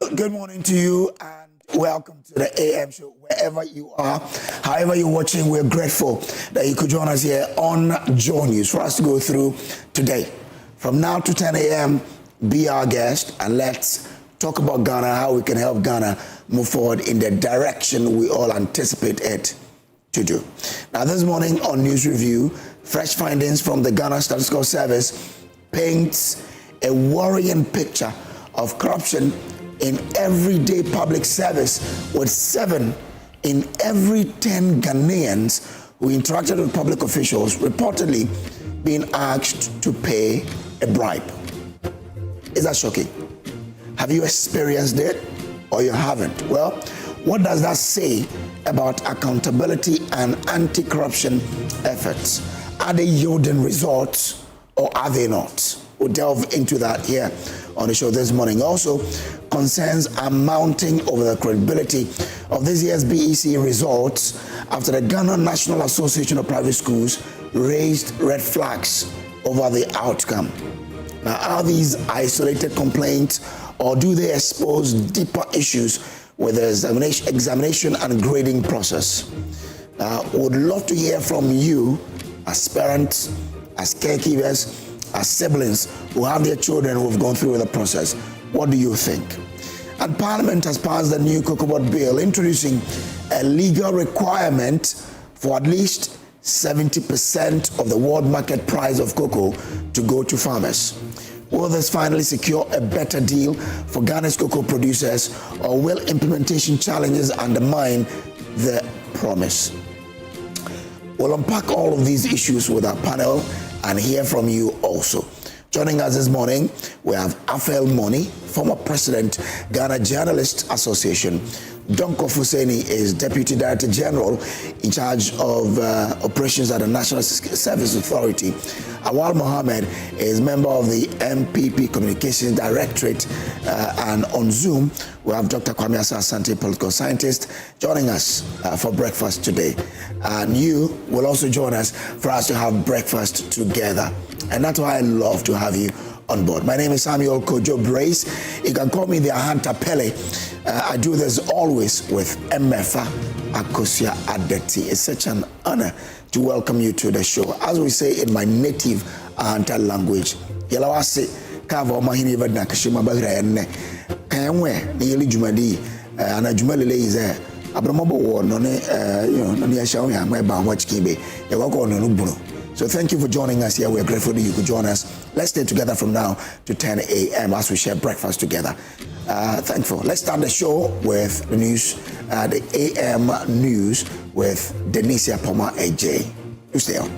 Good morning to you and welcome to the AM show. Wherever you are, however you're watching, we're grateful that you could join us here on Joe News for us to go through today. From now to 10 a.m., be our guest and let's talk about Ghana, how we can help Ghana move forward in the direction we all anticipate it to do. Now, this morning on News Review, fresh findings from the Ghana Statistical Service paints a worrying picture of corruption in everyday public service, with 7 in every 10 Ghanaians who interacted with public officials reportedly being asked to pay a bribe. Is that shocking? Have you experienced it or you haven't? Well, what does that say about accountability and anti-corruption efforts? Are they yielding results or are they not? We'll delve into that here on the show this morning. Also, concerns are mounting over the credibility of this year's BEC results after the Ghana National Association of Private Schools raised red flags over the outcome. Now, are these isolated complaints or do they expose deeper issues with the examination and grading process? Now, would love to hear from you as parents, as caregivers, as siblings who have their children who have gone through the process. What do you think? And Parliament has passed the new cocoa bill introducing a legal requirement for at least 70% of the world market price of cocoa to go to farmers. Will this finally secure a better deal for Ghana's cocoa producers, or will implementation challenges undermine the promise? We'll unpack all of these issues with our panel and hear from you also. Joining us this morning, we have Afel Moni, former president, Ghana Journalists Association. Donko Fuseni is Deputy Director General in charge of operations at the National Service Authority. Awal Mohammed is member of the MPP Communications Directorate, and on Zoom, we have Dr. Kwame Asante, political scientist, joining us for breakfast today. And you will also join us for us to have breakfast together. And that's why I love to have you on board. My name is Samuel Kojo Brace. You can call me the Ahanta Pele. I do this always with Emefa, Akosua, Adeti. It's such an honor to welcome you to the show. As we say in my native Ahanta language, Yelawase, Kava Mahini Vadna Kashima Bagrayane, Kayamwe, the Yeli Jumadi, and a Jumalile is there. Abramobo war, no, Nonia Shawya, my Bawach Kibe, Yawako no Nubuno. So thank you for joining us here. We're grateful that you could join us. Let's stay together from now to 10 a.m. as we share breakfast together. Thankful. Let's start the show with the news, the AM news with Denisia Poma AJ. You stay on.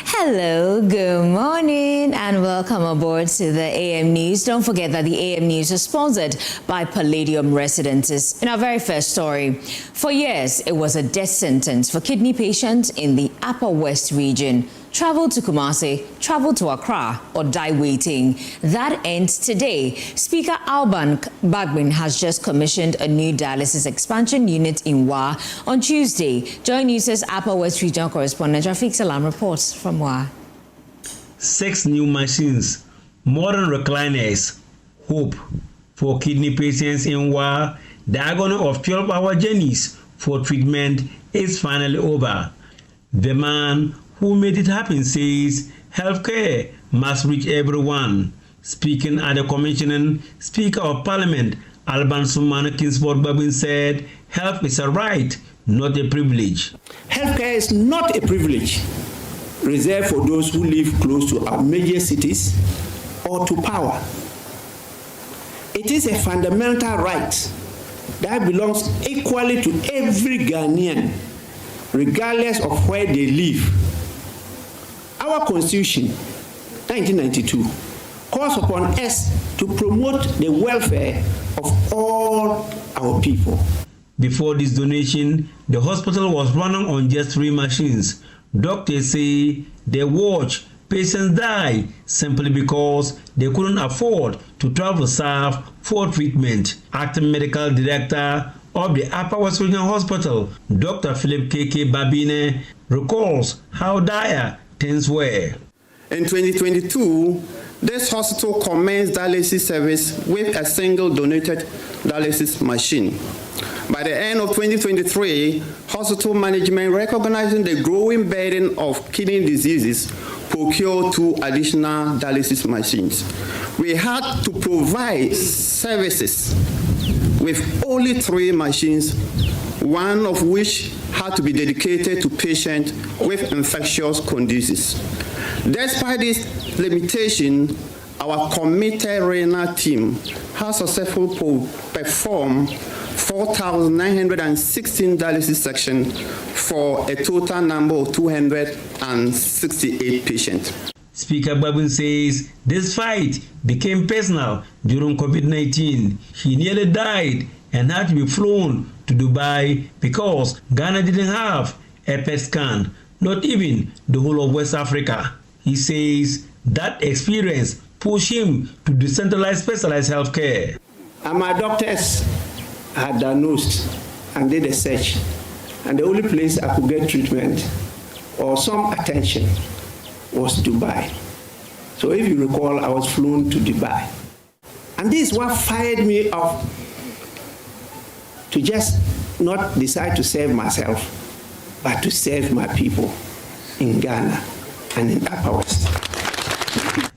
Hello, good morning, and welcome aboard to the AM News. Don't forget that the AM News is sponsored by Palladium Residences. In our very first story, for years, it was a death sentence for kidney patients in the Upper West region. Travel to Kumasi, travel to Accra, or die waiting. That ends today. Speaker Alban Bagbin has just commissioned a new dialysis expansion unit in Wa on Tuesday. Joy News' Upper West Region correspondent Rafiq Salam reports from Wa. 6 new machines, modern recliners, hope for kidney patients in Wa. The agony of 12-hour journeys for treatment is finally over. The man who made it happen says healthcare must reach everyone. Speaking at the commissioning, Speaker of Parliament Alban Sumana Kingsford Babin said health is a right, not a privilege. Healthcare is not a privilege. reserved for those who live close to our major cities or to power. It is a fundamental right that belongs equally to every Ghanaian, regardless of where they live. Our Constitution, 1992, calls upon us to promote the welfare of all our people. Before this donation, the hospital was running on just 3 machines. Doctors say they watch patients die simply because they couldn't afford to travel south for treatment. Acting Medical Director of the Upper West Regional Hospital, Dr. Philip K.K. Babine, recalls how dire things were. In 2022, this hospital commenced dialysis service with a single donated dialysis machine. By the end of 2023, hospital management, recognizing the growing burden of kidney diseases, procured 2 additional dialysis machines. We had to provide services with only 3 machines, one of which had to be dedicated to patients with infectious conditions. Despite this limitation, our committed renal team has successfully performed 4,916 dialysis sections for a total number of 268 patients. Speaker Babin says this fight became personal during COVID-19. He nearly died and had to be flown to Dubai because Ghana didn't have a PET scan, not even the whole of West Africa. He says that experience pushed him to decentralize specialized healthcare. And my doctors had diagnosed and did a search, and the only place I could get treatment or some attention was Dubai. So if you recall, I was flown to Dubai. And this is what fired me up to just not decide to serve myself, but to serve my people in Ghana and in Upper West.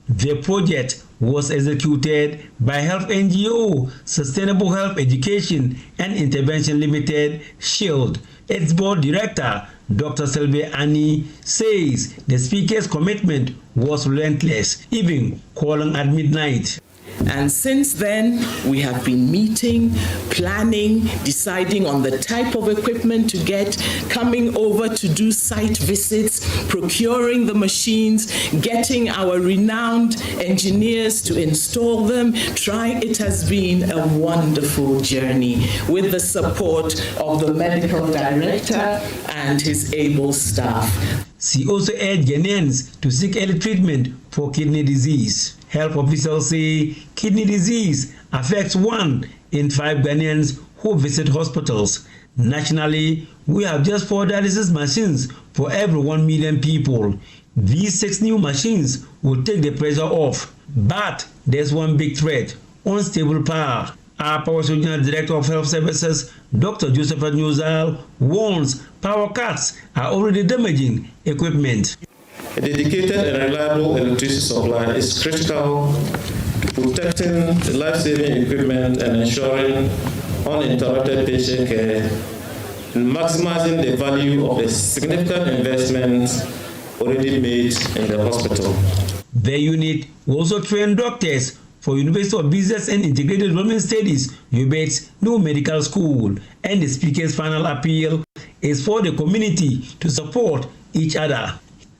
The project was executed by health NGO Sustainable Health Education and Intervention Limited, SHIELD. Its board director, Dr. Sylvie Annie, says the speaker's commitment was relentless, even calling at midnight. And since then, we have been meeting, planning, deciding on the type of equipment to get, coming over to do site visits, procuring the machines, getting our renowned engineers to install them. It has been a wonderful journey with the support of the medical director and his able staff. She also urged Ghanaians to seek early treatment for kidney disease. Health officials say kidney disease affects 1 in 5 Ghanaians who visit hospitals. Nationally, we have just 4 dialysis machines for every 1 million people. These 6 new machines will take the pressure off. But there's one big threat: unstable power. Our Power Regional Director of Health Services, Dr. Joseph Newzal, warns power cuts are already damaging equipment. A dedicated and reliable electricity supply is critical to protecting the life-saving equipment and ensuring uninterrupted patient care and maximizing the value of the significant investments already made in the hospital. The unit will also train doctors for University of Business and Integrated Development Studies, UBET's new medical school, and the speaker's final appeal is for the community to support each other.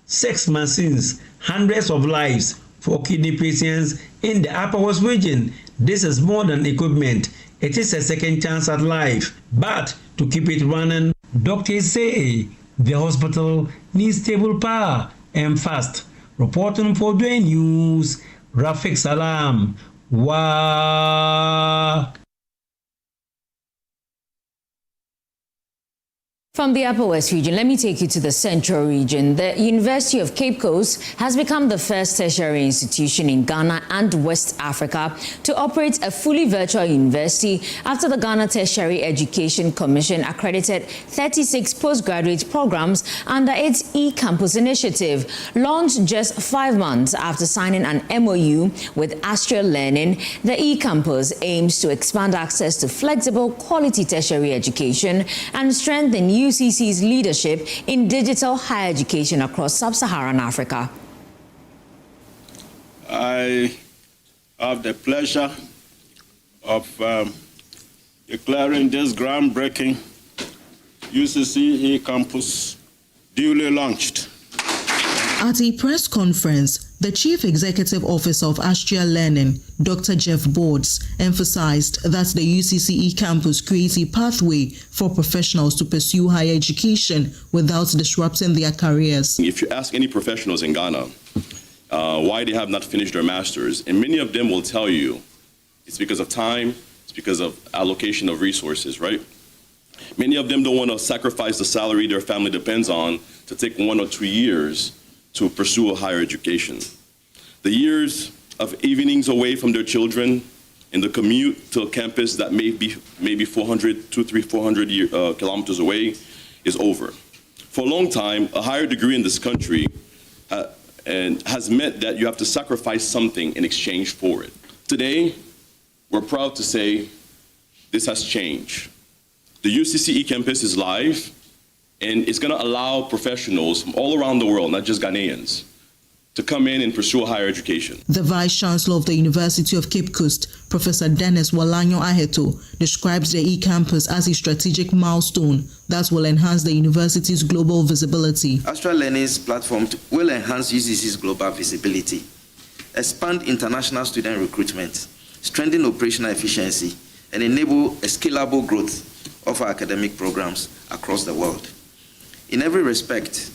6 machines, hundreds of lives for kidney patients in the Upper West region. This is more than equipment. It is a second chance at life. But to keep it running, doctors say the hospital needs stable power and fast. Reporting for Joy News, Rafik Salam. Wow. From the Upper West region, let me take you to the Central region. The University of Cape Coast has become the first tertiary institution in Ghana and West Africa to operate a fully virtual university after the Ghana Tertiary Education Commission accredited 36 postgraduate programs under its e-campus initiative. Launched just 5 months after signing an MOU with Astral Learning, the e-campus aims to expand access to flexible, quality tertiary education and strengthen youth UCC's leadership in digital higher education across sub-Saharan Africa. I have the pleasure of declaring this groundbreaking UCC campus duly launched. At a press conference, the Chief Executive Officer of Astria Learning, Dr. Jeff Boards, emphasized that the UCC campus creates a pathway for professionals to pursue higher education without disrupting their careers. If you ask any professionals in Ghana why they have not finished their masters, and many of them will tell you it's because of time, it's because of allocation of resources, right? Many of them don't want to sacrifice the salary their family depends on to take 1 or 2 years to pursue a higher education. The years of evenings away from their children and the commute to a campus that may be 400 kilometers away is over. For a long time, a higher degree in this country and has meant that you have to sacrifice something in exchange for it. Today, we're proud to say this has changed. The UCC campus is live, and it's going to allow professionals from all around the world, not just Ghanaians, to come in and pursue a higher education. The Vice Chancellor of the University of Cape Coast, Professor Dennis Walanyo Aheto, describes the e-campus as a strategic milestone that will enhance the university's global visibility. Astria Learning's platform will enhance UCC's global visibility, expand international student recruitment, strengthen operational efficiency, and enable a scalable growth of our academic programs across the world. In every respect,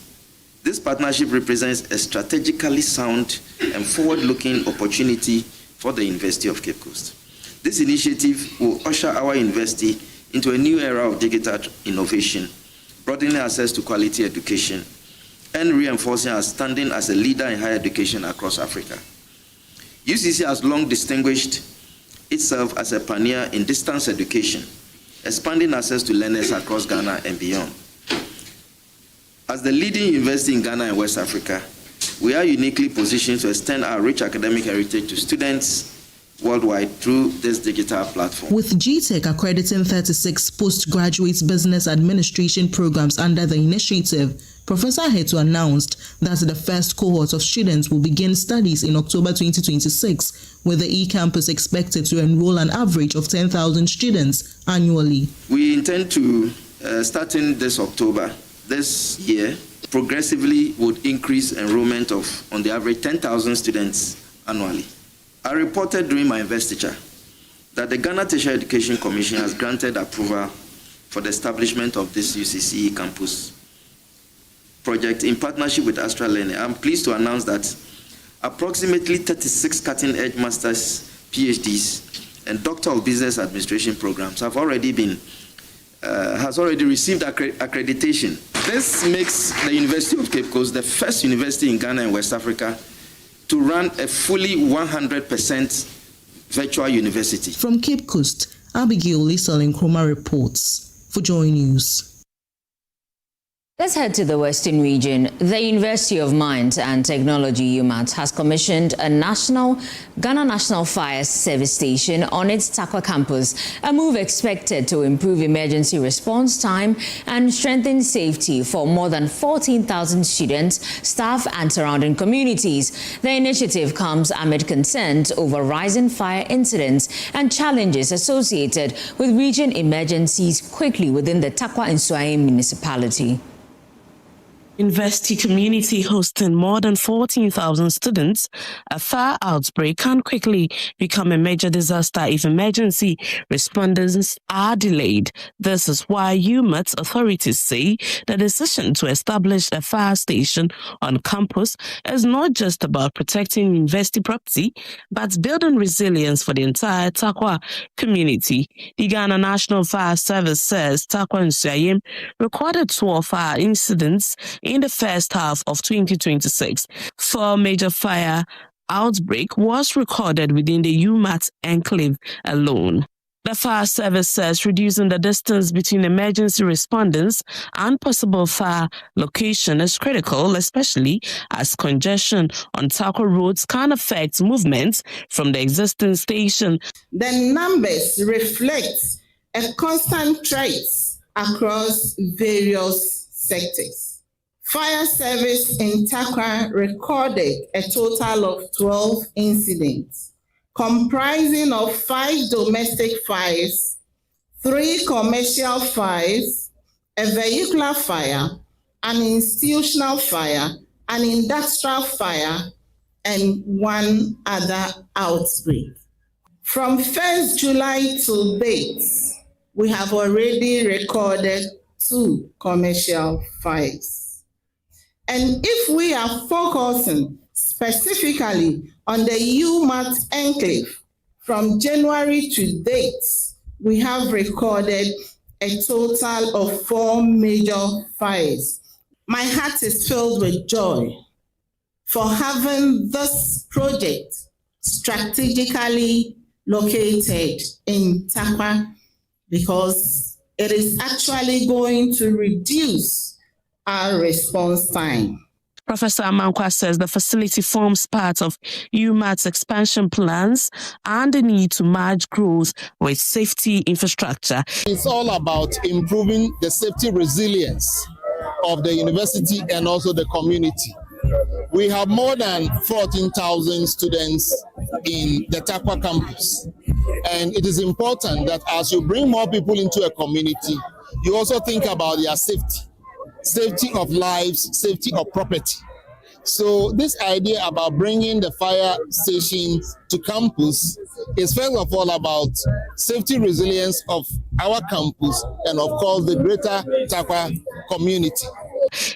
this partnership represents a strategically sound and forward-looking opportunity for the University of Cape Coast. This initiative will usher our university into a new era of digital innovation, broadening access to quality education, and reinforcing our standing as a leader in higher education across Africa. UCC has long distinguished itself as a pioneer in distance education, expanding access to learners across Ghana and beyond. As the leading university in Ghana and West Africa, we are uniquely positioned to extend our rich academic heritage to students worldwide through this digital platform. With GTech accrediting 36 postgraduate business administration programs under the initiative, Professor Heto announced that the first cohort of students will begin studies in October 2026, with the e-campus expected to enroll an average of 10,000 students annually. We intend to, starting this October, this year, progressively would increase enrollment of, on the average, 10,000 students annually. I reported during my investiture that the Ghana Tertiary Education Commission has granted approval for the establishment of this UCC campus project in partnership with Astria Learning. I'm pleased to announce that approximately 36 cutting-edge master's, PhDs, and Doctor of Business Administration programs has already received accreditation. This makes the University of Cape Coast the first university in Ghana and West Africa to run a fully 100% virtual university. From Cape Coast, Abigail Lisa Nkrumah reports for Joy News. Let's head to the Western region. The University of Mines and Technology, UMAT, has commissioned a Ghana National Fire Service Station on its Takwa campus, a move expected to improve emergency response time and strengthen safety for more than 14,000 students, staff, and surrounding communities. The initiative comes amid concerns over rising fire incidents and challenges associated with region emergencies quickly within the Takwa and Nsuaim municipality. University community hosting more than 14,000 students, a fire outbreak can quickly become a major disaster if emergency responders are delayed. This is why UMAT authorities say the decision to establish a fire station on campus is not just about protecting university property, but building resilience for the entire Takwa community. The Ghana National Fire Service says Takwa and Nsuaim recorded 12 fire incidents in the first half of 2026. 4 major fire outbreak was recorded within the UMAT enclave alone. The fire service says reducing the distance between emergency responders and possible fire location is critical, especially as congestion on Takwa roads can affect movement from the existing station. The numbers reflect a constant threat across various sectors. Fire service in Takwa recorded a total of 12 incidents, comprising of 5 domestic fires, 3 commercial fires, a vehicular fire, an institutional fire, an industrial fire, and 1 other outbreak. From 1st July to date, we have already recorded 2 commercial fires. And if we are focusing specifically on the UMAT enclave, from January to date, we have recorded a total of 4 major fires. My heart is filled with joy for having this project strategically located in Takwa, because it is actually going to reduce our response time. Professor Amankwa says the facility forms part of UMAT's expansion plans and the need to merge growth with safety infrastructure. It's all about improving the safety resilience of the university and also the community. We have more than 14,000 students in the Takwa campus. And it is important that as you bring more people into a community, you also think about their safety. Safety of lives, safety of property. So this idea about bringing the fire station to campus is first of all about safety resilience of our campus and of course the greater Takwa community.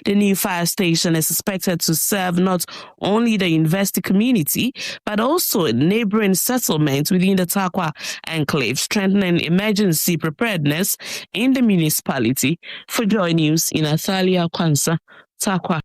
The new fire station is expected to serve not only the university community, but also neighboring settlements within the Takwa enclave, strengthening emergency preparedness in the municipality. For Joy News in Athalia Kwanza, Takwa.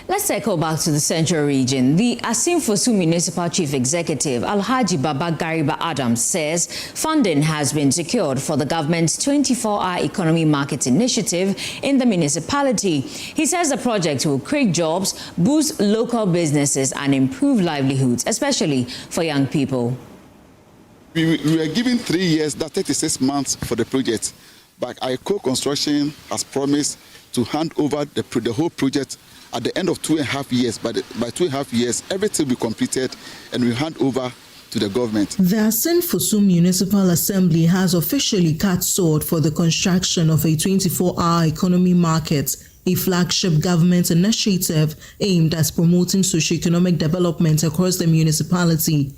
Let's circle back to the Central Region. The Asin-Fosu Municipal Chief Executive, Alhaji Baba Gariba Adams, says funding has been secured for the government's 24-hour economy market initiative in the municipality. He says the project will create jobs, boost local businesses and improve livelihoods, especially for young people. We were given 3 years, that's 36 months for the project. But ICO Construction has promised to hand over the whole project at the end of 2.5 years. By 2.5 years, everything will be completed and we hand over to the government. The Asin-Fosu Municipal Assembly has officially cut sword for the construction of a 24-hour economy market, a flagship government initiative aimed at promoting socio-economic development across the municipality.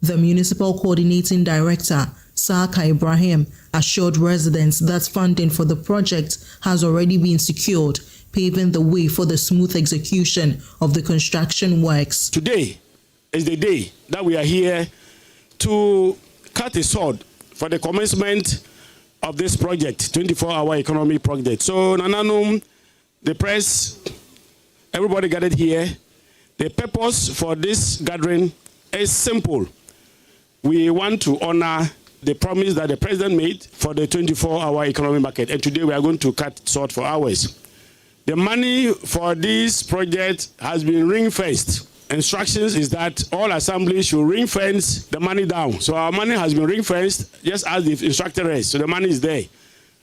The Municipal Coordinating Director, Saka Ibrahim, assured residents that funding for the project has already been secured, paving the way for the smooth execution of the construction works. Today is the day that we are here to cut a sword for the commencement of this project, 24-hour economy project. So, Nananum, the press, everybody gathered here. The purpose for this gathering is simple. We want to honor the promise that the president made for the 24-hour economy market. And today we are going to cut sword for hours. The money for this project has been ring-fenced. Instructions is that all assemblies should ring-fence the money down. So our money has been ring-fenced, just as the instructor is. So the money is there.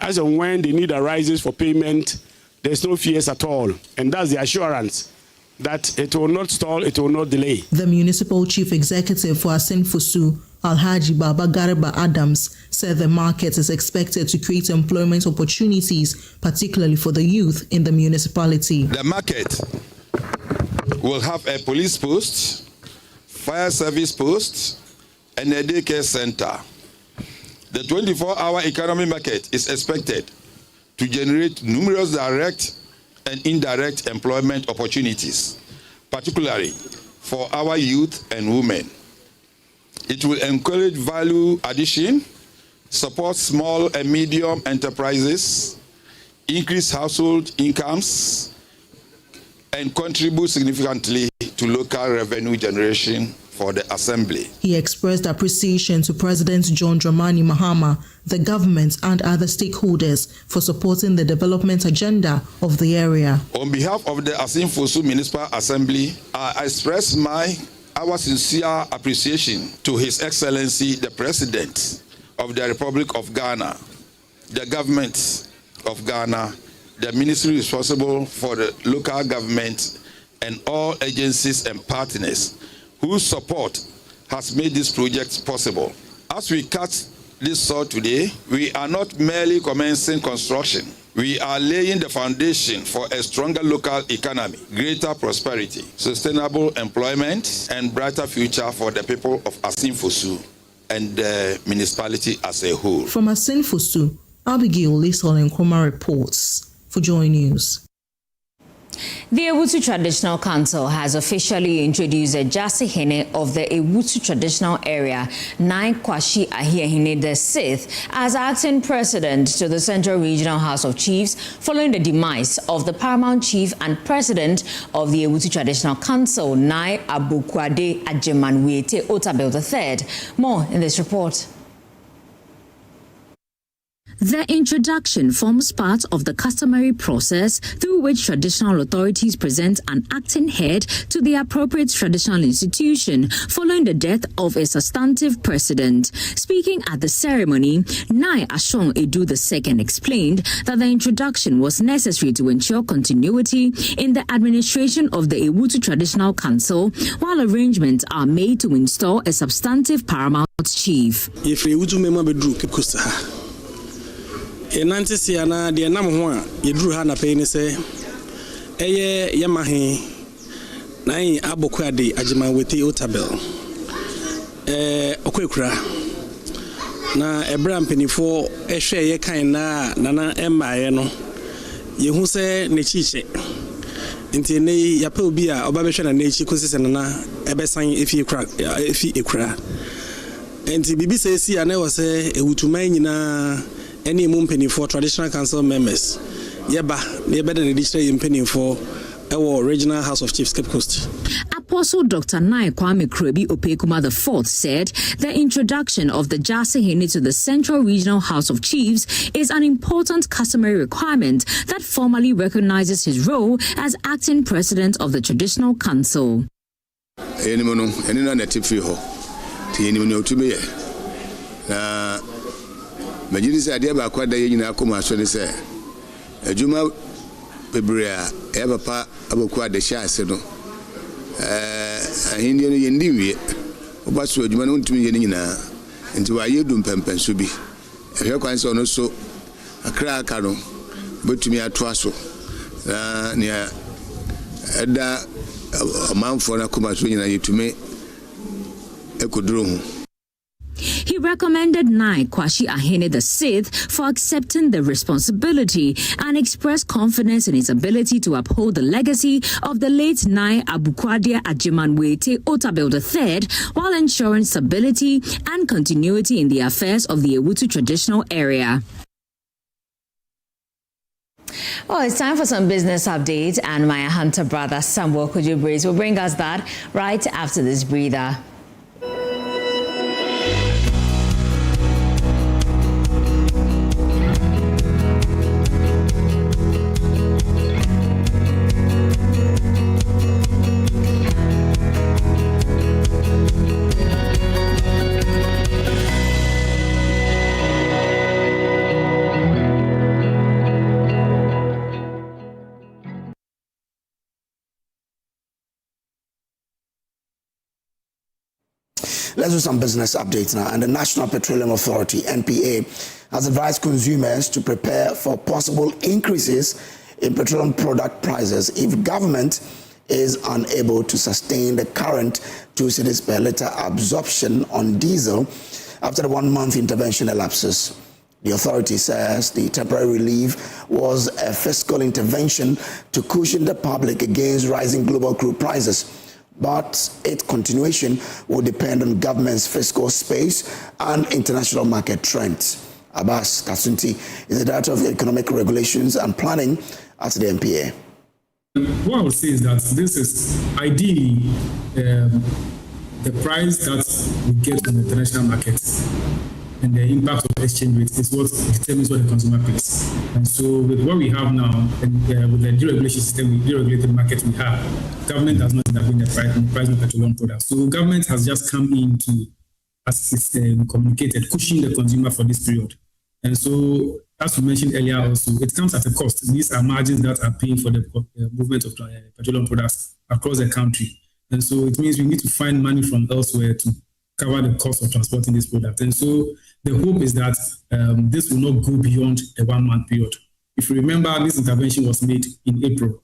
As and when the need arises for payment, there's no fears at all. And that's the assurance that it will not stall, it will not delay. The Municipal Chief Executive for Asin-Fosu, Alhaji Baba Gariba Adams, said the market is expected to create employment opportunities, particularly for the youth in the municipality. The market will have a police post, fire service post, and a daycare center. The 24-hour economy market is expected to generate numerous direct and indirect employment opportunities, particularly for our youth and women. It will encourage value addition, support small and medium enterprises, increase household incomes, and contribute significantly to local revenue generation for the Assembly. He expressed appreciation to President John Dramani Mahama, the government, and other stakeholders for supporting the development agenda of the area. On behalf of the Asin-Fosu Municipal Assembly, I express our sincere appreciation to His Excellency the President of the Republic of Ghana the government of Ghana, the ministry responsible for the local government, and all agencies and partners whose support has made this project possible. As we cut this saw today, we are not merely commencing construction. We are laying the foundation for a stronger local economy, greater prosperity, sustainable employment, and brighter future for the people of Asinfosu and the municipality as a whole. From Asinfosu, Abigail Lisol and Nkrumah reports for Joy News. The Ewutu Traditional Council has officially introduced the Jasihene of the Ewutu Traditional Area, Nai Kwashi Ahiehene VI, as acting president to the Central Regional House of Chiefs, following the demise of the paramount chief and president of the Ewutu Traditional Council, Nai Akufo-Addo Ajemanwete Otabel III. More in this report. The introduction forms part of the customary process through which traditional authorities present an acting head to the appropriate traditional institution following the death of a substantive president. Speaking at the ceremony, Nai Ashong-Edu II explained that the introduction was necessary to ensure continuity in the administration of the Ewutu Traditional Council, while arrangements are made to install a substantive paramount chief. Enante siana de nam ho a yeduru ha na pay ni se eye yamahe nan Akufo-Addo Ajemanwete Otabel okwekura na ebra mpenifo ehwe ye kan na nana emaye no yehu se ne chiche nti ne yape obi a oba behwe na nechi kosise nana ebesan efi ekura nti bibi se si ana wo se ewutuman nyina any mumpeni for traditional council members. Yeba, they better than the penny for our regional House of Chiefs, Cape Coast. Apostle Dr. Nai Kwame Krebi Opekuma IV said the introduction of the Jasihene to the Central Regional House of Chiefs is an important customary requirement that formally recognizes his role as acting president of the Traditional Council. Majidi say adia ba kwada ye nyina akoma so ne say adwuma bebrea e papa Akufo-Addo sha ase no ahindi no ye ndiwie obaso adwuma no ntumi ye nyina nti wa ye dum pempenso bi ehwe kwan so no so akra aka no betumi ato aso na ne eda amanfo na akoma so nyina yetumi ekoduro hu. He recommended Nai Kwashi Ahene VI for accepting the responsibility and expressed confidence in his ability to uphold the legacy of the late Nai Akufo-Addo Ajemanwete Otabel III while ensuring stability and continuity in the affairs of the Ewutu Traditional Area. Well, it's time for some business updates, and my Hunter brother Samuel Kojo will bring us that right after this breather. Let's do some business updates now. And the National Petroleum Authority, NPA, has advised consumers to prepare for possible increases in petroleum product prices if government is unable to sustain the current 2 cedis per litre absorption on diesel after the 1-month intervention elapses. The authority says the temporary relief was a fiscal intervention to cushion the public against rising global crude prices. But its continuation will depend on government's fiscal space and international market trends. Abbas Kasunti is the Director of Economic Regulations and Planning at the NPA. What I would say is that this is ideally the price that we get from the international markets and the impact of the exchange rate is what determines what the consumer pays. And so with what we have now, and with the deregulation system, the deregulated market we have, government does not intervene in the price of petroleum products. So government has just come in to, as it's communicated, cushion the consumer for this period. And so as we mentioned earlier also, it comes at a cost. These are margins that are paying for the movement of petroleum products across the country. And so it means we need to find money from elsewhere to cover the cost of transporting this product. And so the hope is that this will not go beyond a 1 month period. If you remember, this intervention was made in April,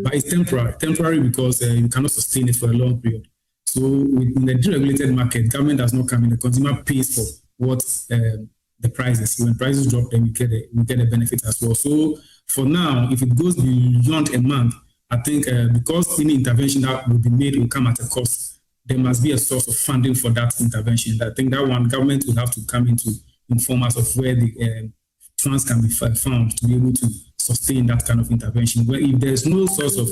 but it's temporary because you cannot sustain it for a long period. So in the deregulated market, government does not come in, the consumer pays for what the prices. When prices drop, then we get a benefit as well. So for now, if it goes beyond a month, I think because any intervention that will be made will come at a cost, there must be a source of funding for that intervention. I think that one government will have to come in to inform us of where the funds can be found to be able to sustain that kind of intervention. Where if there's no source of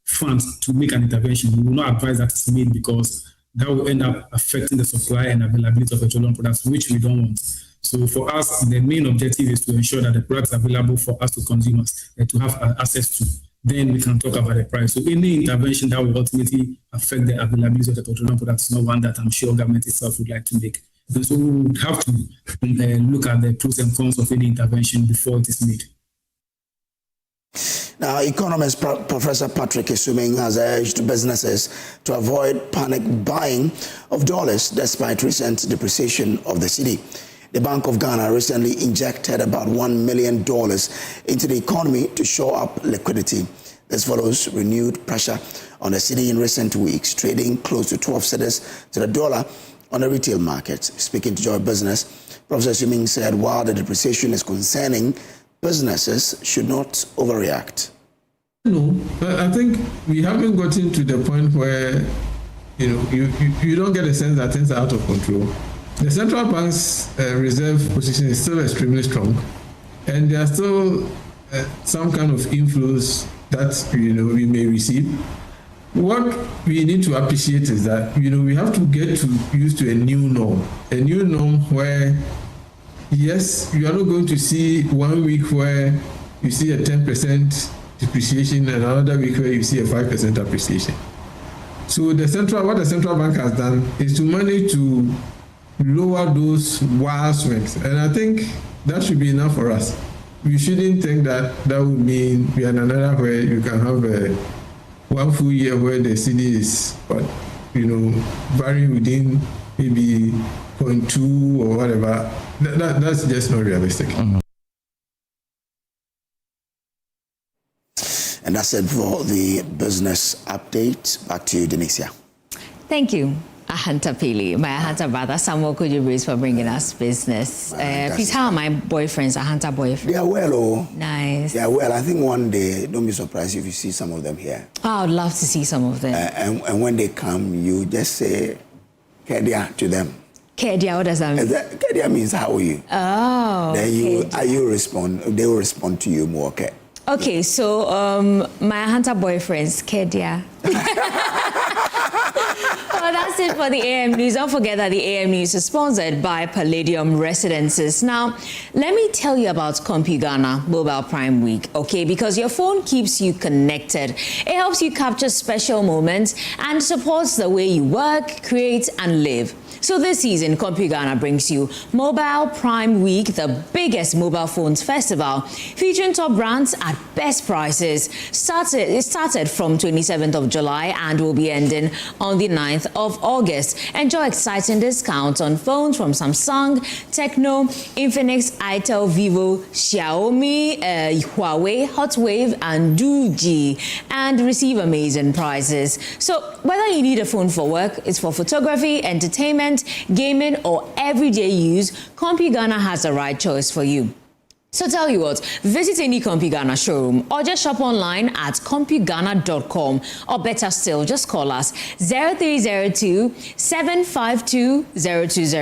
funds to make an intervention, we will not advise that it's made because that will end up affecting the supply and availability of petroleum products, which we don't want. So for us, the main objective is to ensure that the products are available for us to consumers to have access to. Then we can talk about the price. So any intervention that will ultimately affect the availability of the petroleum products is not one that I'm sure government itself would like to make. And so we would have to look at the pros and cons of any intervention before it is made. Now, economist Professor Patrick Esuming has urged businesses to avoid panic buying of dollars despite recent depreciation of the cedi. The Bank of Ghana recently injected about $1 million into the economy to shore up liquidity. This follows renewed pressure on the cedi in recent weeks, trading close to 12 cedis to the dollar on the retail market. Speaking to Joy Business, Professor Esuming said while the depreciation is concerning, businesses should not overreact. No, I think we haven't gotten to the point where you don't get a sense that things are out of control. The central bank's reserve position is still extremely strong, and there are still some kind of inflows that we may receive. What we need to appreciate is that we have to get used to a new norm where yes, you are not going to see 1 week where you see a 10% depreciation and another week where you see a 5% appreciation. So what the central bank has done is to manage to lower those wild swings, and I think that should be enough for us. We shouldn't think that would mean we are in another where you can have one full year where the cedi is varying within maybe 0.2 or whatever. That's just not realistic. Mm-hmm. And that's it for the business update. Back to you, Denicia. Thank you, Ahanta Pili. My Ahanta brother, Samuel Kojo, for bringing us business. Please, how are my boyfriends, Ahanta boyfriends? They are well, oh. Nice. Yeah, well, I think one day, don't be surprised if you see some of them here. Oh, I would love to see some of them. And when they come, you just say, Kedia to them. Kedia, what does that mean? Kedia means how are you? Oh. Then you respond, they will respond to you more, okay? Okay, so my Ahanta boyfriends, Kedia. Well, that's it for the AM News. Don't forget that the AM News is sponsored by Palladium Residences. Now, let me tell you about CompuGhana Mobile Prime Week, okay? Because your phone keeps you connected. It helps you capture special moments and supports the way you work, create, and live. So this season, CompuGhana brings you Mobile Prime Week, the biggest mobile phones festival, featuring top brands at best prices. It started from 27th of July and will be ending on the 9th of August. Enjoy exciting discounts on phones from Samsung, Tecno, Infinix, Itel, Vivo, Xiaomi, Huawei, Hotwave, and Doogee, and receive amazing prizes. So whether you need a phone for work, it's for photography, entertainment, gaming, or everyday use, CompuGhana has the right choice for you. So tell you what, visit any CompuGhana showroom or just shop online at CompuGhana.com, or better still, just call us 0302 752 020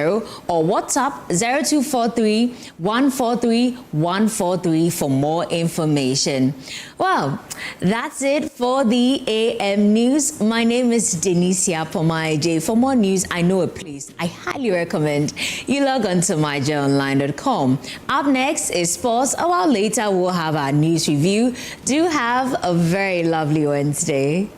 or WhatsApp 0243 143 143 for more information. Well, that's it for the AM News. My name is Denicia Pomaije. For more news, I know a place I highly recommend you log on to myjoyonline.com. Up next is sports. A while later, we'll have our news review. Do have a very lovely Wednesday.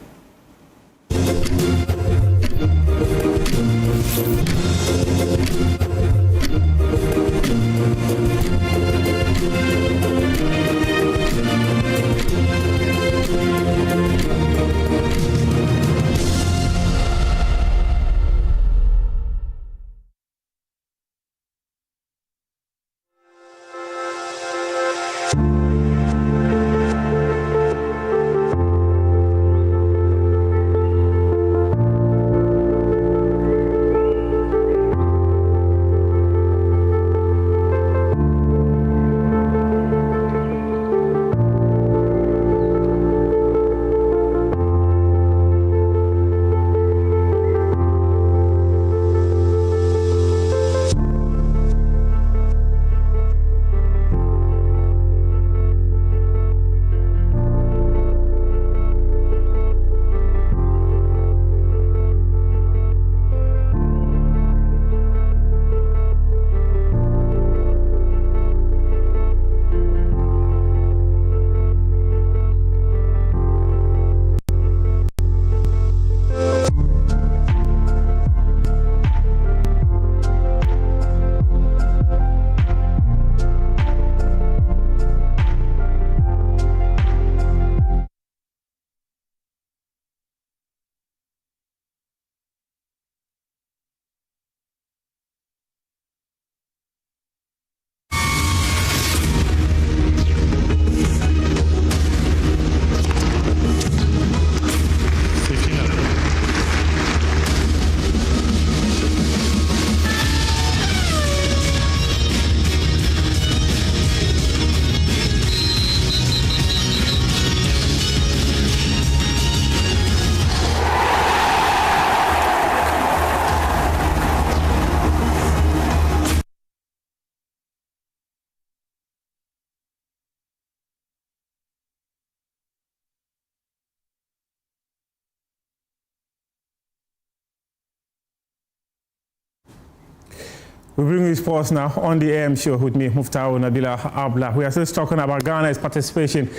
We bring you sports now on the AM show with me, Muftau Nabila Abla. We are still talking about Ghana's participation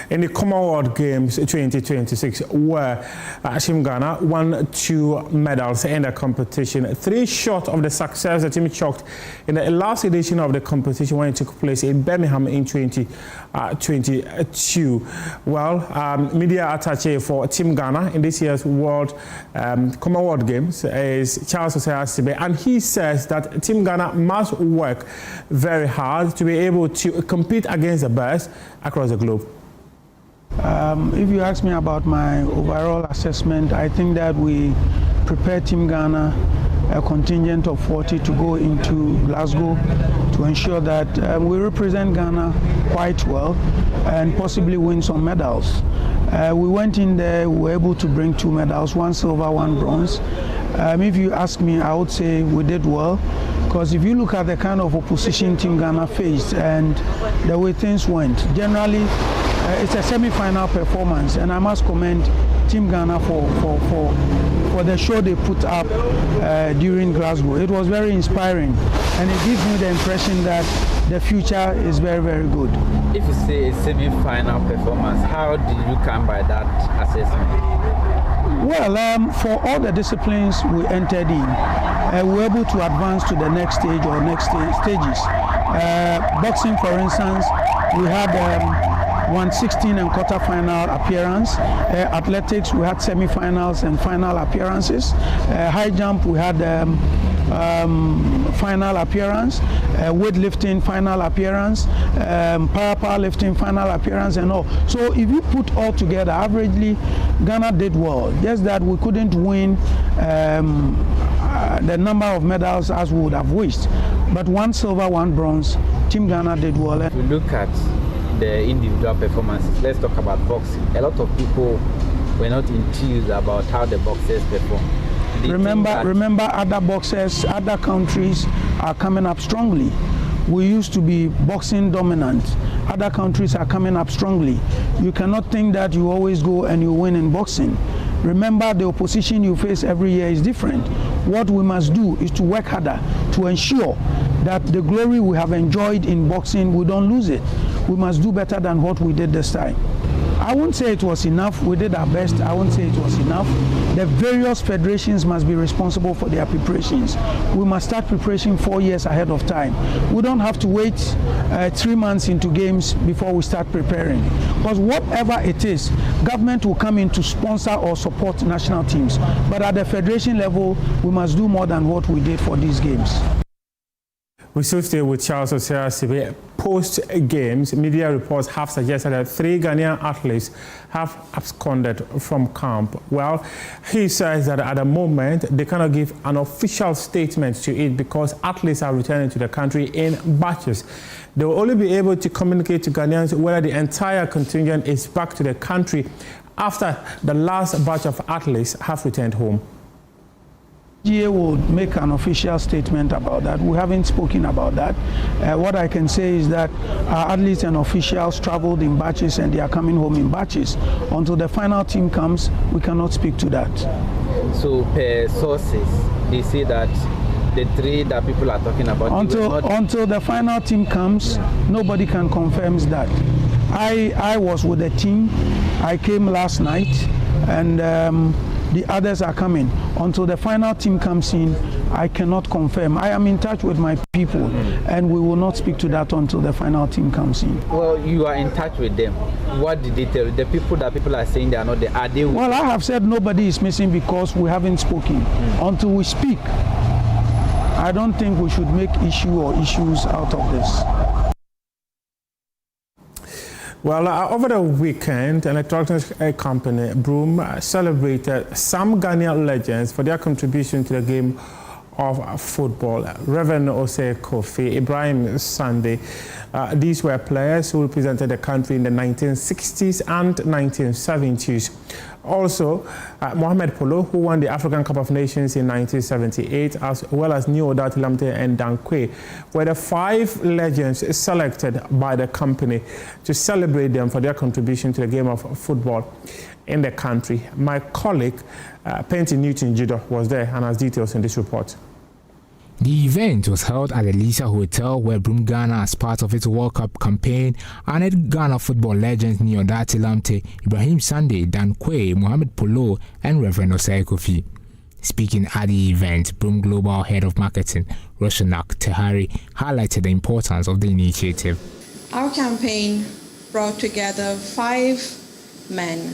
in the Commonwealth Games 2026, where Team Ghana won 2 medals in the competition, 3 short of the success the team chalked in the last edition of the competition when it took place in Birmingham in 2022. Well, media attaché for Team Ghana in this year's World Commonwealth Games is Charles Osei-Asibe, and he says that Team Ghana must work very hard to be able to compete against the best across the globe. If you ask me about my overall assessment, I think that we prepared Team Ghana a contingent of 40 to go into Glasgow to ensure that we represent Ghana quite well and possibly win some medals. We went in there, we were able to bring 2 medals, 1 silver, 1 bronze. If you ask me, I would say we did well, because if you look at the kind of opposition Team Ghana faced and the way things went, generally it's a semi-final performance, and I must commend Team Ghana for the show they put up during Glasgow. It was very inspiring, and it gives me the impression that the future is very, very good. If you say a semi-final performance, how did you come by that assessment? Well, for all the disciplines we entered in, we were able to advance to the next stage or next stages. Boxing, for instance, we had 116 and quarter-final appearance. Athletics, we had semi-finals and final appearances. High jump, we had final appearance. Weightlifting, final appearance. Powerlifting, final appearance, and all. So if you put all together, averagely, Ghana did well. Just that we couldn't win the number of medals as we would have wished. But 1 silver, 1 bronze, Team Ghana did well. If we look at the individual performances, let's talk about boxing. A lot of people were not enthused about how the boxers performed. Remember, other boxers, other countries are coming up strongly. We used to be boxing dominant. Other countries are coming up strongly. You cannot think that you always go and you win in boxing. Remember, the opposition you face every year is different. What we must do is to work harder to ensure that the glory we have enjoyed in boxing, we don't lose it. We must do better than what we did this time. I won't say it was enough. We did our best. I won't say it was enough. The various federations must be responsible for their preparations. We must start preparation 4 years ahead of time. We don't have to wait 3 months into games before we start preparing. Because whatever it is, government will come in to sponsor or support national teams. But at the federation level, we must do more than what we did for these games. We still stay with Charles Osei-Asibe. Post-games, media reports have suggested that 3 Ghanaian athletes have absconded from camp. Well, he says that at the moment, they cannot give an official statement to it because athletes are returning to the country in batches. They will only be able to communicate to Ghanaians whether the entire contingent is back to the country after the last batch of athletes have returned home. GA will make an official statement about that. We haven't spoken about that. What I can say is that our athletes and officials traveled in batches and they are coming home in batches. Until the final team comes, we cannot speak to that. So per sources, they say that the 3 that people are talking about... Until the final team comes, nobody can confirm that. I was with the team. I came last night and the others are coming. Until the final team comes in, I cannot confirm. I am in touch with my people, and we will not speak to that until the final team comes in. Well, you are in touch with them. What did they tell you? The people that people are saying they are not there, are they? Well, I have said nobody is missing because we haven't spoken. Until we speak, I don't think we should make issue or issues out of this. Well, over the weekend, an electronics company, Broom, celebrated some Ghanaian legends for their contribution to the game of football. Reverend Osei Kofi, Ibrahim Sunday. These were players who represented the country in the 1960s and 1970s. Also, Mohamed Polo, who won the African Cup of Nations in 1978, as well as Neo Datilamte and Dankwe, were the 5 legends selected by the company to celebrate them for their contribution to the game of football in the country. My colleague, Penty Newton Jido, was there and has details in this report. The event was held at the Lisa Hotel, where Broom Ghana, as part of its World Cup campaign, honored Ghana football legends Adeti Lamte, Ibrahim Sunday, Dan Quay, Mohamed Polo, and Reverend Osei Kofi. Speaking at the event, Broom Global Head of Marketing, Roshanak Tehari, highlighted the importance of the initiative. Our campaign brought together 5 men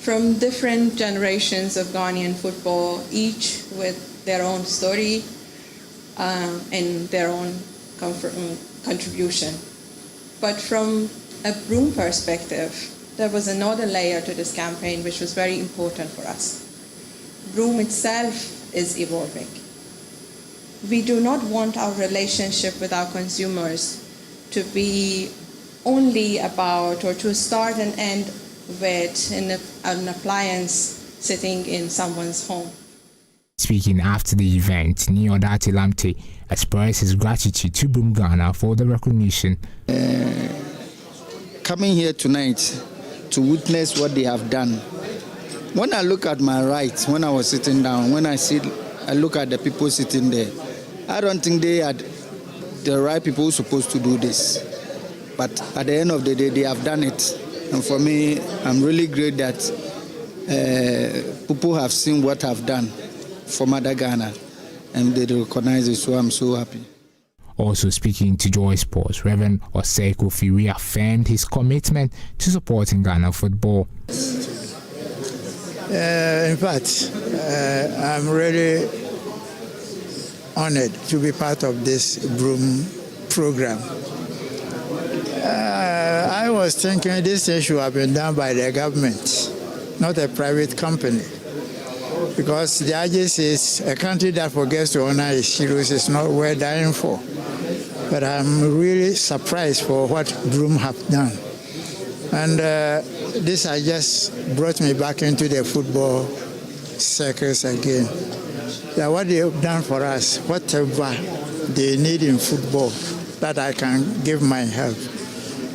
from different generations of Ghanaian football, each with their own story and their own contribution. But from a Broom perspective, there was another layer to this campaign which was very important for us. Broom itself is evolving. We do not want our relationship with our consumers to be only about, or to start and end with an appliance sitting in someone's home. Speaking after the event, Adeti Lamte expressed his gratitude to Broom Ghana for the recognition. Coming here tonight to witness what they have done. When I look at my right, when I was sitting down, when I look at the people sitting there, I don't think they are the right people who are supposed to do this. But at the end of the day, they have done it. And for me, I'm really great that people have seen what I've done for Mother Ghana, and they recognize it, so I'm so happy. Also speaking to Joy Sports, Reverend Osei Kofi reaffirmed his commitment to supporting Ghana football. In fact, I'm really honored to be part of this Broom program. I was thinking this thing should have been done by the government, not a private company. Because the IGS is a country that forgets to honor its heroes is not worth dying for. But I'm really surprised for what Broom have done. And this has just brought me back into the football circles again. That what they have done for us, whatever they need in football, that I can give my help,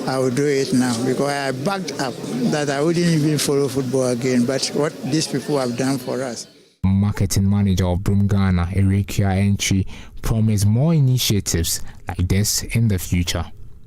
I will do it now, because I backed up that I wouldn't even follow football again. But what these people have done for us. Marketing manager of Broom Ghana, Erikia Entry, promised more initiatives like this in the future.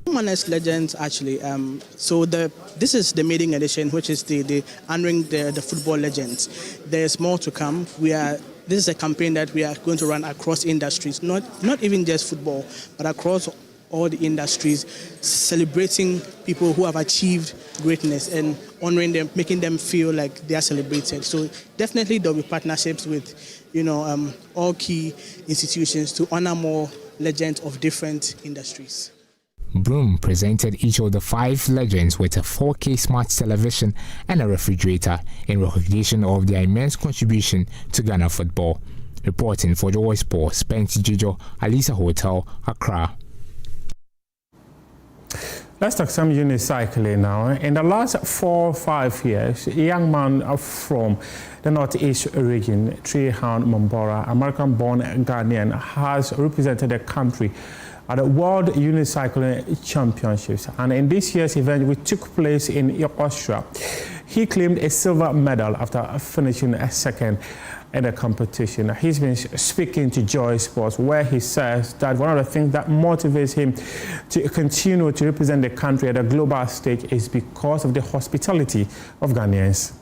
Honest Legends, actually. This is the maiden edition, which is the honoring the football legends. There's more to come. This is a campaign that we are going to run across industries, not even just football, but across all the industries, celebrating people who have achieved greatness and honoring them, making them feel like they are celebrated. So definitely there will be partnerships with, all key institutions to honor more legends of different industries. Broom presented each of the 5 legends with a 4K smart television and a refrigerator in recognition of their immense contribution to Ghana football. Reporting for Joy Sports, Penty Jijo, Alisa Hotel, Accra. Let's talk some unicycling now. In the last 4 or 5 years, a young man from the Northeast region, Trehan Mombora, American-born Ghanaian, has represented the country at the World Unicycling Championships. And in this year's event, which took place in Austria, he claimed a silver medal after finishing second in the competition. He's been speaking to Joy Sports, where he says that one of the things that motivates him to continue to represent the country at a global stage is because of the hospitality of Ghanaians.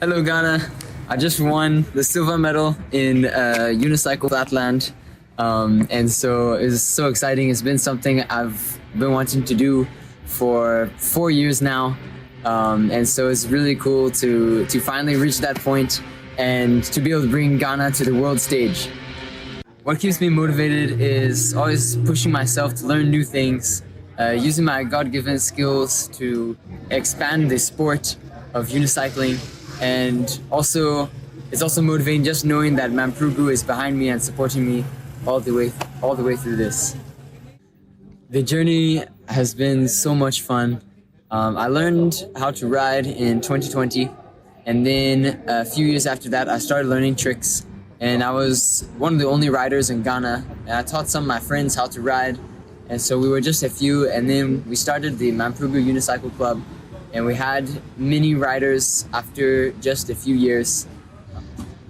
Hello Ghana, I just won the silver medal in unicycle flatland, and so it's so exciting. It's been something I've been wanting to do for 4 years now, and so it's really cool to finally reach that point and to be able to bring Ghana to the world stage. What keeps me motivated is always pushing myself to learn new things, using my God-given skills to expand the sport of unicycling, and it's also motivating just knowing that Mamprugu is behind me and supporting me all the way through this. The journey has been so much fun. I learned how to ride in 2020. And then a few years after that, I started learning tricks. And I was one of the only riders in Ghana. And I taught some of my friends how to ride. And so we were just a few. And then we started the Mamprugu Unicycle Club. And we had many riders after just a few years.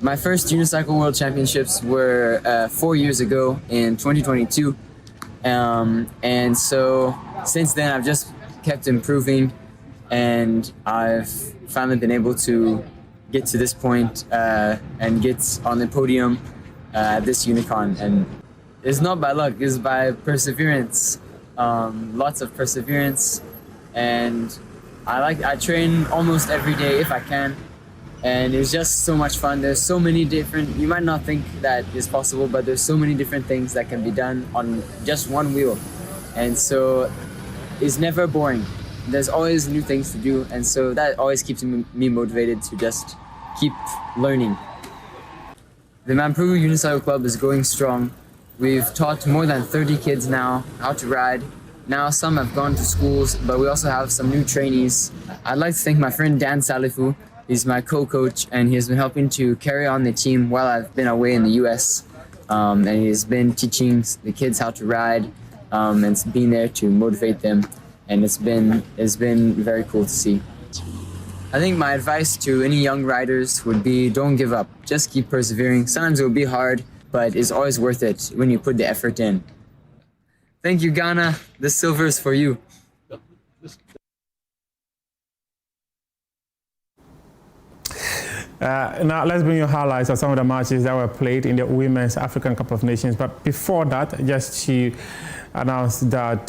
My first Unicycle World Championships were 4 years ago in 2022. And so since then, I've just kept improving, and I've finally been able to get to this point and get on the podium at this Unicon. And it's not by luck, it's by perseverance, lots of perseverance. And I train almost every day if I can. And it's just so much fun. There's so many different, you might not think that is possible, but there's so many different things that can be done on just one wheel. And so it's never boring. There's always new things to do. And so that always keeps me motivated to just keep learning. The Mampuru Unicycle Club is going strong. We've taught more than 30 kids now how to ride. Now some have gone to schools, but we also have some new trainees. I'd like to thank my friend Dan Salifu. He's my co-coach, and he has been helping to carry on the team while I've been away in the US. And he's been teaching the kids how to ride and being there to motivate them. And it's been very cool to see. I think my advice to any young riders would be don't give up. Just keep persevering. Sometimes it will be hard, but it's always worth it when you put the effort in. Thank you, Ghana. The silver is for you. Now let's bring you highlights of some of the matches that were played in the Women's African Cup of Nations. But before that, just to announce that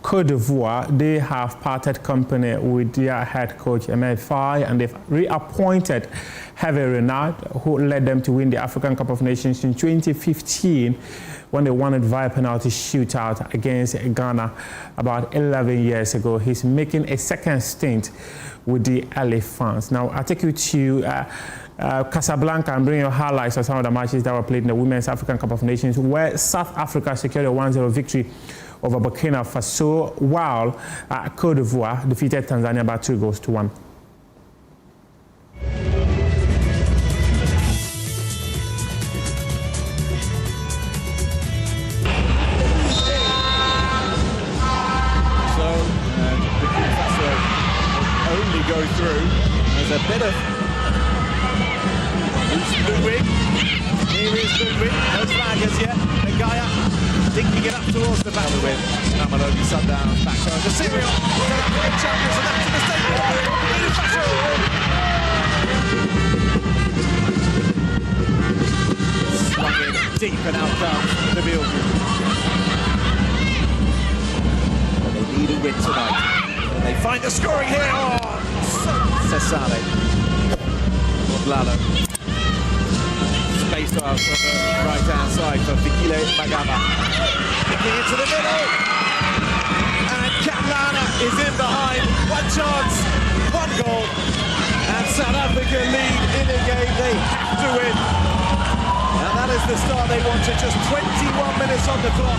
Côte d'Ivoire, they have parted company with their head coach Emefa, and they've reappointed Hervé Renard, who led them to win the African Cup of Nations in 2015 when they won it via penalty shootout against Ghana about 11 years ago. He's making a second stint with the Elephants. Now, I'll take you to Casablanca and bring you highlights of some of the matches that were played in the Women's African Cup of Nations, where South Africa secured a 1-0 victory over Burkina Faso, while Côte d'Ivoire defeated Tanzania by 2-1. Go through. There's a bit of Ludwig. Here is Ludwig. No flag as yet. Ngaya dinking it up towards the battle with Mamelodi Sundowns back home. The Syrian South African champions, and that's a mistake. Swung in deep and out comes the Bill. They need a win tonight. They find the scoring here. Oh! Cesare. Lalo. Spaced out on the right-hand side for Fikile Magama. Kicking into the middle. And Katlana is in behind. One chance, one goal. And South Africa lead in a game they have to win. And that is the start they wanted. Just 21 minutes on the clock.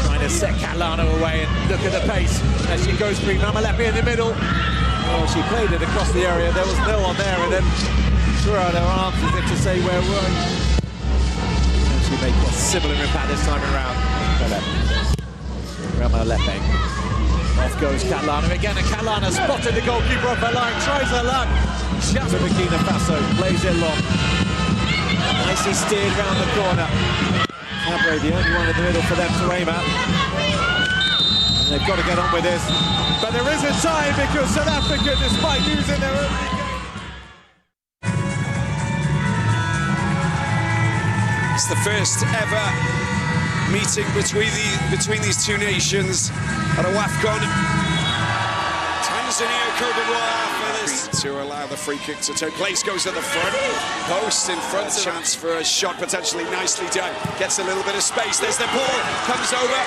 Trying to set Katlana away, and look at the pace as she goes through. Mamalepi in the middle. Oh, she played it across the area. There was no one there, and then threw out her arms as if to say, where were you? And she made a similar impact this time around. Mamalepi. Off goes Katlana again, and Katlana spotted the goalkeeper off her line, tries her luck. Just Burkina Faso, plays it long. Nicely steered round the corner. Cabre, the only one in the middle for them to aim at. And they've got to get on with this. But there isn't time because South Africa, despite losing their opening game. It's the first ever meeting between these two nations at a WAFCON. Tanzania, Côte d'Ivoire for this. To allow the free kick to take place, goes at the front post in front. A chance for a shot, potentially nicely done. Gets a little bit of space. There's the ball, comes over,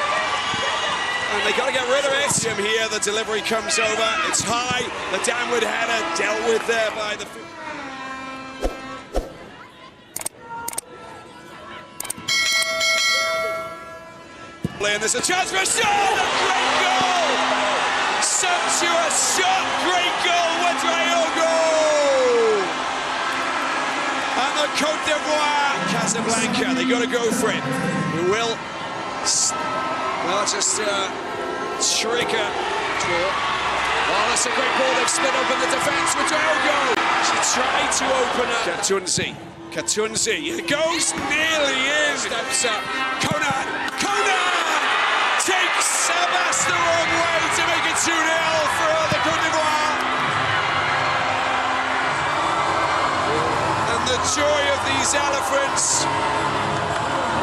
and they got to get rid of it. Here, the delivery comes over. It's high. The downward header dealt with there by the. And there's a chance for a shot. A great goal. Sumptuous shot. Great goal. Ouedraogo. And the Côte d'Ivoire, Casablanca, they got to go for it. We will, well, just Shrika. Oh, that's a great ball. They've split open the defence. Ouedraogo. She tried to open up. Tunzi Katunzi, it goes, nearly in. Steps up. Conan takes Sebas the wrong way to make it 2-0 for the Côte d'Ivoire. And the joy of these elephants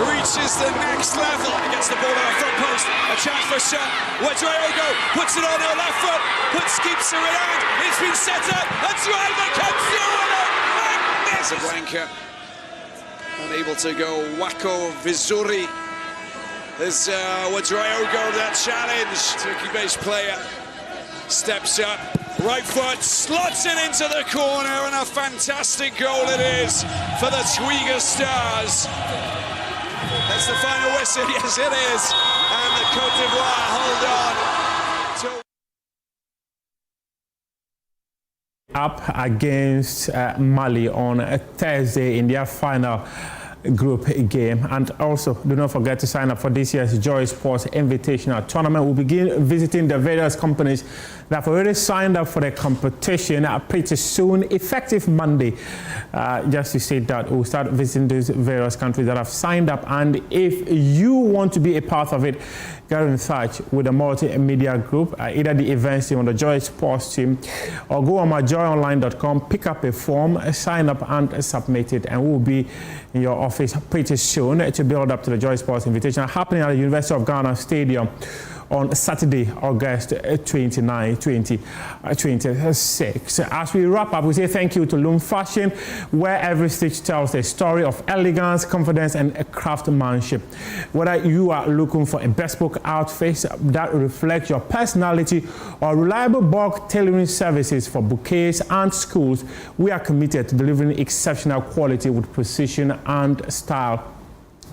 reaches the next level. He gets the ball on the front post. A chance for a shot. Ouedraogo puts it on her left foot. Keeps her around. It's been set up. A driver comes through with it. Magnificent. Blanca unable to go. Wako Vizuri. There's Ouedraogo, that challenge. Turkey-based player steps up. Right foot slots it into the corner, and a fantastic goal it is for the Twiga Stars. That's the final whistle, yes it is. And the Côte d'Ivoire hold on. Up against Mali on Thursday in their final group game. And also, do not forget to sign up for this year's Joy Sports Invitational Tournament. We'll begin visiting the various companies that have already signed up for the competition pretty soon, effective Monday. Just to say that, we'll start visiting those various countries that have signed up. And if you want to be a part of it, get in touch with the multimedia group, either the events team or the Joy Sports team, or go on myjoyonline.com, pick up a form, sign up and submit it, and we'll be in your office pretty soon to build up to the Joy Sports Invitation happening at the University of Ghana Stadium on Saturday, August 29, 2026. As we wrap up, we say thank you to Loom Fashion, where every stitch tells a story of elegance, confidence, and craftsmanship. Whether you are looking for a bespoke outfit that reflects your personality or reliable bulk tailoring services for bouquets and schools, we are committed to delivering exceptional quality with precision and style.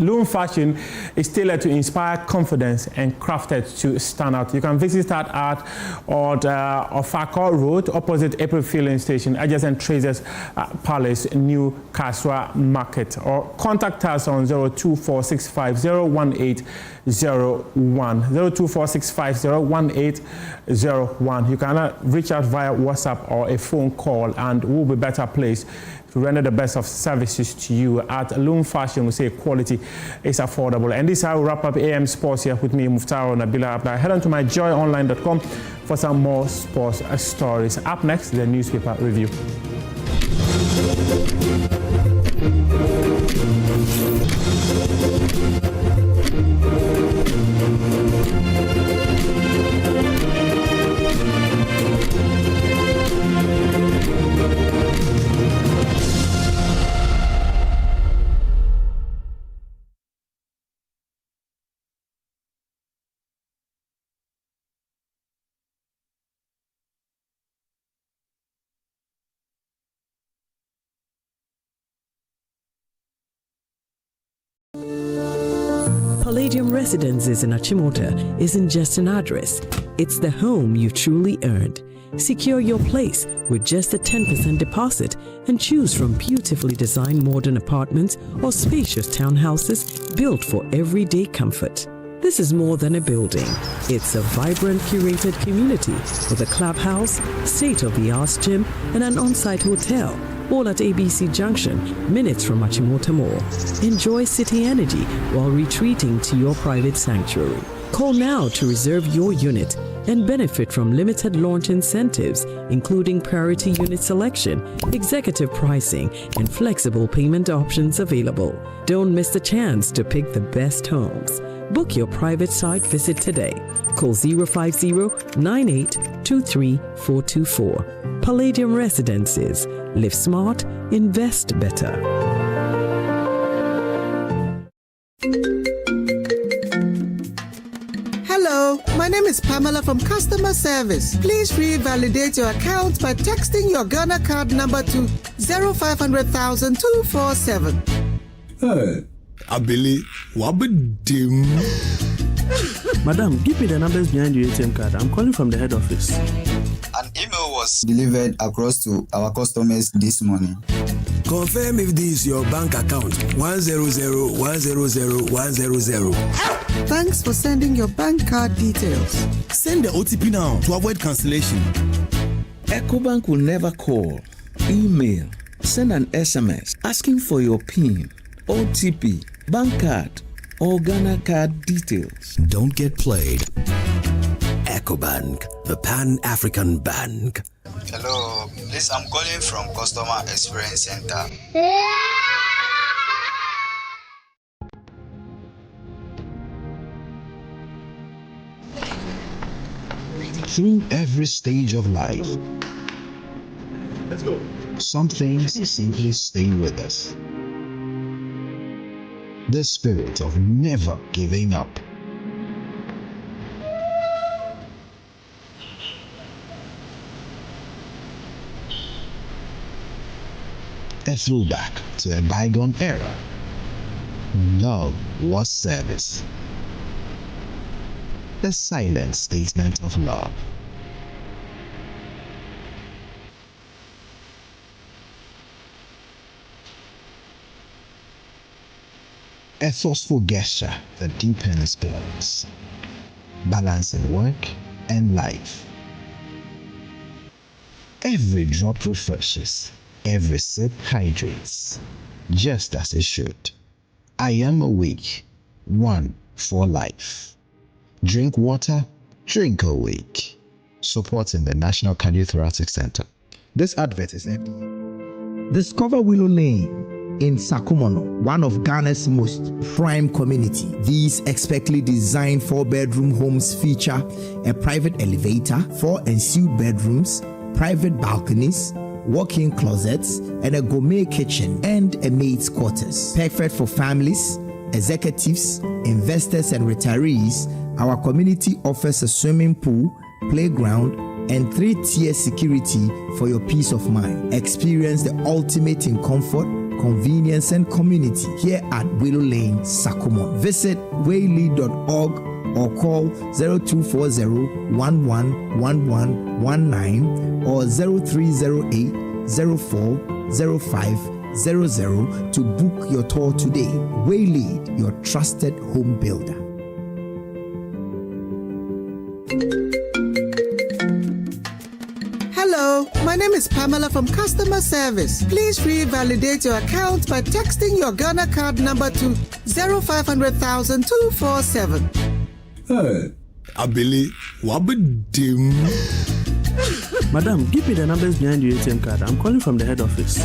Loom Fashion is tailored to inspire confidence and crafted to stand out. You can visit us at Ofako Road, opposite April Filling Station, adjacent Traders Palace, New Kaswa Market, or contact us on 02465018001. 02465018001. You can reach out via WhatsApp or a phone call, and we'll be better placed to render the best of services to you. At Loom Fashion, we say quality is affordable. And this is how we wrap up AM Sports here with me, Muftaro Nabila Abdullah. Head on to myjoyonline.com for some more sports stories. Up next, the newspaper review. Palladium Residences in Achimota isn't just an address, it's the home you truly earned. Secure your place with just a 10% deposit and choose from beautifully designed modern apartments or spacious townhouses built for everyday comfort. This is more than a building. It's a vibrant, curated community with a clubhouse, state-of-the-art gym, and an on-site hotel, all at ABC Junction, minutes from Achimota Mall. Enjoy city energy while retreating to your private sanctuary. Call now to reserve your unit and benefit from limited launch incentives, including priority unit selection, executive pricing, and flexible payment options available. Don't miss the chance to pick the best homes. Book your private site visit today. Call 050-9823-424. Palladium Residences. Live smart, invest better. Hello, my name is Pamela from Customer Service. Please revalidate your account by texting your Ghana card number to 0500,247. Hey, Abili, wabadim. Madam, give me the numbers behind your ATM card. I'm calling from the head office. An email was delivered across to our customers this morning. Confirm if this is your bank account. 100,100,100. Thanks for sending your bank card details. Send the OTP now to avoid cancellation. EcoBank will never call, email, send an SMS asking for your PIN, OTP, bank card, or Ghana card details. Don't get played. Ecobank, the Pan-African Bank. Hello, please, I'm calling from Customer Experience Center. Through every stage of life, let's go. Some things simply stay with us. The spirit of never giving up. A throwback to a bygone era. Love was service. The silent statement of love. A thoughtful gesture that deepens bonds, balancing work and life. Every drop refreshes, every sip hydrates, just as it should. I am awake, one for life. Drink water, drink awake. Supporting the National Cardiothoracic Center. This advert is empty. Discover Willow Lane in Sakumono, one of Ghana's most prime community. These expertly designed 4-bedroom homes feature a private elevator, 4 ensuite bedrooms, private balconies, walk-in closets, and a gourmet kitchen and a maid's quarters. Perfect for families, executives, investors, and retirees. Our community offers a swimming pool, playground, and 3-tier security for your peace of mind. Experience the ultimate in comfort, convenience, and community here at Willow Lane, Sakumon. Visit waylead.org or call 0240-111119 or 0308-040500 to book your tour today. Waylead, your trusted home builder. Hello, my name is Pamela from Customer Service. Please revalidate your account by texting your Ghana card number to 0500,247. Hey, Abili, wabadim. Madam, give me the numbers behind your ATM card. I'm calling from the head office.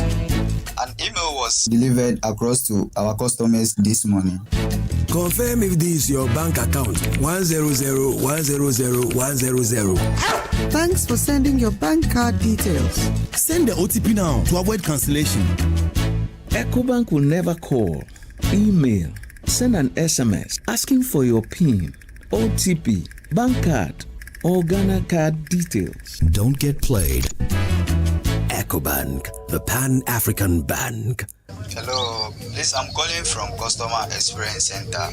An email was delivered across to our customers this morning. Confirm if this is your bank account. 100,100,100. Thanks for sending your bank card details. Send the OTP now to avoid cancellation. Ecobank will never call, email, send an SMS asking for your PIN, OTP, bank card, or Ghana card details. Don't get played. Ecobank, the Pan-African Bank. Hello, please, I'm calling from Customer Experience Center.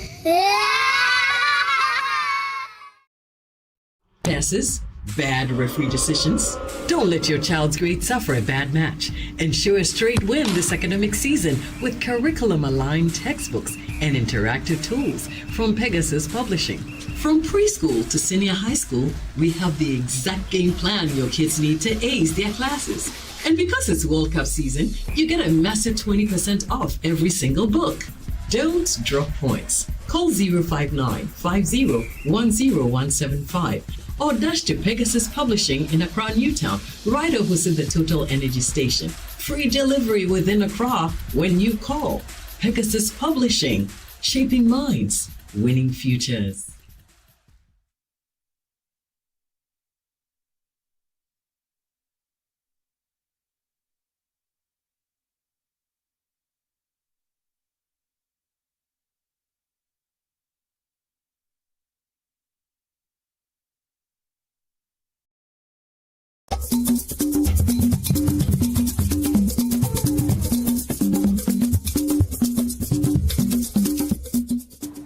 Passes, bad referee decisions. Don't let your child's grade suffer a bad match. Ensure a straight win this academic season with curriculum-aligned textbooks and interactive tools from Pegasus Publishing. From preschool to senior high school, we have the exact game plan your kids need to ace their classes. And because it's World Cup season, you get a massive 20% off every single book. Don't drop points. Call 059-50-10175 or dash to Pegasus Publishing in Accra, Newtown, right opposite the Total Energy Station. Free delivery within Accra when you call. Pegasus Publishing, shaping minds, winning futures.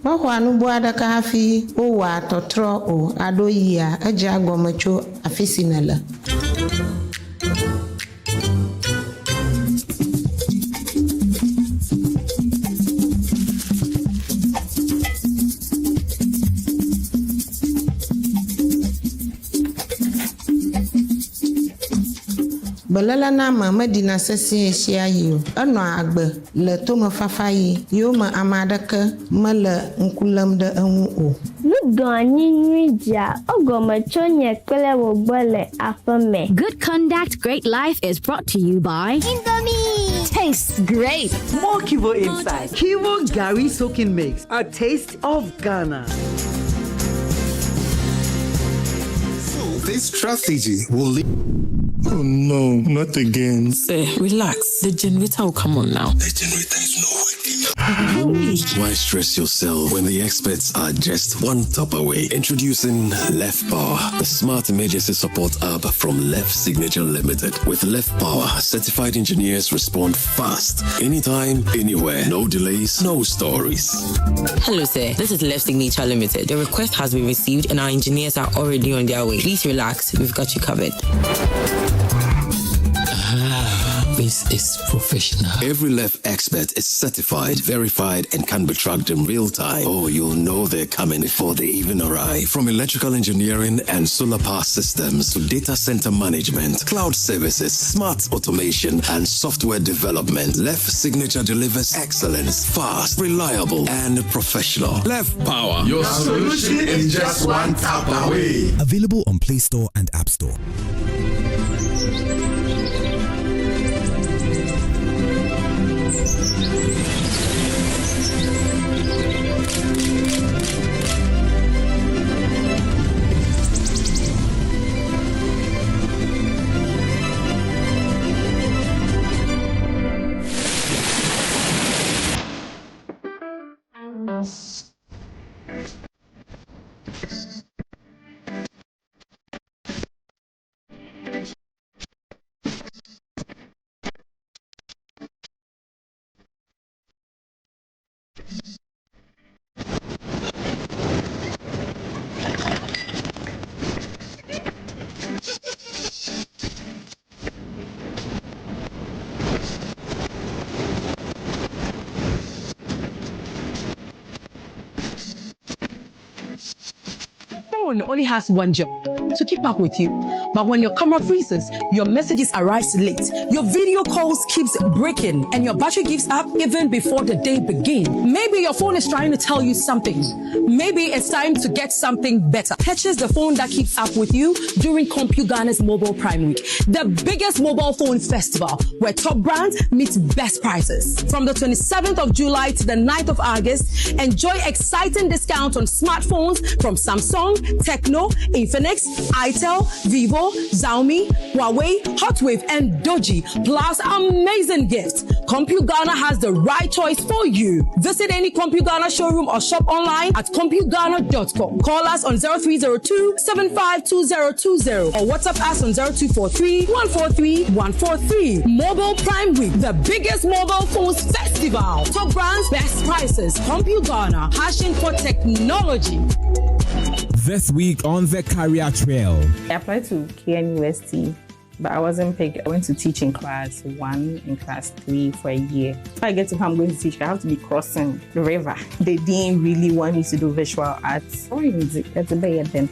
Mahwanu buada kafi uwa totro o adoyia aja gomacho afisinala. Belala na ma medina sesi esia yi eno agbe le tome fafa yi yo ma amadaka mele nkulam de enwu o. Good conduct, great life is brought to you by Indomie. Tastes great. More Kivo inside. Kivo Gari Soaking Mix. A taste of Ghana. So this strategy will lead. Oh no, not again. Relax. The generator will come on now. The generator is not working. Why stress yourself when the experts are just one tap away? Introducing Left Power, the smart emergency support app from Left Signature Limited. With Left Power, certified engineers respond fast, anytime, anywhere. No delays, no stories. Hello, sir. This is Left Signature Limited. The request has been received and our engineers are already on their way. Please relax. We've got you covered. This is professional. Every Left expert is certified, verified, and can be tracked in real time. Oh, you'll know they're coming before they even arrive. From electrical engineering and solar power systems to data center management, cloud services, smart automation, and software development, Left Signature delivers excellence, fast, reliable, and professional. Left Power. Your solution is just one tap away. Available on Play Store and App Store. Phone only has one job, to keep up with you. But when your camera freezes, your messages arrive late, your video calls keeps breaking, and your battery gives up even before the day begins. Maybe your phone is trying to tell you something. Maybe it's time to get something better. Purchase the phone that keeps up with you during CompuGhana's Mobile Prime Week, the biggest mobile phone festival where top brands meet best prices. From the 27th of July to the 9th of August, enjoy exciting discounts on smartphones from Samsung, Tecno, Infinix, Itel, Vivo, Xiaomi, Huawei, Hotwave, and Doji, plus amazing gifts. CompuGhana has the right choice for you. Visit any CompuGhana showroom or shop online at CompuGhana.com. Call us on 0302-752020 or WhatsApp us on 0243-143-143. Mobile Prime Week, the biggest mobile phones festival. Top brands, best prices. CompuGhana, passion for technology. This week on the career trail. I applied to KNUST, but I wasn't picked. I went to teach in class 1 and class 3 for a year. If I get to how I'm going to teach, I have to be crossing the river. They didn't really want me to do visual arts. Oh, that's a bad then.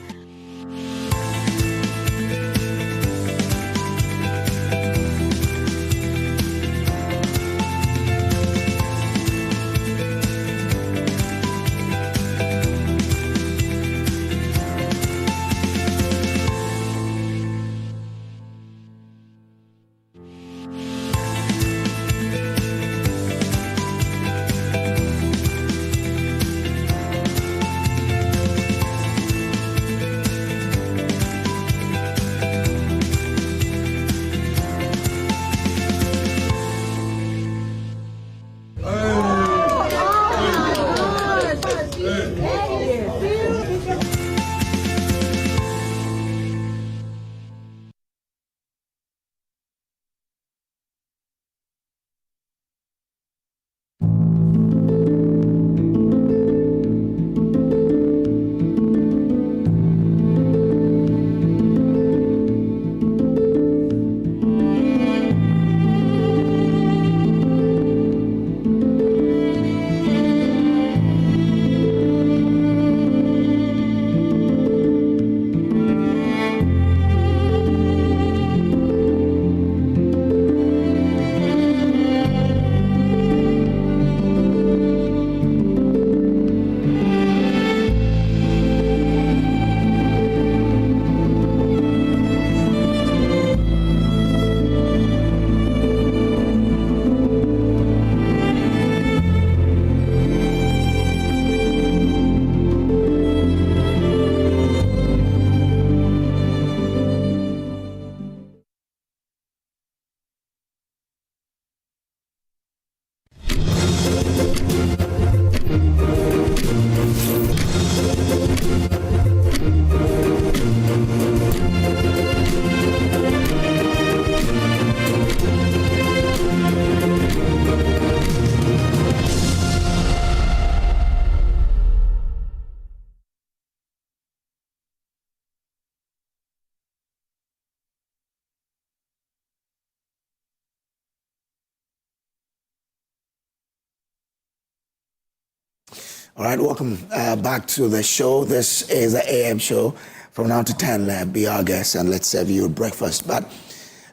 All right, welcome back to the show. This is the AM show. From now to 10, be our guest and let's serve you breakfast. But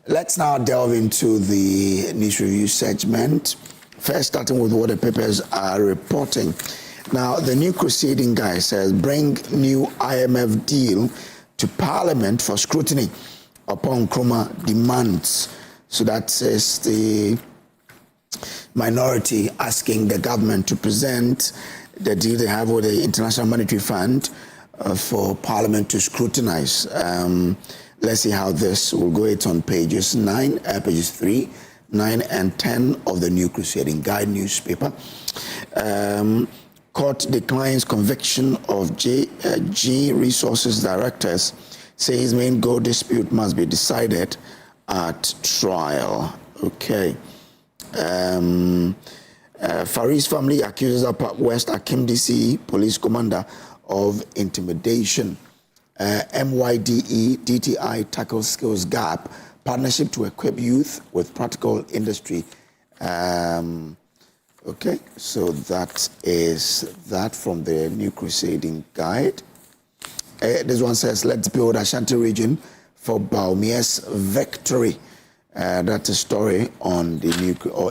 let's now delve into the news review segment. First, starting with what the papers are reporting. Now, the new crusading guy says, bring new IMF deal to Parliament for scrutiny upon Nkrumah demands. So that is the minority asking the government to present the deal they have with the International Monetary Fund for Parliament to scrutinize. Let's see how this will go. It's on pages 3, 9, and 10 of the New Crusading Guide newspaper. Court declines conviction of G Resources directors, says main gold dispute must be decided at trial. Okay. Faris family accuses Upper West Akim DC police commander of intimidation. MYDE DTI tackles skills gap, partnership to equip youth with practical industry. Okay, so that is that from the New Crusading Guide. This one says, let's build Ashanti region for Baumia's victory. That's a story on the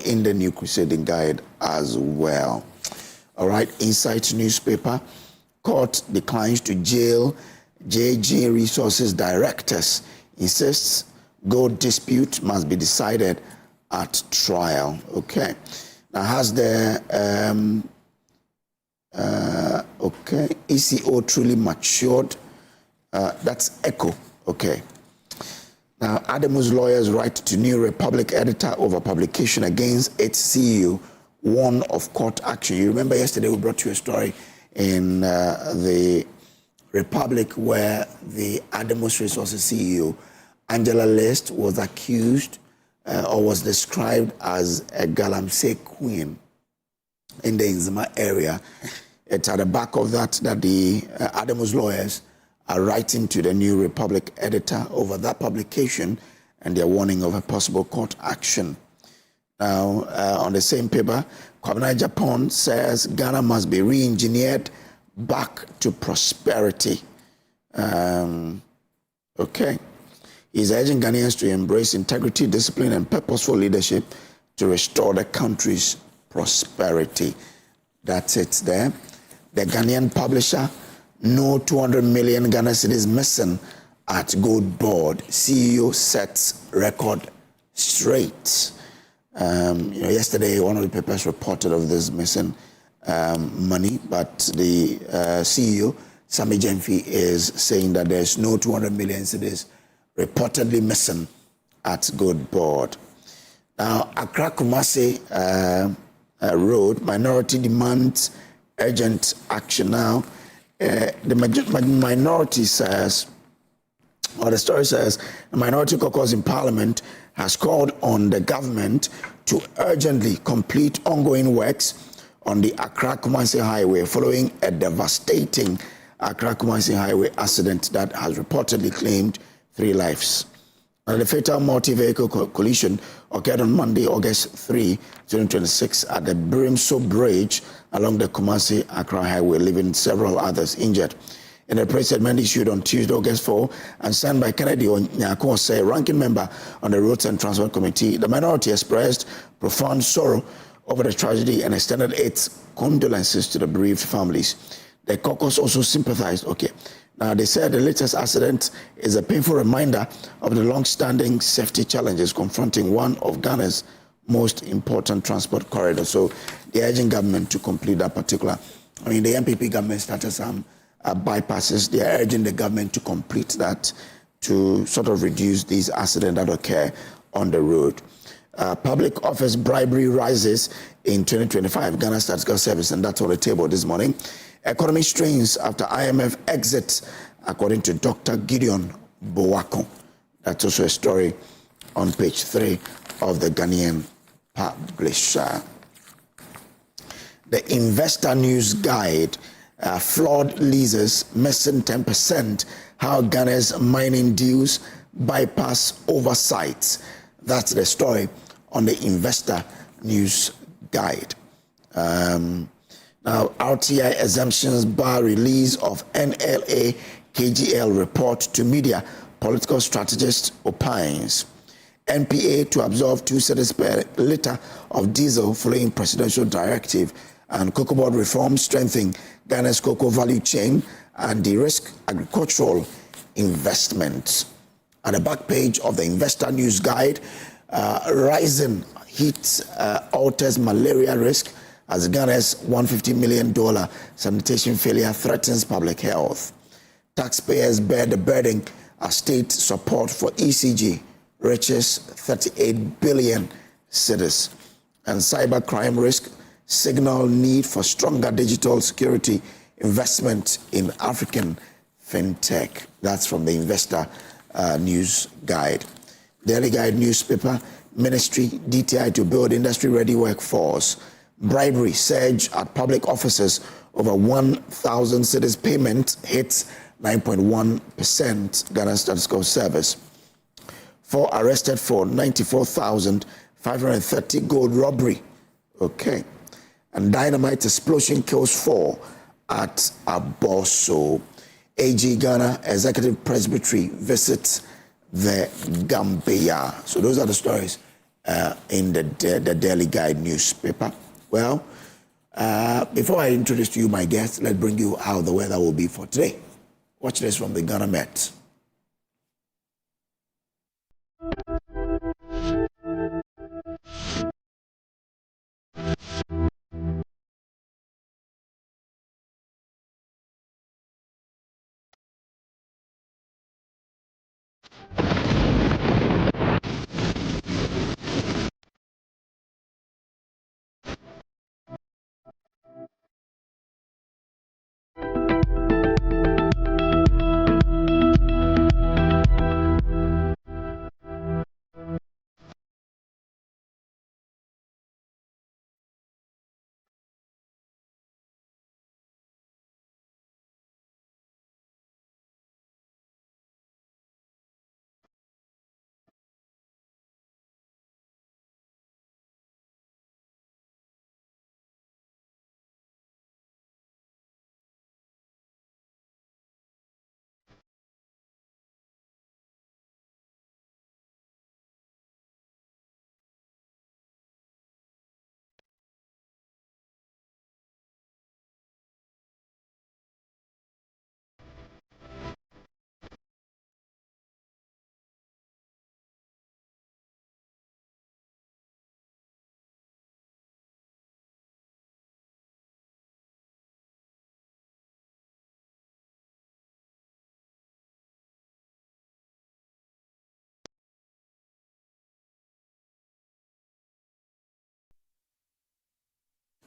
in the New Crusading Guide as well. All right, Insight newspaper. Court declines to jail JG Resources directors. Insists gold dispute must be decided at trial. Okay. Now has the ECO truly matured? That's ECHO. Okay. Now, Adamu's lawyers write to New Republic editor over publication against its CEO, warn of court action. You remember yesterday we brought you a story in the Republic where the Adamus Resources CEO, Angela List, was accused or was described as a Galamsey queen in the Nzima area. It's at the back of that the Adamus lawyers are writing to the New Republic editor over that publication and their warning of a possible court action. Now, on the same paper, Kwabena Japan says Ghana must be re-engineered back to prosperity. Okay. He's urging Ghanaians to embrace integrity, discipline, and purposeful leadership to restore the country's prosperity. That's it there. The Ghanaian publisher, no 200 million Ghana cedis missing at gold board. CEO sets record straight. Yesterday, one of the papers reported of this missing money, but the CEO, Sami Jemfi, is saying that there's no 200 million cedis reportedly missing at gold board. Now, Accra Kumasi Road, minority demands urgent action. Now, the minority says, or the story says, the minority caucus in Parliament has called on the government to urgently complete ongoing works on the Accra-Kumasi Highway following a devastating Accra-Kumasi Highway accident that has reportedly claimed 3 lives. The fatal multi-vehicle collision occurred on Monday, August 3, 2026 at the Brimso Bridge along the Kumasi-Accra Highway, leaving several others injured. In a press statement issued on Tuesday, August 4, and signed by Kennedy Onyako, ranking member on the Roads and Transport Committee, the minority expressed profound sorrow over the tragedy and extended its condolences to the bereaved families. The caucus also sympathized. Now, they said the latest accident is a painful reminder of the long-standing safety challenges confronting one of Ghana's most important transport corridors. So they're urging government to complete that particular. The NPP government started some bypasses. They are urging the government to complete that to sort of reduce these accidents that occur on the road. Public office bribery rises in 2025, Ghana Statistical Service, and that's on the table this morning. Economy strains after IMF exits, according to Dr. Gideon Bowako. That's also a story on page 3 of the Ghanaian publisher. The Investor News Guide, flawed leases missing 10%, how Ghana's mining deals bypass oversight. That's the story on the Investor News Guide. Now, RTI exemptions bar release of NLA KGL report to media. Political strategist opines. NPA to absorb 2 cedis per litre of diesel following presidential directive. And Cocoa Board reform strengthening Ghana's cocoa value chain and de-risk agricultural investments. At the back page of the Investor News Guide, rising heat alters malaria risk as Ghana's $150 million sanitation failure threatens public health. Taxpayers bear the burden as state support for ECG reaches 38 billion cedis. And cybercrime risk signal need for stronger digital security investment in African fintech. That's from the Investor News Guide. Daily Guide newspaper, Ministry DTI to build industry-ready workforce. Bribery surge at public offices over 1,000 cedis payment hits 9.1%, Ghana Statistical Service. 4 arrested for 94,530 gold robbery. Okay. And dynamite explosion kills 4 at Aboso. AG Ghana Executive Presbytery visits the Gambia. So those are the stories in the Daily Guide newspaper. Well, before I introduce to you my guests, let's bring you how the weather will be for today. Watch this from the Ghana Met.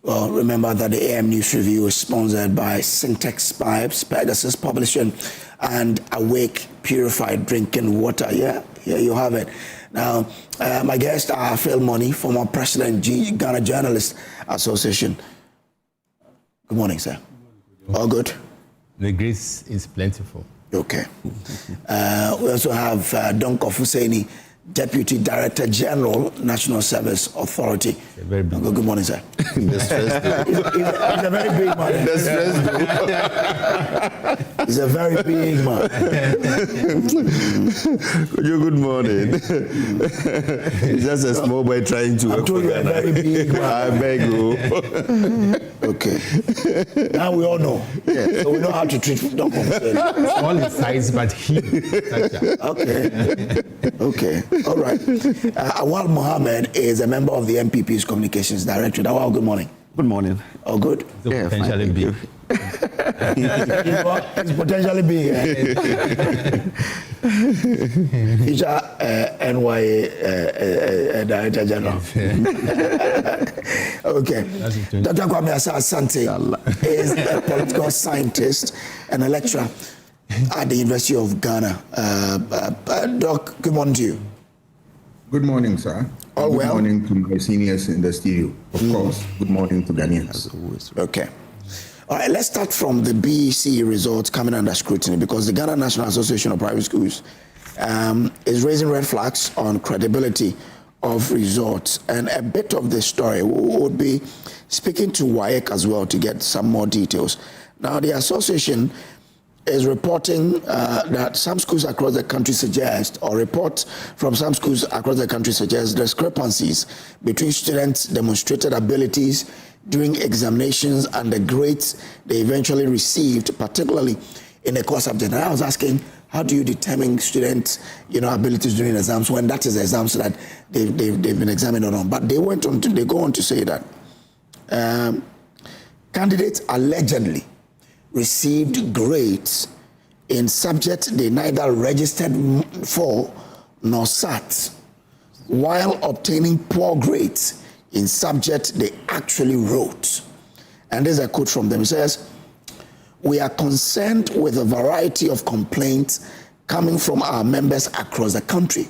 Well, remember that the AM News Review is sponsored by Syntex Pipes, Pegasus Publishing, and Awake Purified Drinking Water. Yeah, here you have it. Now, my guests are Phil Money, former president, Ghana Journalists Association. Good morning, sir. All good? The grace is plentiful. Okay. We also have Don Kofuseni, Deputy Director General, National Service Authority. Very big. Good morning, sir. He's a very big man. He's a very big man. Good morning. He's just a small boy trying to work for you a very big man. I beg you. Okay. Now we all know. Yeah. So we know how to treat Don Kofuseni. Small in size, but he. Okay. Okay. All right. Awal Mohammed is a member of the MPP's Communications Directorate. Awal, good morning. Good morning. Oh, good? Yeah, potentially big. It's potentially big. He's NYA Director General. Okay. Dr. Kwame Asante is a political scientist and a lecturer at the University of Ghana. Doc, good morning to you. Good morning, sir. All good well? Morning to my seniors in the studio. Of course, good morning to Ghanaians. Okay. All right, let's start from the BEC results coming under scrutiny because the Ghana National Association of Private Schools is raising red flags on credibility of results. And a bit of the story would be speaking to WAEC as well to get some more details. Now, the association is reporting that some schools across the country suggest, or reports from some schools across the country suggest discrepancies between students' demonstrated abilities during examinations and the grades they eventually received, particularly in the core subject. And I was asking, how do you determine students' abilities during exams when that is the exams that they've been examined on? But they go on to say that candidates allegedly received grades in subjects they neither registered for nor sat, while obtaining poor grades in subjects they actually wrote. And there's a quote from them. It says, "We are concerned with a variety of complaints coming from our members across the country.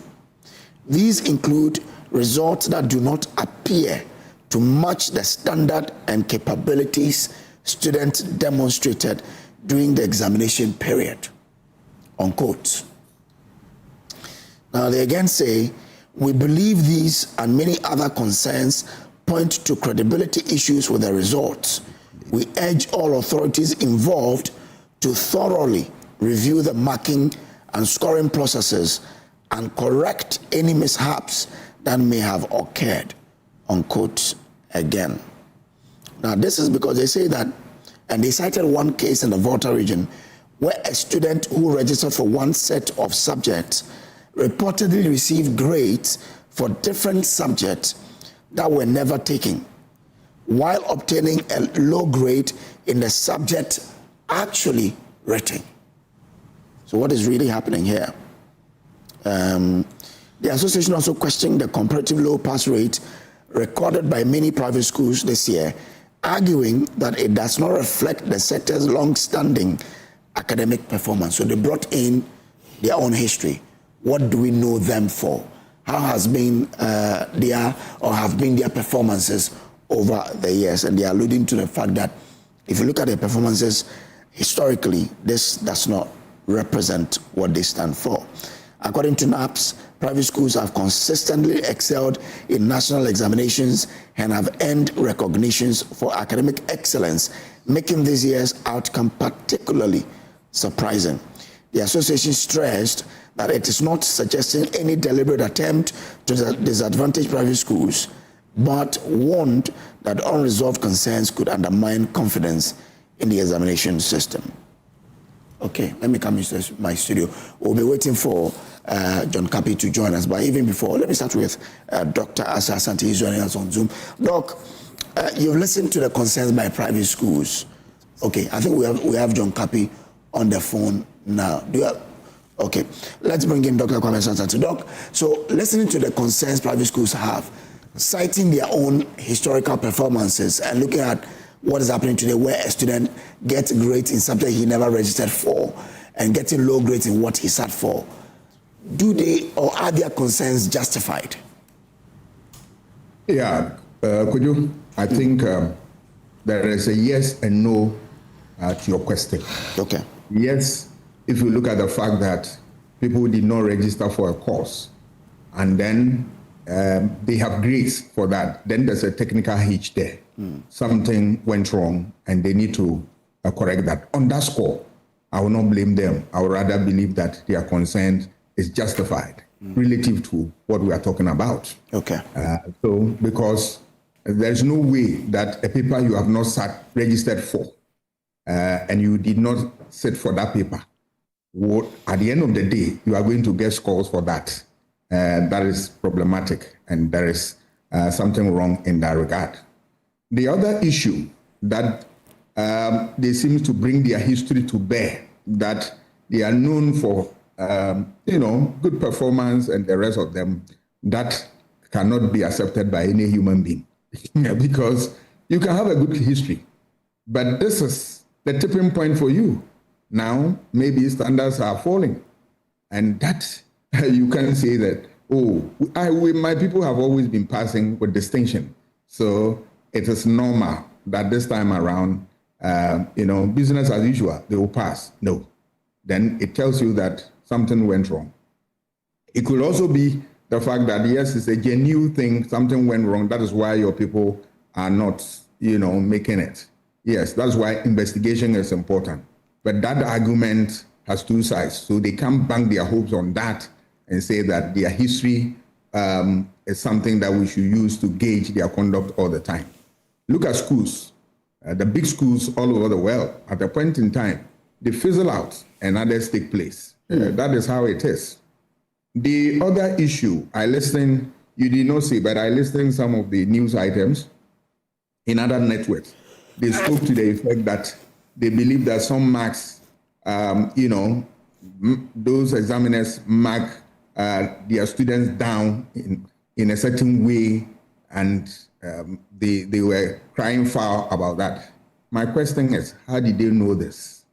These include results that do not appear to match the standard and capabilities students demonstrated during the examination period," unquote. Now they again say, "We believe these and many other concerns point to credibility issues with the results. We urge all authorities involved to thoroughly review the marking and scoring processes and correct any mishaps that may have occurred," unquote again. Now, this is because they say that, and they cited one case in the Volta region where a student who registered for one set of subjects reportedly received grades for different subjects that were never taken, while obtaining a low grade in the subject actually written. So what is really happening here? The association also questioned the comparative low pass rate recorded by many private schools this year, arguing that it does not reflect the sector's long-standing academic performance. So they brought in their own history. What do we know them for? How has been their performances over the years? And they are alluding to the fact that if you look at their performances historically, this does not represent what they stand for. According to NAPS, private schools have consistently excelled in national examinations and have earned recognitions for academic excellence, making this year's outcome particularly surprising. The association stressed that it is not suggesting any deliberate attempt to disadvantage private schools, but warned that unresolved concerns could undermine confidence in the examination system. Okay, let me come into my studio. We'll be waiting for John Kapi to join us, but even before, let me start with Dr. Asa Asante. He's joining us on Zoom. Doc, you've listened to the concerns by private schools. Okay, I think we have John Kapi on the phone now. Do you have? Okay, let's bring in Dr. Kwame Asante. Doc, so listening to the concerns private schools have, citing their own historical performances and looking at what is happening today, where a student gets grades in subject he never registered for and getting low grades in what he sat for, do they or are their concerns justified? Yeah, Kojo, I think there is a yes and no to your question. Okay. Yes, if you look at the fact that people did not register for a course and then they have grades for that, then there's a technical hitch there. Something went wrong and they need to correct that. On that score, I will not blame them. I would rather believe that their concern is justified relative to what we are talking about. Okay. So because there's no way that a paper you have not registered for and you did not sit for that paper, at the end of the day, you are going to get scores for that. That is problematic, and there is something wrong in that regard. The other issue that they seem to bring their history to bear, that they are known for, good performance and the rest of them, that cannot be accepted by any human being. Because you can have a good history, but this is the tipping point for you. Now, maybe standards are falling, and that you can say that, my people have always been passing with distinction. So it is normal that this time around, business as usual, they will pass. No. Then it tells you that something went wrong. It could also be the fact that, yes, it's a genuine thing, something went wrong. That is why your people are not, making it. Yes, that's why investigation is important. But that argument has two sides. So they can't bank their hopes on that and say that their history is something that we should use to gauge their conduct all the time. Look at schools. The big schools all over the world, at a point in time, they fizzle out and others take place. That is how it is. The other issue, you did not see, but I listened some of the news items in other networks. They spoke to the effect that they believe that some marks, those examiners mark their students down in a certain way, and they were crying foul about that. My question is, how did they know this?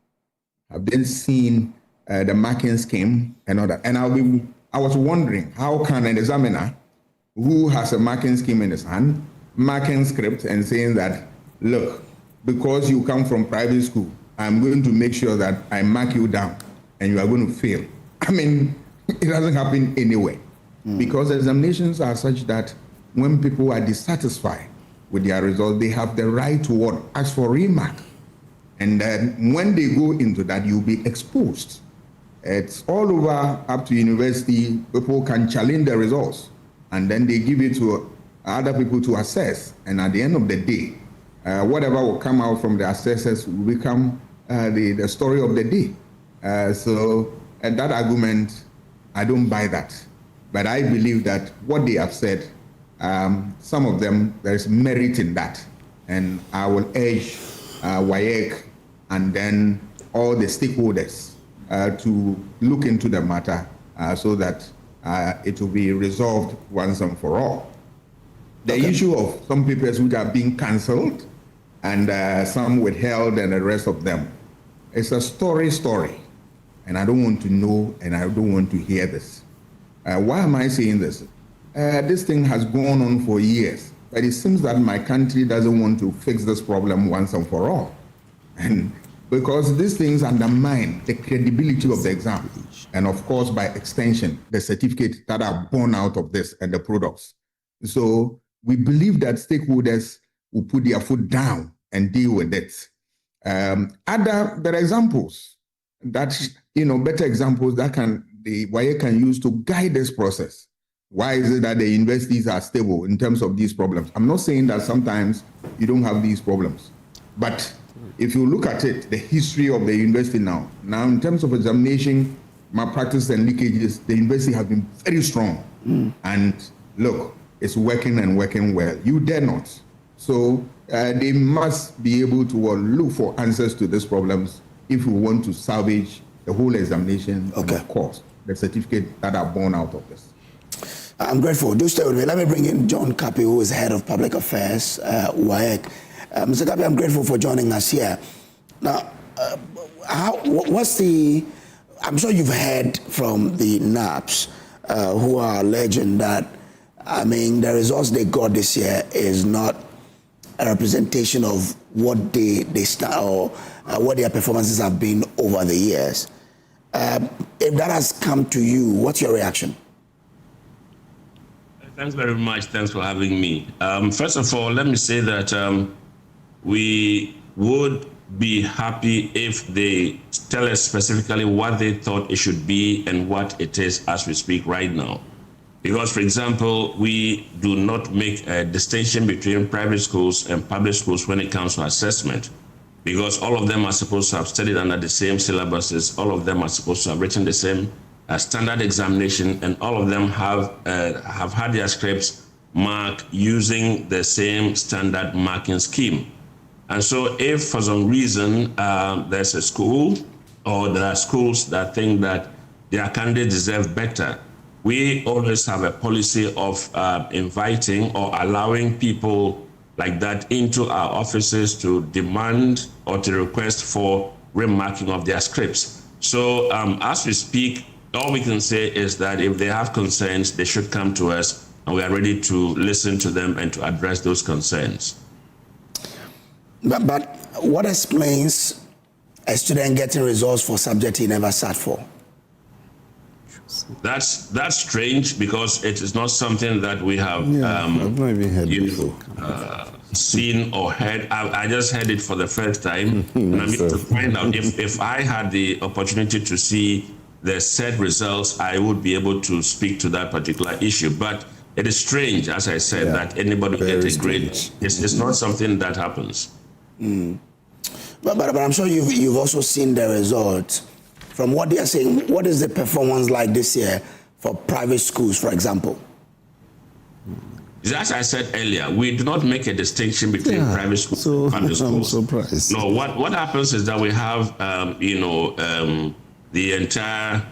Have they seen the marking scheme and all that? And I was wondering, how can an examiner who has a marking scheme in his hand, marking script and saying that, look, because you come from private school, I'm going to make sure that I mark you down and you are going to fail. I mean, it doesn't happen anywhere because examinations are such that when people are dissatisfied with their results, they have the right to ask for remark. And then when they go into that, you'll be exposed. It's all over up to university. People can challenge the results and then they give it to other people to assess. And at the end of the day, whatever will come out from the assessors will become the story of the day. So that argument, I don't buy that. But I believe that what they have said, some of them, there's merit in that. And I will urge WAEC and then all the stakeholders to look into the matter so that it will be resolved once and for all. The issue of some papers which are being cancelled and some withheld and the rest of them, it's a story. And I don't want to know and I don't want to hear this. Why am I saying this? This thing has gone on for years, but it seems that my country doesn't want to fix this problem once and for all. And because these things undermine the credibility of the exam, and of course, by extension, the certificates that are born out of this and the products. So we believe that stakeholders will put their foot down and deal with it. There are examples that, better examples that the WAEC can use to guide this process. Why is it that the universities are stable in terms of these problems? I'm not saying that sometimes you don't have these problems, but if you look at it, the history of the university now in terms of examination, malpractice and leakages, the university has been very strong. And look, it's working and working well. You dare not. So they must be able to look for answers to these problems if we want to salvage the whole examination and, of course, the certificate that are born out of this. I'm grateful. Do stay with me. Let me bring in John Kapi, who is Head of Public Affairs, WAEC. Mr. Kapi, I'm grateful for joining us here. Now, I'm sure you've heard from the NAPs who are alleging that, the results they got this year is not a representation of what they stand or what their performances have been over the years. If that has come to you, what's your reaction? Thanks very much. Thanks for having me. First of all, let me say that we would be happy if they tell us specifically what they thought it should be and what it is as we speak right now. Because, for example, we do not make a distinction between private schools and public schools when it comes to assessment, because all of them are supposed to have studied under the same syllabuses, all of them are supposed to have written the same standard examination, and all of them have had their scripts marked using the same standard marking scheme. And so if for some reason there's a school or there are schools that think that their candidates deserve better, we always have a policy of inviting or allowing people like that into our offices to demand or to request for remarking of their scripts. So as we speak, all we can say is that if they have concerns, they should come to us, and we are ready to listen to them and to address those concerns. But what explains a student getting results for subject he never sat for? That's strange because it is not something that we have I've not even heard before. Seen or heard. I just heard it for the first time. And I need to find out if I had the opportunity to see the set results, I would be able to speak to that particular issue. But it is strange, as I said, that anybody gets a grade. It's not something that happens. But I'm sure you've also seen the results. From what they are saying, what is the performance like this year for private schools, for example? As I said earlier, we do not make a distinction between private schools and public schools. I'm surprised. No, what happens is that we have, the entire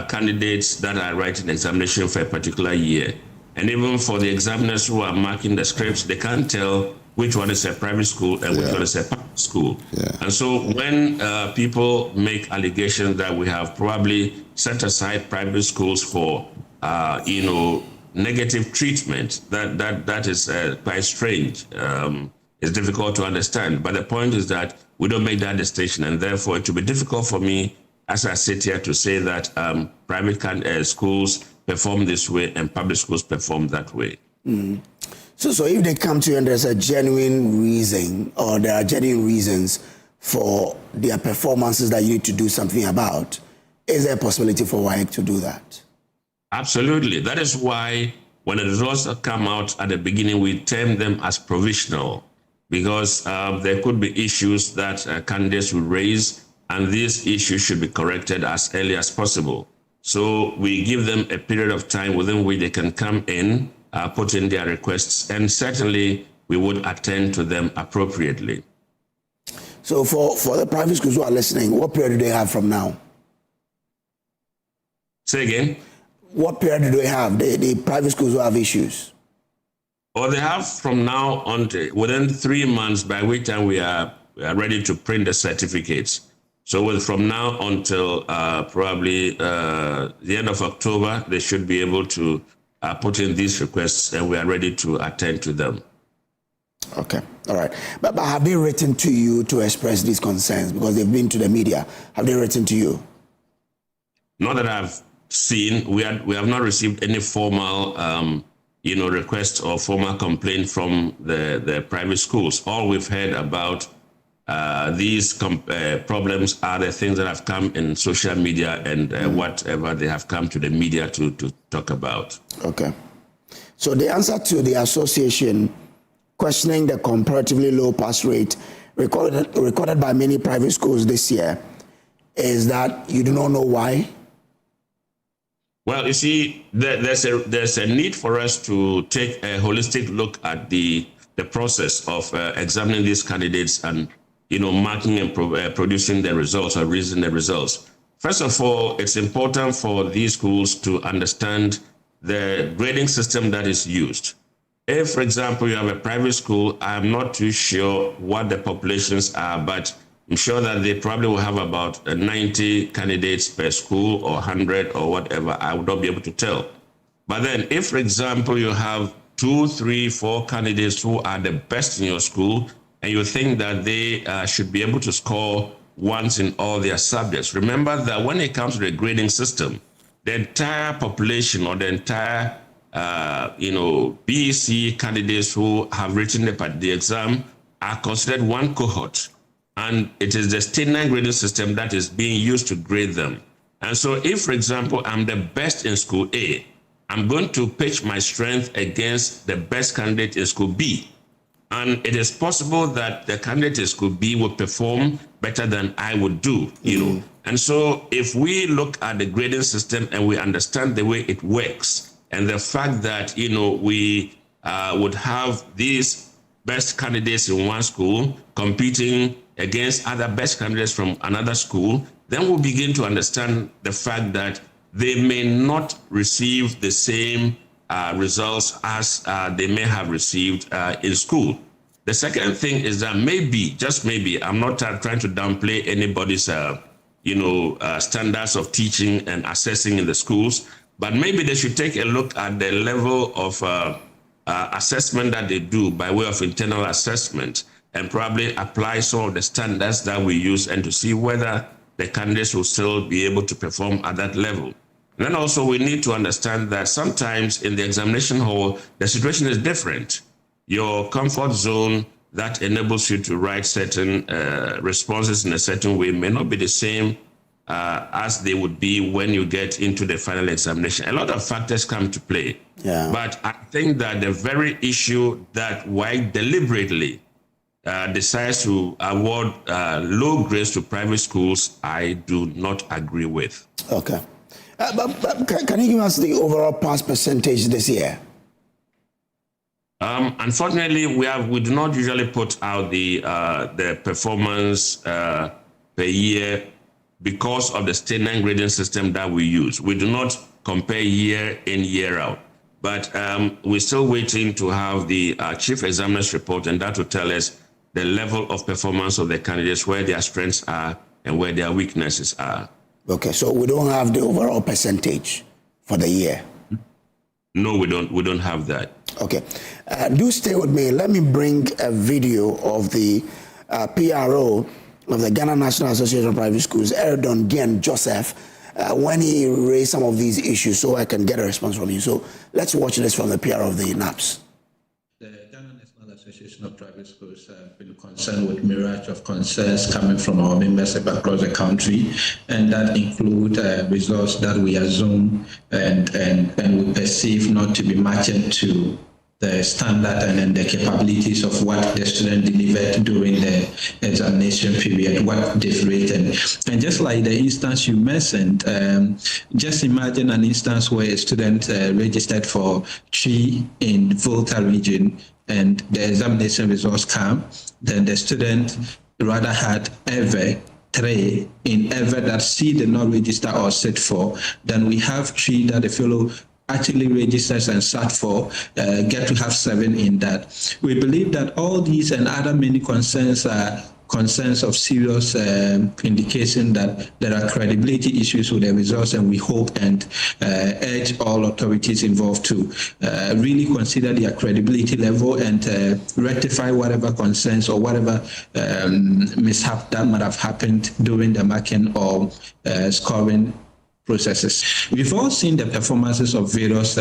candidates that are writing examination for a particular year. And even for the examiners who are marking the scripts, they can't tell which one is a private school and which one is a public school. And so when people make allegations that we have probably set aside private schools for, negative treatment, that is quite strange. It's difficult to understand. But the point is that we don't make that distinction, and therefore it will be difficult for me as I sit here to say that private schools perform this way and public schools perform that way. So if they come to you and there's a genuine reason, or there are genuine reasons for their performances that you need to do something about, is there a possibility for WAEC to do that? Absolutely. That is why when the results come out at the beginning, we term them as provisional, because there could be issues that candidates will raise, and these issues should be corrected as early as possible. So we give them a period of time within which they can come in, put in their requests, and certainly we would attend to them appropriately. So for the private schools who are listening, what period do they have from now? Say again? What period do they have, the private schools who have issues? Or they have from now on to within 3 months, by which time we are ready to print the certificates. So from now until probably the end of October, they should be able to put in these requests, and we are ready to attend to them. Okay, all right. But have they written to you to express these concerns? Because they've been to the media. Have they written to you? Not that I've seen. We have not received any formal request or formal complaint from the private schools. All we've heard about these problems are the things that have come in social media and whatever they have come to the media to talk about. Okay. So the answer to the association questioning the comparatively low pass rate recorded by many private schools this year is that you do not know why? Well, you see, there's a need for us to take a holistic look at the process of examining these candidates and marking and producing the results or reading the results. First of all, it's important for these schools to understand the grading system that is used. If, for example, you have a private school, I'm not too sure what the populations are, but I'm sure that they probably will have about 90 candidates per school or 100 or whatever. I would not be able to tell. But then if, for example, you have 2, 3, 4 candidates who are the best in your school, and you think that they should be able to score ones in all their subjects, remember that when it comes to the grading system, the entire population or the entire BEC candidates who have written the exam are considered one cohort. And it is the state 9 grading system that is being used to grade them. And so if, for example, I'm the best in school A, I'm going to pitch my strength against the best candidate in school B. And it is possible that the candidate in school B will perform better than I would do, And so if we look at the grading system and we understand the way it works, and the fact that, we would have these best candidates in one school competing against other best candidates from another school, then we'll begin to understand the fact that they may not receive the same results as they may have received in school. The second thing is that maybe, just maybe, I'm not trying to downplay anybody's, standards of teaching and assessing in the schools, but maybe they should take a look at the level of assessment that they do by way of internal assessment and probably apply some of the standards that we use and to see whether the candidates will still be able to perform at that level. Then also we need to understand that sometimes in the examination hall, the situation is different. Your comfort zone that enables you to write certain responses in a certain way may not be the same as they would be when you get into the final examination. A lot of factors come to play. Yeah. But I think that the very issue that WAEC deliberately decides to award low grades to private schools, I do not agree with. Okay. But can you give us the overall pass percentage this year? Unfortunately, we do not usually put out the performance per year because of the standard grading system that we use. We do not compare year in, year out. But we're still waiting to have the chief examiner's report, and that will tell us the level of performance of the candidates, where their strengths are and where their weaknesses are. Okay, so we don't have the overall percentage for the year. No, we don't. We don't have that. Okay, do stay with me. Let me bring a video of the PRO of the Ghana National Association of Private Schools, Adeti Joseph, when he raised some of these issues, so I can get a response from you. So let's watch this from the PRO of the NAPS. Association of Private Schools have been concerned with myriad of concerns coming from our members across the country, and that include results that we assume and we perceive not to be matching to the standard and then the capabilities of what the student delivered during the examination period, what they've rated. And just like the instance you mentioned, just imagine an instance where a student registered for 3 in Volta region, and the examination results come, then the student rather had ever 3 in ever that C did not register or sit for, then we have 3 that the fellow actually registers and sat for, get to have 7 in that. We believe that all these and other many concerns are concerns of serious indication that there are credibility issues with the results, and we hope and urge all authorities involved to really consider their credibility level and rectify whatever concerns or whatever mishap that might have happened during the marking or scoring processes. We've all seen the performances of various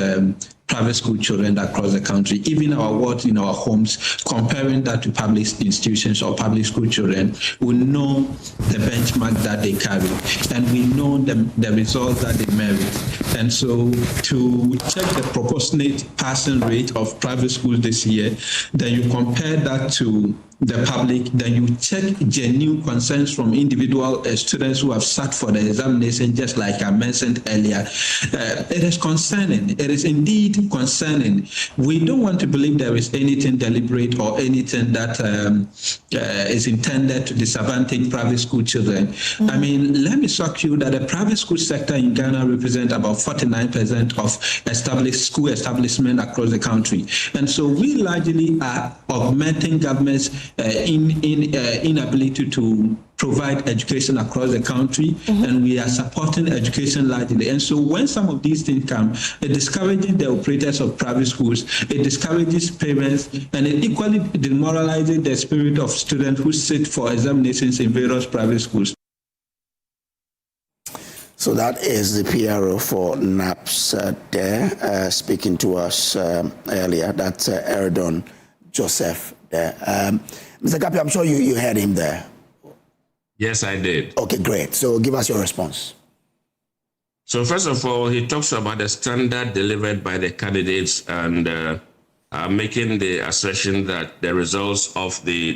private school children across the country, even our wards in our homes, comparing that to public institutions or public school children. We know the benchmark that they carry, and we know the results that they merit. And so to check the proportionate passing rate of private schools this year, then you compare that to the public, then you check genuine concerns from individual students who have sat for the examination, just like I mentioned earlier. It is concerning. It is indeed concerning. We don't want to believe there is anything deliberate or anything that is intended to disadvantage private school children. Mm-hmm. I mean, let me shock you that the private school sector in Ghana represents about 49% of established school establishment across the country. And so we largely are augmenting government's inability to provide education across the country, mm-hmm. and we are supporting education largely. And so when some of these things come, it discourages the operators of private schools, it discourages parents, and it equally demoralizes the spirit of students who sit for examinations in various private schools. So that is the PRO for NAPS there, speaking to us earlier. That's Adeti Joseph there. Mr. Kapi, I'm sure you heard him there. Yes, I did. Okay, great. So give us your response. So first of all, he talks about the standard delivered by the candidates and making the assertion that the results of the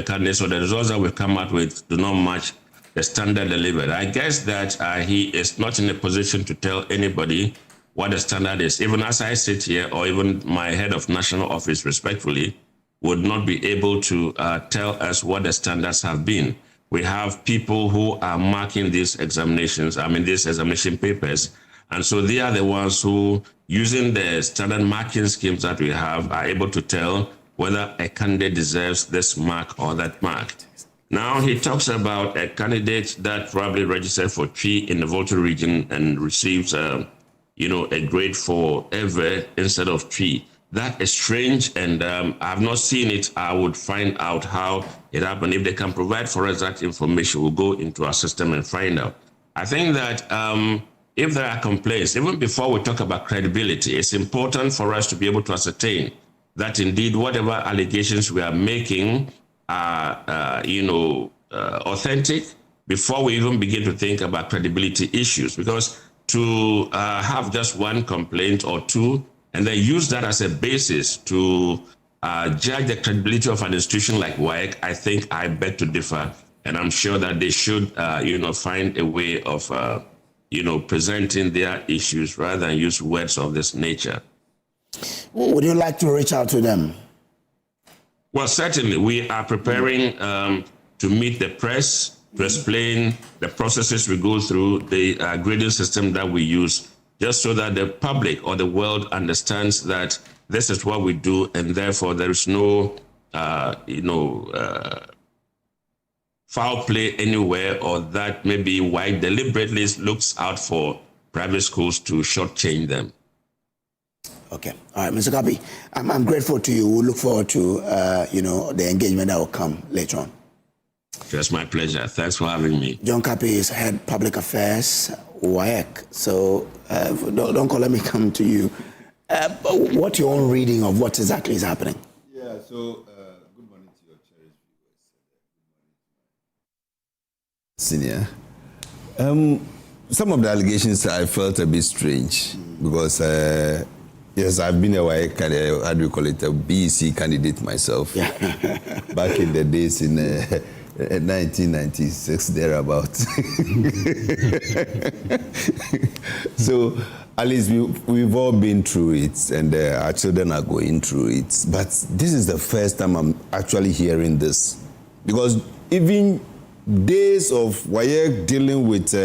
candidates, or the results that we come out with do not match the standard delivered. I guess that he is not in a position to tell anybody what the standard is. Even as I sit here, or even my head of national office, respectfully, would not be able to tell us what the standards have been. We have people who are marking these examinations, these examination papers. And so they are the ones who, using the standard marking schemes that we have, are able to tell whether a candidate deserves this mark or that mark. Now he talks about a candidate that probably registered for 3 in the Volta region and receives a grade 4 ever instead of 3. That is strange, and I've not seen it. I would find out how it happened. If they can provide for us that information, we'll go into our system and find out. I think that if there are complaints, even before we talk about credibility, it's important for us to be able to ascertain that indeed whatever allegations we are making are, authentic before we even begin to think about credibility issues. Because to have just one complaint or two and then use that as a basis to judge the credibility of an institution like WAEC, I think I beg to differ. And I'm sure that they should, find a way of, presenting their issues rather than use words of this nature. Would you like to reach out to them? Well, certainly. We are preparing to meet the press, to explain the processes we go through, the grading system that we use, just so that the public or the world understands that this is what we do, and therefore there is no, foul play anywhere, or that maybe WAEC deliberately looks out for private schools to shortchange them. Okay. All right, Mr. Kapi, I'm grateful to you. We'll look forward to, the engagement that will come later on. It's my pleasure. Thanks for having me. John Kapi is Head Public Affairs, WAEC. So don't call, let me come to you. What's your own reading of what exactly is happening? Yeah, so good morning to your cherished viewers. Senior. Some of the allegations I felt a bit strange because, yes, I've been a WAEC, how do you call it, a BEC candidate myself. Yeah. Back in the days in 1996, thereabout. So, at least we've all been through it, and our children are going through it. But this is the first time I'm actually hearing this. Because even days of WAEC dealing with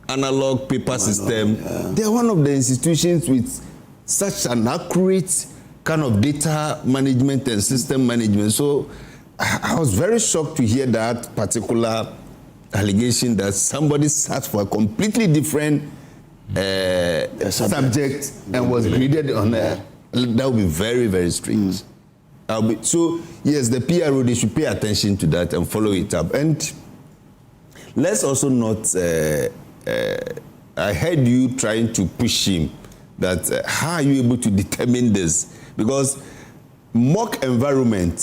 analog paper system, they're one of the institutions with such an accurate kind of data management and system management. So I was very shocked to hear that particular allegation that somebody sat for a completely different subject and was graded on that would be very, very strange. So yes, the PRO, they should pay attention to that and follow it up. And let's also not, I heard you trying to push him that how are you able to determine this? Because mock environment,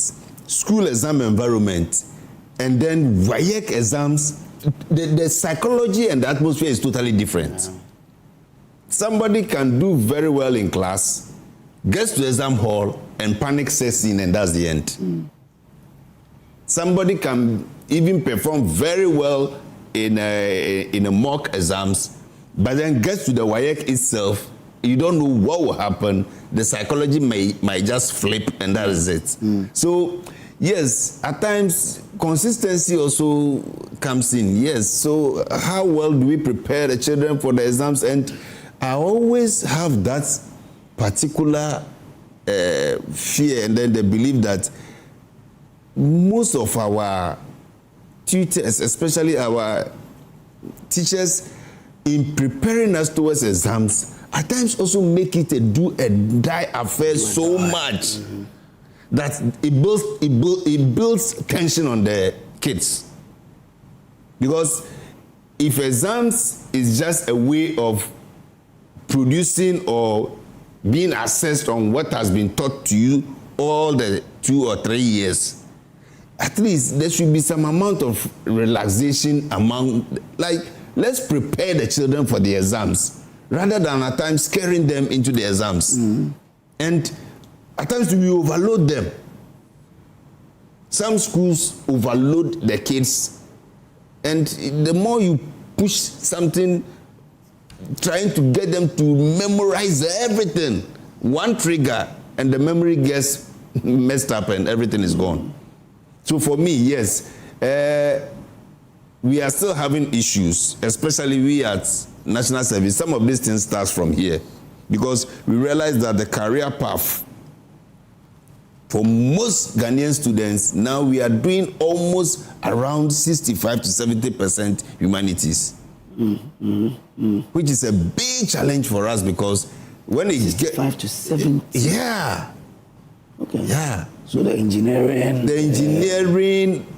school exam environment, and then WAEC exams, the psychology and the atmosphere is totally different. Yeah. Somebody can do very well in class, gets to exam hall, and panic sets in, and that's the end. Mm. Somebody can even perform very well in a mock exams, but then gets to the WAEC itself, you don't know what will happen. The psychology might just flip, and that is it. Mm. So, yes, at times, consistency also comes in. Yes, so how well do we prepare the children for the exams? And I always have that particular fear, and then the belief that most of our tutors, especially our teachers, in preparing us towards exams, at times also make it a do or die affair so much that it builds tension on the kids. Because if exams is just a way of producing or being assessed on what has been taught to you all the 2 or 3 years, at least there should be some amount of relaxation among, like, let's prepare the children for the exams rather than at times scaring them into the exams. Mm-hmm. And at times we overload them. Some schools overload the kids, and the more you push something, trying to get them to memorize everything, one trigger, and the memory gets messed up and everything is gone. So for me, yes, we are still having issues, especially we at National Service. Some of these things starts from here, because we realize that the career path for most Ghanaian students, now we are doing almost around 65 to 70% humanities, which is a big challenge for us, because when it 65 to 70. Yeah. Okay. Yeah. So the engineering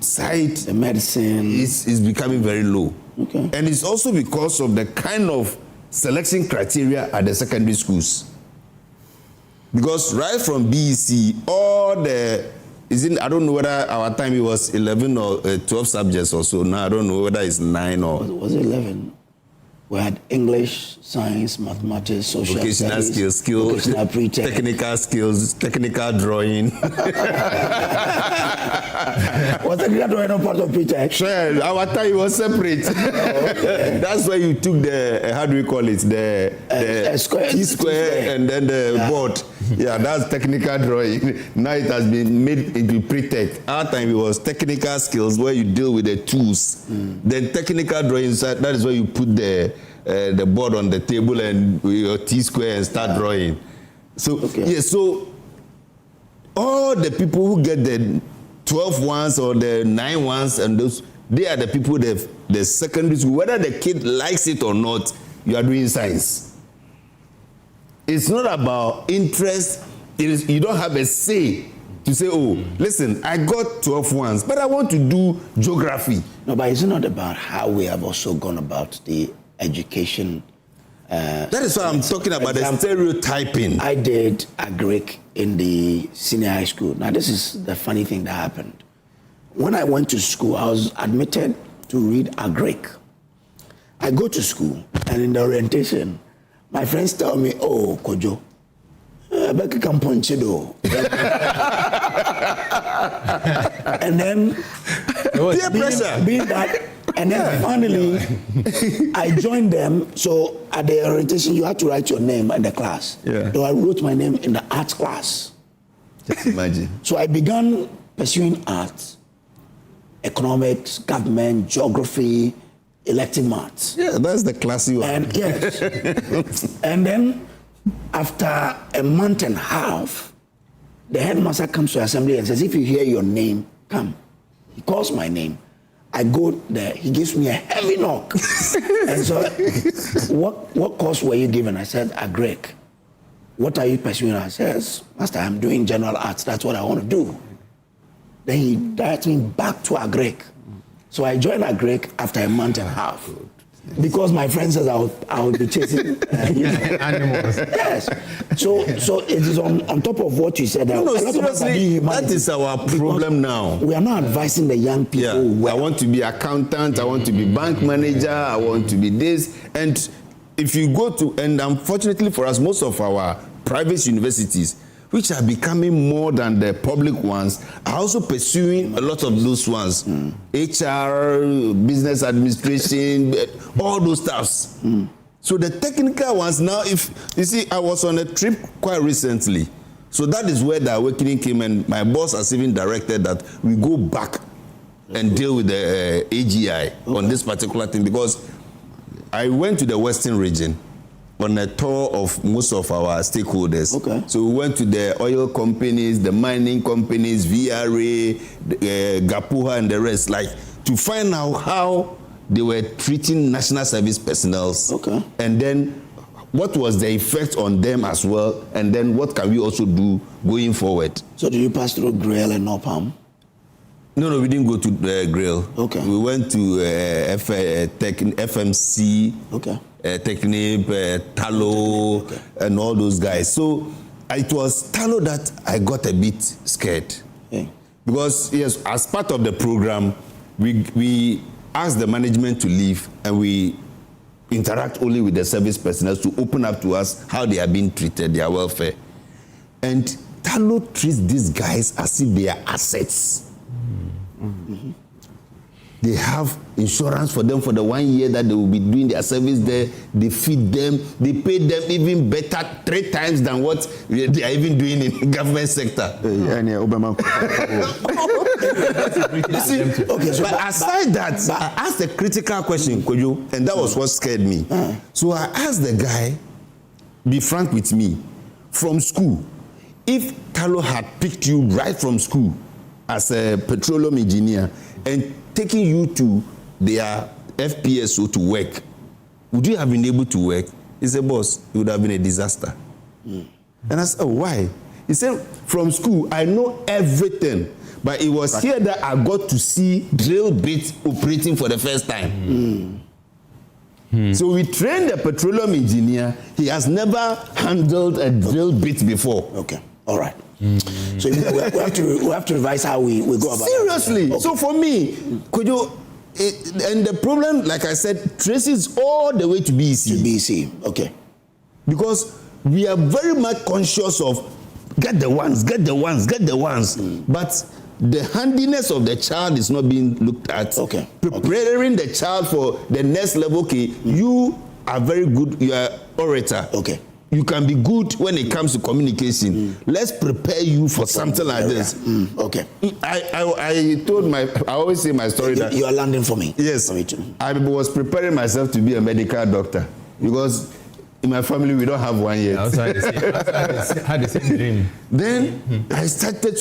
side, the medicine is becoming very low. Okay. And it's also because of the kind of selection criteria at the secondary schools. Because right from BEC, all the, I don't know whether our time it was 11 or 12 subjects or so. Now I don't know whether it's 9 or... Was it 11? We had English, science, mathematics, social vocational studies, skills, technical skills, technical drawing. Was technical drawing not part of pre-tech? Sure, our time was separate. Okay. That's why you took the, how do we call it, the T-square and then the board. Yeah, that's technical drawing. Now it has been made into pre-tech. Our time it was technical skills where you deal with the tools. Then technical drawing, that is where you put the board on the table and your T-square and start drawing. So, so all the people who get the 12 ones or the 9 ones and those, they are the people that the secondary school, whether the kid likes it or not, you are doing science. It's not about interest. You don't have a say to say, oh, listen, I got 12 ones, but I want to do geography. No, but it's not about how we have also gone about the education. That is what I'm talking about, the stereotyping. I did agric in the senior high school. Now, this is the funny thing that happened. When I went to school, I was admitted to read agric. I go to school, and in the orientation, my friends tell me, oh, Kojo, I bet you can punch it though. And then, peer pressure. Being that, and then finally, I joined them. So at the orientation, you had to write your name in the class. Yeah. So I wrote my name in the arts class. Just imagine. So I began pursuing arts, economics, government, geography, elective maths. Yeah, that's the classy one. And yes. And then after a month and a half, the headmaster comes to assembly and says, if you hear your name, come. He calls my name. I go there. He gives me a heavy knock. And so, what course were you given? I said, agric. What are you pursuing? I says, Master, I'm doing general arts. That's what I want to do. Then he directs me back to agric. So I joined agric after a month and a half. Because my friend says I would be chasing animals. Yes. So it is on top of what you said. No, seriously, that is our problem now. We are not advising the young people. Yeah. I want to be accountant, I want to be bank manager, I want to be this. And if you go to, and unfortunately for us, most of our private universities, which are becoming more than the public ones, are also pursuing a lot of those ones. HR, business administration, all those stuffs. So the technical ones now, if you see, I was on a trip quite recently. So that is where the awakening came, and my boss has even directed that we go back and deal with the AGI on this particular thing, because I went to the Western region on a tour of most of our stakeholders. Okay. So we went to the oil companies, the mining companies, VRA, Gapuha, and the rest, like to find out how they were treating national service personnel. Okay. And then what was the effect on them as well, and then what can we also do going forward. So did you pass through Grail and Nopam? No, we didn't go to Grail. Okay. We went to FMC. Okay. Technip, Talo, and all those guys. So it was Talo that I got a bit scared. Because, yes, as part of the program, we asked the management to leave, and we interact only with the service personnel to open up to us how they are being treated, their welfare. And Talo treats these guys as if they are assets. They have insurance for them for the 1 year that they will be doing their service there. They feed them. They pay them even better 3 times than what they are even doing in the government sector. But aside that, I asked a critical question, Kojo, and that was what scared me. So I asked the guy, be frank with me, from school, if Talo had picked you right from school as a petroleum engineer and taking you to their FPSO to work, would you have been able to work? He said, boss, it would have been a disaster. And I said, oh, why? He said, from school, I know everything, but it was here that I got to see drill bits operating for the first time. So we trained a petroleum engineer. He has never handled a drill bit before. Okay, all right. So we have to revise how we go about it. Seriously. Okay. So for me, Kojo, and the problem, like I said, traces all the way to BEC. To BEC, okay. Because we are very much conscious of get the ones. But the handiness of the child is not being looked at. Okay. Preparing the child for the next level. Okay, you are very good. You are orator. Okay. You can be good when it comes to communication. Let's prepare you for something like this. Okay. I always say my story that you are landing for me. Yes. For me too. I was preparing myself to be a medical doctor because in my family we don't have one yet. I had the same dream. Then I started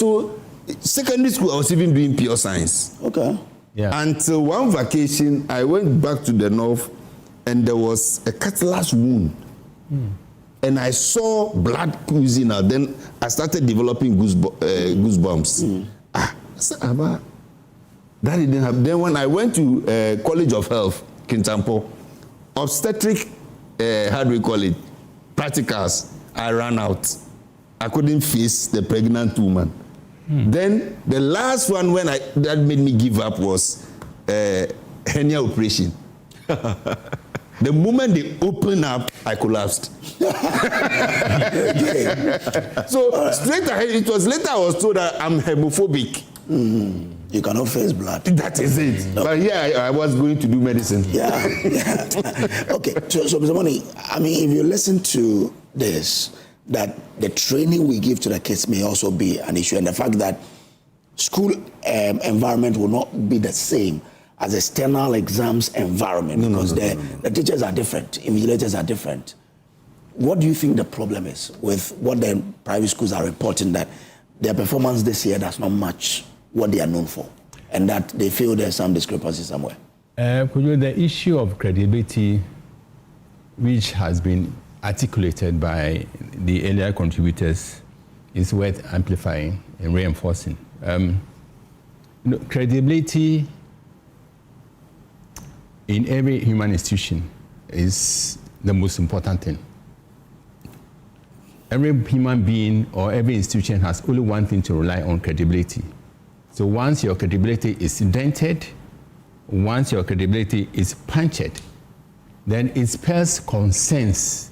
secondary school I was even doing pure science. Okay. Yeah. Until one vacation I went back to the north and there was a cutlass wound. And I saw blood oozing out. Then I started developing goosebumps. I said, that didn't happen. Then when I went to College of Health, Kintampo, obstetric, how do we call it, practicals, I ran out. I couldn't face the pregnant woman. Then the last one that made me give up was hernia operation. The moment they opened up, I collapsed. So straight ahead, it was later I was told that I'm homophobic. You cannot face blood. That is it. No. But yeah, I was going to do medicine. Yeah. Okay. So Mr. Money, I mean, if you listen to this, that the training we give to the kids may also be an issue, and the fact that school environment will not be the same as external exams environment, because the teachers are different, invigilators are different. What do you think the problem is with what the private schools are reporting, that their performance this year does not match what they are known for, and that they feel there's some discrepancy somewhere? The issue of credibility, which has been articulated by the earlier contributors, is worth amplifying and reinforcing. Credibility in every human institution is the most important thing. Every human being or every institution has only one thing to rely on: credibility. So once your credibility is dented, once your credibility is punctured, then it spells consent.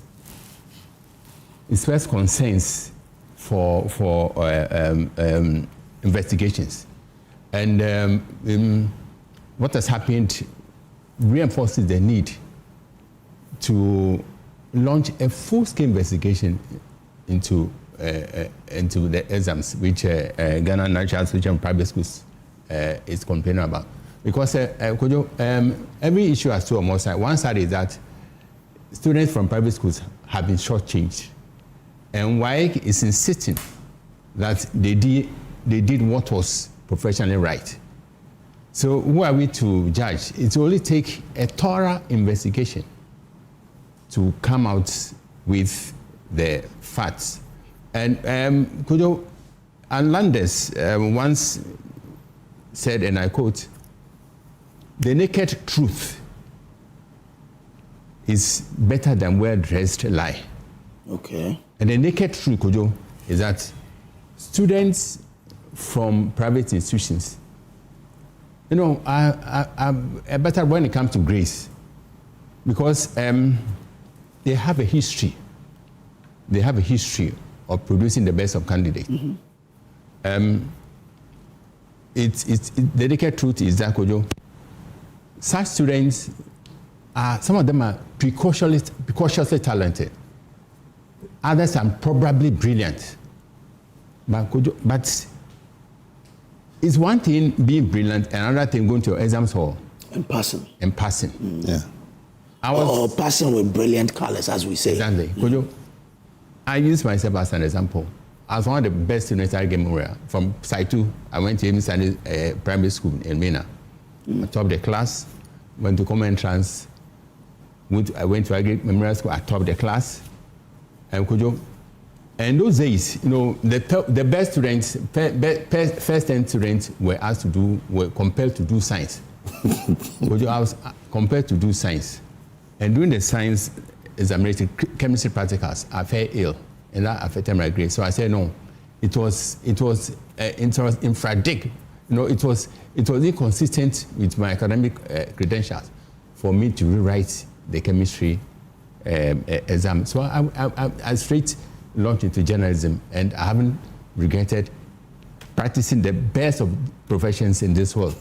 It spells consent for investigations. And what has happened reinforces the need to launch a full-scale investigation into the exams, which Ghana National Association of Private Schools is complaining about. Because Kojo, every issue has two or more sides. One side is that students from private schools have been shortchanged, and WAEC is insisting that they did what was professionally right. So who are we to judge? It will only take a thorough investigation to come out with the facts. And Kojo, and Landers once said, and I quote, "The naked truth is better than well-dressed lie." Okay. And the naked truth, Kojo, is that students from private institutions, are better when it comes to grades, because they have a history. They have a history of producing the best of candidates. The naked truth is that, Kojo, such students some of them are precociously talented. Others are probably brilliant. But it's one thing being brilliant, and another thing going to your exams hall. And passing. Yeah. Or passing with brilliant colors, as we say. Exactly. Kojo, I use myself as an example. I was one of the best students at Gamora. From Site 2, I went to Emefa primary school in Mena. I topped the class, went to common entrance. I went to Agri Memorial School, I topped the class. And Kojo, and those days, the best students, first 10 students were compelled to do science. Kojo, I was compelled to do science. And during the science examination, chemistry practicals, I fell ill, and that affected my grade. So I said no. It was infradic. It was inconsistent with my academic credentials for me to rewrite the chemistry exam. So I straight launched into journalism, and I haven't regretted practicing the best of professions in this world.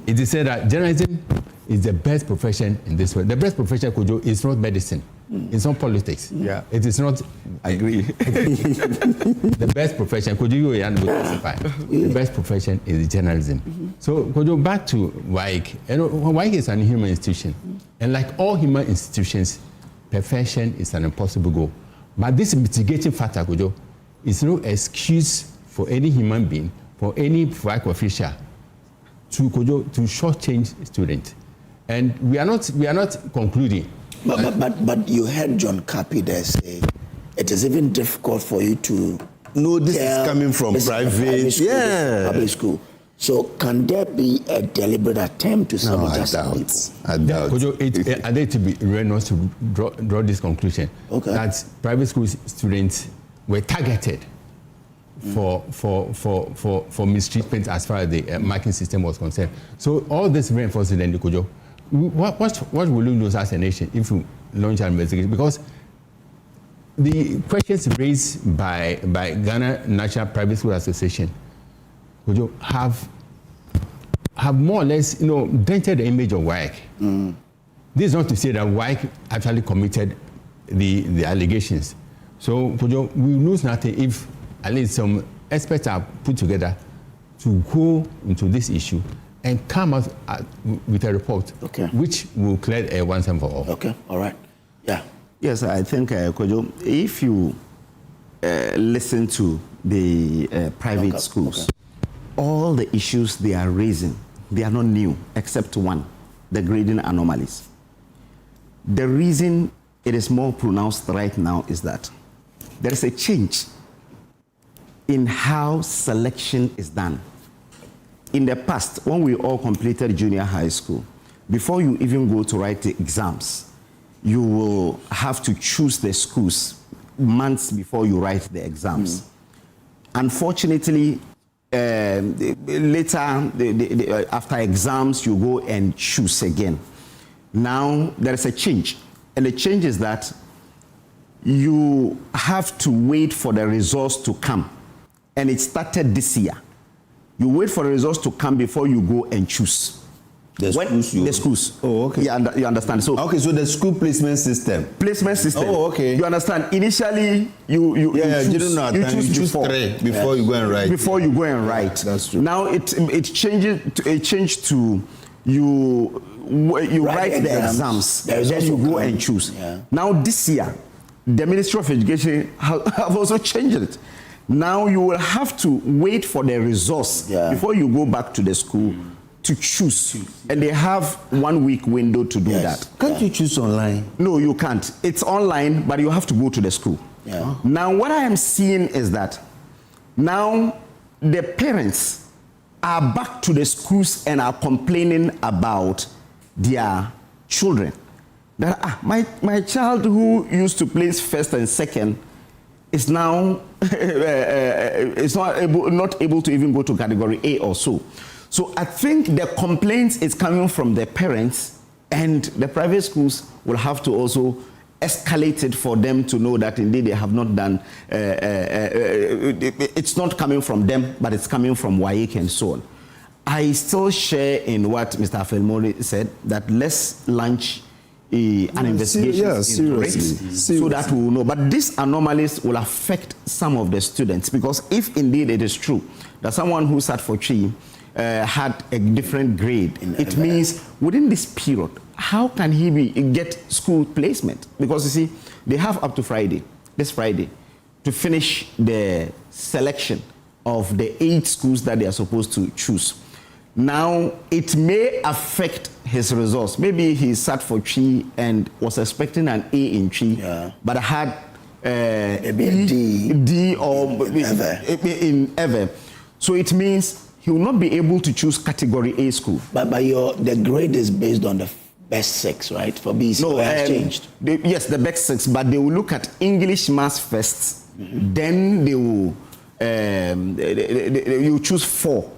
It is said that journalism is the best profession in this world. The best profession, Kojo, is not medicine. It's not politics. Yeah. It is not. I agree. The best profession, Kojo, you will testify. The best profession is journalism. So, Kojo, back to WAEC. WAEC is an human institution. And like all human institutions, perfection is an impossible goal. But this mitigating factor, Kojo, is no excuse for any human being, for any WAEC official to shortchange students. And we are not concluding. But you heard John Kapi there say it is even difficult for you to know this is coming from private school, public school. So can there be a deliberate attempt to sabotage people? I doubt. Adeti be ready to draw this conclusion that private school students were targeted for mistreatment as far as the marking system was concerned. So all this reinforces then the Kojo. What will you lose as a nation if you launch an investigation? Because the questions raised by Ghana National Private School Association have more or less dented the image of WAEC. This is not to say that WAEC actually committed the allegations. So Kojo, we lose nothing if at least some experts are put together to go into this issue and come out with a report, which will clear once and for all. Okay, all right. Yeah. Yes, I think, Kojo, if you listen to the private schools, all the issues they are raising, they are not new, except one, the grading anomalies. The reason it is more pronounced right now is that there is a change in how selection is done. In the past, when we all completed junior high school, before you even go to write the exams, you will have to choose the schools months before you write the exams. Unfortunately, later, after exams, you go and choose again. Now, there is a change. And the change is that you have to wait for the results to come. And it started this year. You wait for the results to come before you go and choose. The schools. Oh, okay. Yeah, you understand. So okay, so the school placement system. Oh, okay. You understand. Initially, you choose three before you go and write. Before you go and write. That's true. Now it changed to you write the exams, then you go and choose. Yeah. Now this year, the Ministry of Education have also changed it. Now you will have to wait for the results before you go back to the school to choose. And they have 1 week window to do that. Can't you choose online? No, you can't. It's online, but you have to go to the school. Yeah. Now what I am seeing is that now the parents are back to the schools and are complaining about their children. That my child who used to place first and second is now not able to even go to category A or so. So I think the complaints is coming from the parents, and the private schools will have to also escalate it for them to know that indeed they have not done, it's not coming from them, but it's coming from WAEC and so on. I still share in what Mr. Afelmori said, that let's launch an investigation so that we will know. But these anomalies will affect some of the students, because if indeed it is true that someone who sat for Chi had a different grade, it means within this period, how can he get school placement? Because you see, they have up to this Friday, to finish the selection of the 8 schools that they are supposed to choose. Now, it may affect his results. Maybe he sat for Chi and was expecting an A in Chi, but had maybe a D or in Ever. So it means he will not be able to choose category A school. But the grade is based on best 6, right? For BC, no, has changed. Yes, the best 6, but they will look at English maths first. Then they will you choose 4.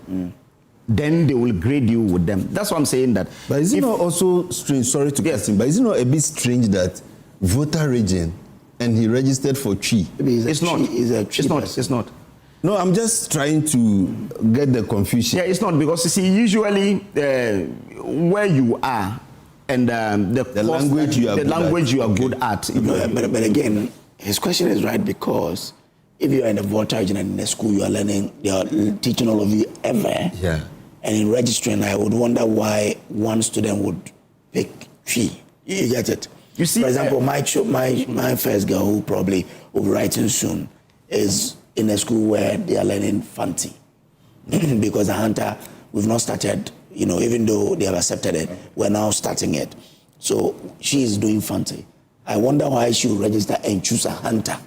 Then they will grade you with them. That's what I'm saying. That. But is it not also strange? Sorry to cut in, but is it not a bit strange that voter region and he registered for Chi? It's not. No, I'm just trying to get the confusion. Yeah, it's not, because you see, usually where you are and the language you are good at. But again, his question is right, because if you are in a voter region and in a school you are learning, they are teaching all of you ever. Yeah. And in registering, I would wonder why one student would pick Chi. You get it? You see, for example, my first girl, who probably will be writing soon, is in a school where they are learning Fanti. Because the hunter, we've not started, even though they have accepted it, we're now starting it. So she is doing Fanti. I wonder why she will register and choose a hunter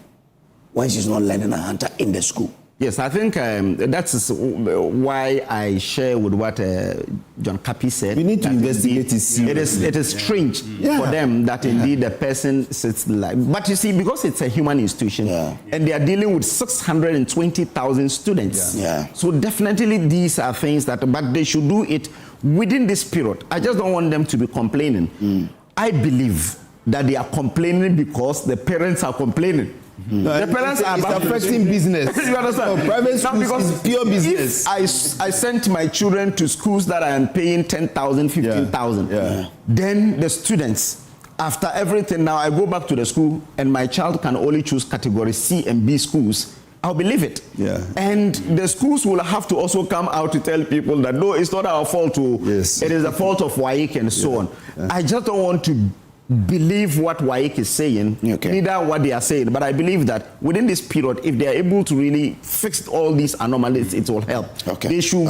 when she's not learning a hunter in the school. Yes, I think that's why I share with what John Kapi said. We need to investigate it is strange for them that indeed the person sits like. But you see, because it's a human institution and they are dealing with 620,000 students. So definitely these are things that, but they should do it within this period. I just don't want them to be complaining. I believe that they are complaining because the parents are complaining. No, the parents are affecting business. You understand? No, private schools is pure business. If I sent my children to schools that I am paying 10,000, 15,000, then the students, after everything, now I go back to the school and my child can only choose category C and B schools, I'll believe it. And the schools will have to also come out to tell people that no, it's not our fault. It is the fault of WAEC and so on. I just don't want to believe what WAEC is saying, neither what they are saying, but I believe that within this period, if they are able to really fix all these anomalies, it will help. They should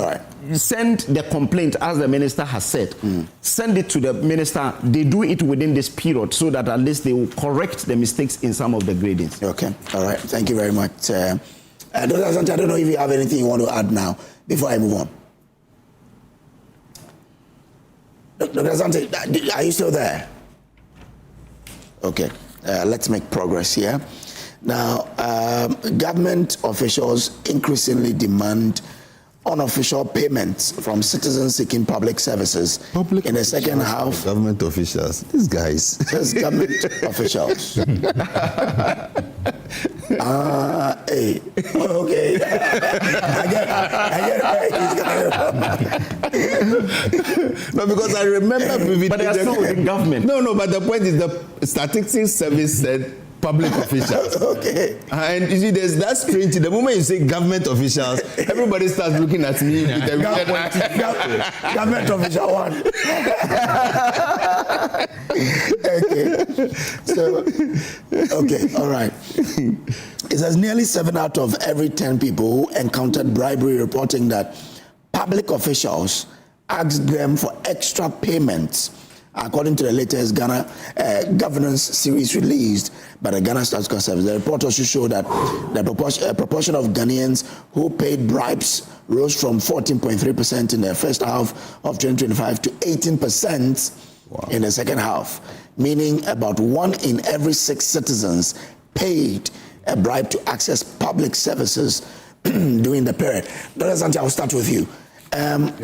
send the complaint, as the minister has said, send it to the minister. They do it within this period so that at least they will correct the mistakes in some of the gradings. Okay, all right. Thank you very much. Dr. Asante, I don't know if you have anything you want to add now before I move on. Dr. Asante, are you still there? Okay, let's make progress here. Now, government officials increasingly demand unofficial payments from citizens seeking public services in the second half. Government officials, these guys. Just government officials. Hey, okay. I get No, because I remember vividly. But they are still in government. No, but the point is the Statistical Service said public officials. And you see, there's that strange thing. The moment you say government officials, everybody starts looking at me with a government official one. Okay, all right. It says nearly 7 out of every 10 people who encountered bribery reporting that public officials asked them for extra payments, according to the latest Ghana governance series released by the Ghana Statistical Service. The report also showed that the proportion of Ghanaians who paid bribes rose from 14.3% in the first half of 2025 to 18% in the second half, meaning about 1 in every 6 citizens paid a bribe to access public services during the period. Dr. Asante, I'll start with you.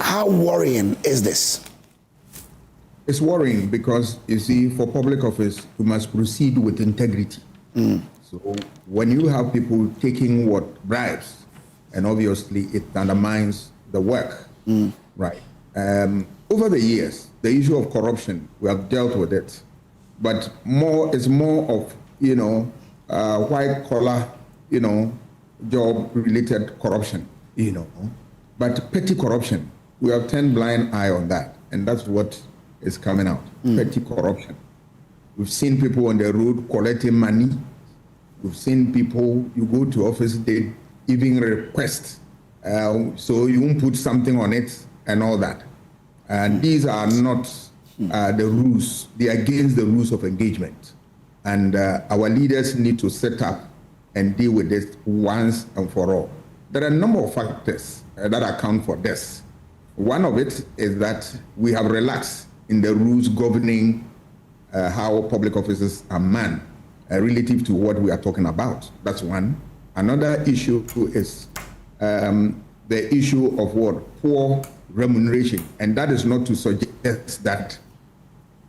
How worrying is this? It's worrying because, you see, for public office, you must proceed with integrity. So when you have people taking bribes, and obviously it undermines the work, right? Over the years, the issue of corruption, we have dealt with it, but it's more of, white collar, job-related corruption, But petty corruption, we have turned blind eye on that, and that's what is coming out. Petty corruption. We've seen people on the road collecting money. We've seen people, you go to office, they even request, so you won't put something on it and all that. And these are not the rules. They are against the rules of engagement. And our leaders need to set up and deal with this once and for all. There are a number of factors that account for this. One of it is that we have relaxed in the rules governing how public offices are manned relative to what we are talking about. That's one. Another issue is the issue of what? Poor remuneration. And that is not to suggest that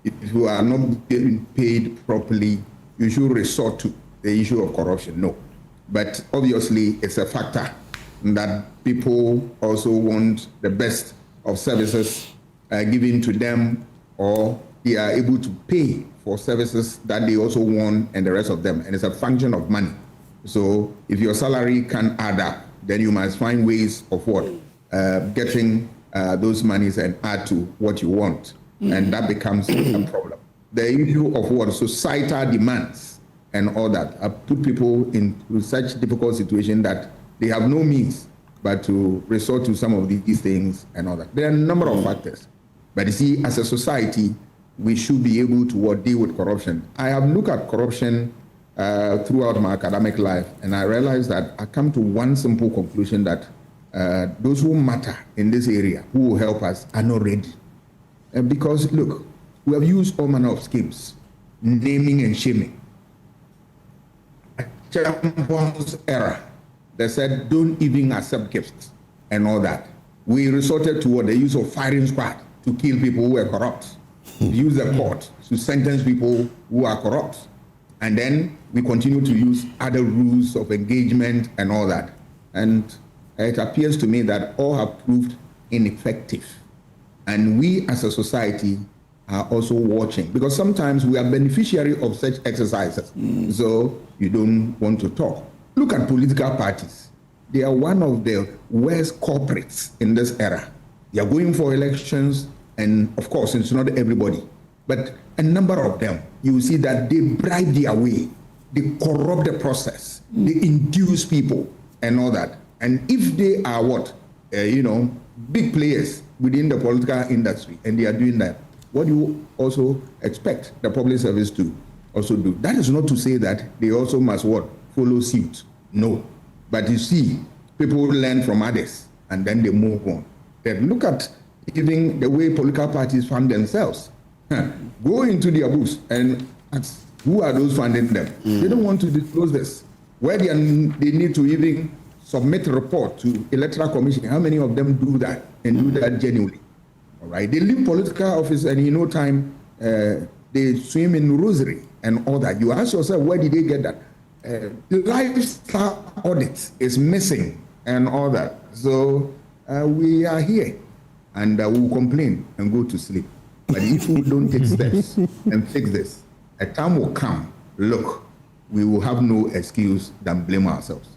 if you are not getting paid properly, you should resort to the issue of corruption. No. But obviously, it's a factor that people also want the best of services given to them, or they are able to pay for services that they also want, and the rest of them. And it's a function of money. So if your salary can add up, then you must find ways of what? Getting those monies and add to what you want. And that becomes a problem. The issue of what? Societal demands and all that have put people into such difficult situation that they have no means but to resort to some of these things and all that. There are a number of factors. But you see, as a society, we should be able to deal with corruption. I have looked at corruption throughout my academic life, and I realized that I come to one simple conclusion, that those who matter in this area, who will help us, are not ready. Because, look, we have used all manner of schemes, naming and shaming. Champion's era, they said, don't even accept gifts and all that. We resorted to the use of firing squad to kill people who were corrupt. We use the court to sentence people who are corrupt. And then we continue to use other rules of engagement and all that. And it appears to me that all have proved ineffective. And we as a society are also watching, because sometimes we are beneficiary of such exercises. So you don't want to talk. Look at political parties. They are one of the worst culprits in this era. They are going for elections, and of course, it's not everybody, but a number of them, you will see that they bribe their way, they corrupt the process, they induce people and all that. And if they are big players within the political industry, and they are doing that, what do you also expect the public service to also do? That is not to say that they also must follow suit. No. But you see, people learn from others and then they move on. Then look at even the way political parties fund themselves. Go into their books and ask, who are those funding them? They don't want to disclose this. Where they need to even submit a report to Electoral Commission. How many of them do that and do that genuinely? All right. They leave political office and in no time they swim in rosary and all that. You ask yourself, where did they get that? Lifestyle audit is missing and all that. So we are here and we'll complain and go to sleep. But if we don't take steps and fix this, a time will come, look, we will have no excuse than blame ourselves.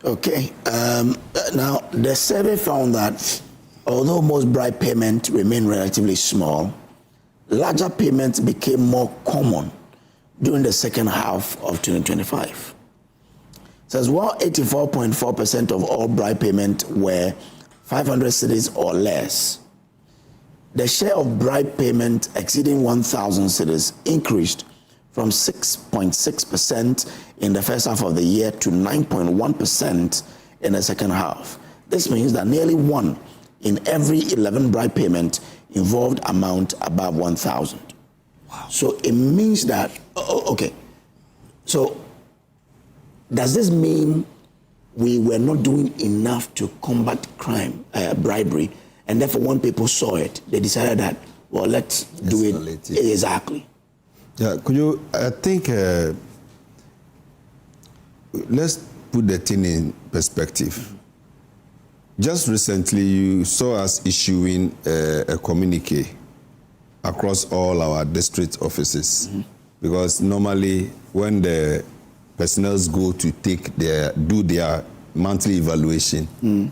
Okay. Now, the survey found that although most bribe payments remain relatively small, larger payments became more common during the second half of 2025. It says while 84.4% of all bribe payments were 500 cedis or less, the share of bribe payment exceeding 1,000 cedis increased from 6.6% in the first half of the year to 9.1% in the second half. This means that nearly 1 in every 11 bribe payment involved amount above 1,000. Wow. So it means that, okay, so does this mean we were not doing enough to combat crime, bribery, and therefore when people saw it, they decided that, well, let's do it exactly? Yeah, I think, let's put the thing in perspective. Just recently, you saw us issuing a communique across all our district offices, because normally when the personnel go to do their monthly evaluation,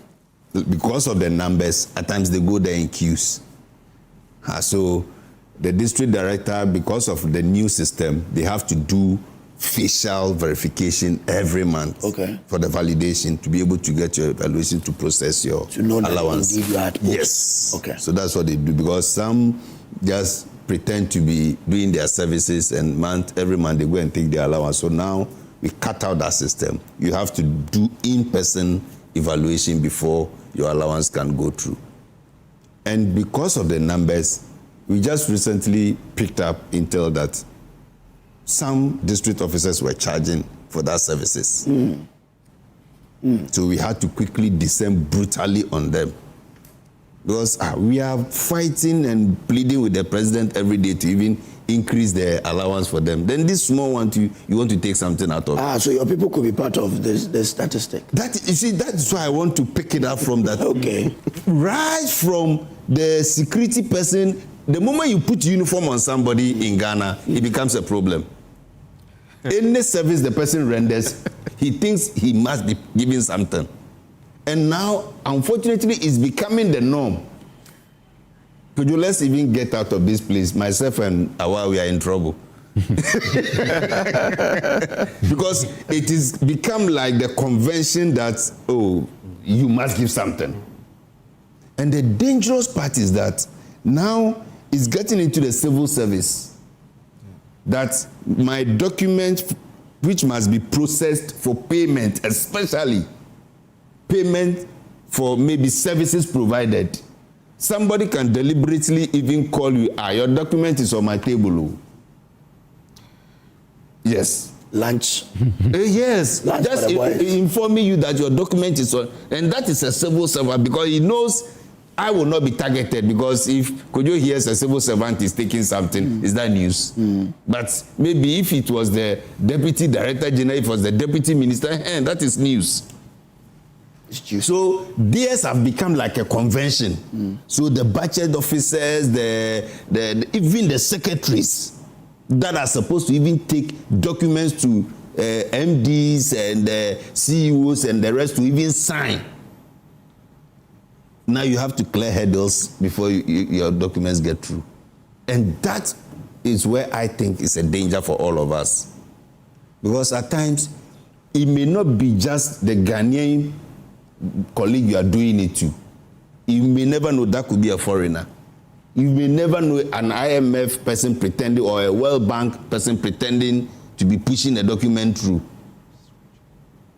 because of the numbers, at times they go there in queues. So the district director, because of the new system, they have to do facial verification every month for the validation to be able to get your evaluation to process your allowance. Yes. Okay. So that's what they do, because some just pretend to be doing their services and every month they go and take their allowance. So now we cut out that system. You have to do in-person evaluation before your allowance can go through. And because of the numbers, we just recently picked up intel that some district officers were charging for that services. So we had to quickly descend brutally on them. Because we are fighting and pleading with the president every day to even increase the allowance for them. Then this small one, you want to take something out of it. So your people could be part of the statistic. You see, that's why I want to pick it up from that. Okay. Right from the security person, the moment you put uniform on somebody in Ghana, it becomes a problem. Any service the person renders, he thinks he must be giving something. And now, unfortunately, it's becoming the norm. Could you let's even get out of this place? Myself and Awa, we are in trouble. Because it is become like the convention that, you must give something. And the dangerous part is that now it's getting into the civil service. That my document, which must be processed for payment, especially payment for maybe services provided, somebody can deliberately even call you, your document is on my table. Yes. Lunch. Yes. Lunch just informing you that your document is on, and that is a civil servant because he knows I will not be targeted, because if Kojo hears a civil servant is taking something, is that news? But maybe if it was the deputy director general, if it was the deputy minister, that is news. So theirs have become like a convention. So the budget officers, even the secretaries that are supposed to even take documents to MDs and CEOs and the rest to even sign. Now you have to clear hurdles before your documents get through. And that is where I think is a danger for all of us. Because at times, it may not be just the Ghanaian colleague you are doing it to. You may never know that could be a foreigner. You may never know an IMF person pretending or a World Bank person pretending to be pushing a document through.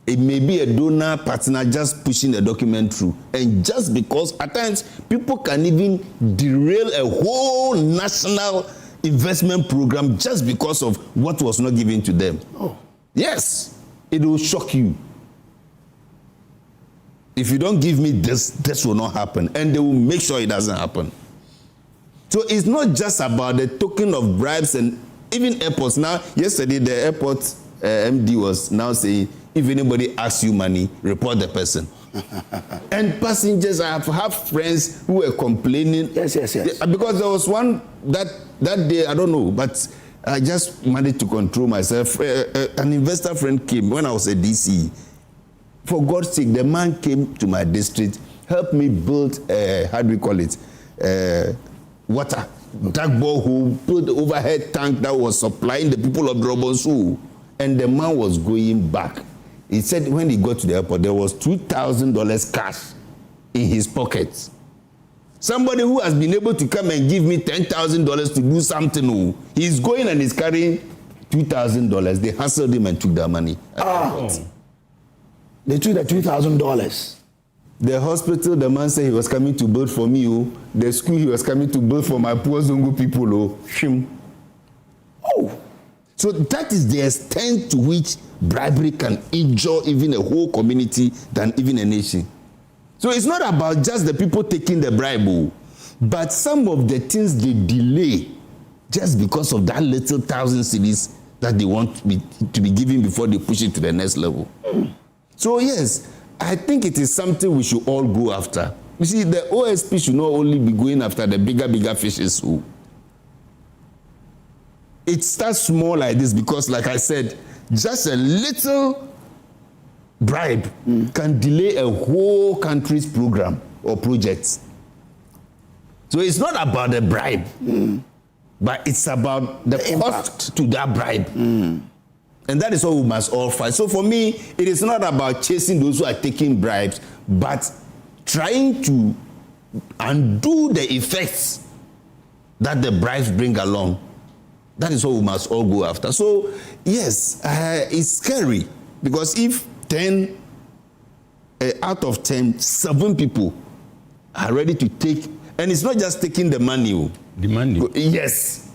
It may be a donor partner just pushing the document through. And just because at times people can even derail a whole national investment program just because of what was not given to them. Yes, it will shock you. If you don't give me this, this will not happen. And they will make sure it doesn't happen. So it's not just about the token of bribes and even airports. Now, yesterday the airport MD was now saying, if anybody asks you money, report the person. And passengers, I have friends who were complaining. Yes. Because there was one that day, I don't know, but I just managed to control myself. An investor friend came when I was a DC. For God's sake, the man came to my district, helped me build, water. Dug borehole, built the overhead tank that was supplying the people of Drobonsu. And the man was going back. He said when he got to the airport, there was $2,000 cash in his pocket. Somebody who has been able to come and give me $10,000 to do something, he's going and he's carrying $2,000. They hustled him and took their money. They took the $2,000. The hospital, the man said he was coming to build for me. The school, he was coming to build for my poor Zongo people. So that is the extent to which bribery can injure even a whole community than even a nation. So it's not about just the people taking the bribe, but some of the things they delay just because of that little 1,000 cedis that they want to be given before they push it to the next level. So yes, I think it is something we should all go after. You see, the OSP should not only be going after the bigger fishes. It starts small like this because, like I said, just a little bribe can delay a whole country's program or project. So it's not about the bribe, but it's about the cost to that bribe. And that is what we must all fight. So for me, it is not about chasing those who are taking bribes, but trying to undo the effects that the bribes bring along. That is what we must all go after. So, yes, it's scary because if 10 out of 10, 7 people are ready to take, And it's not just taking the money. Demanding. Yes.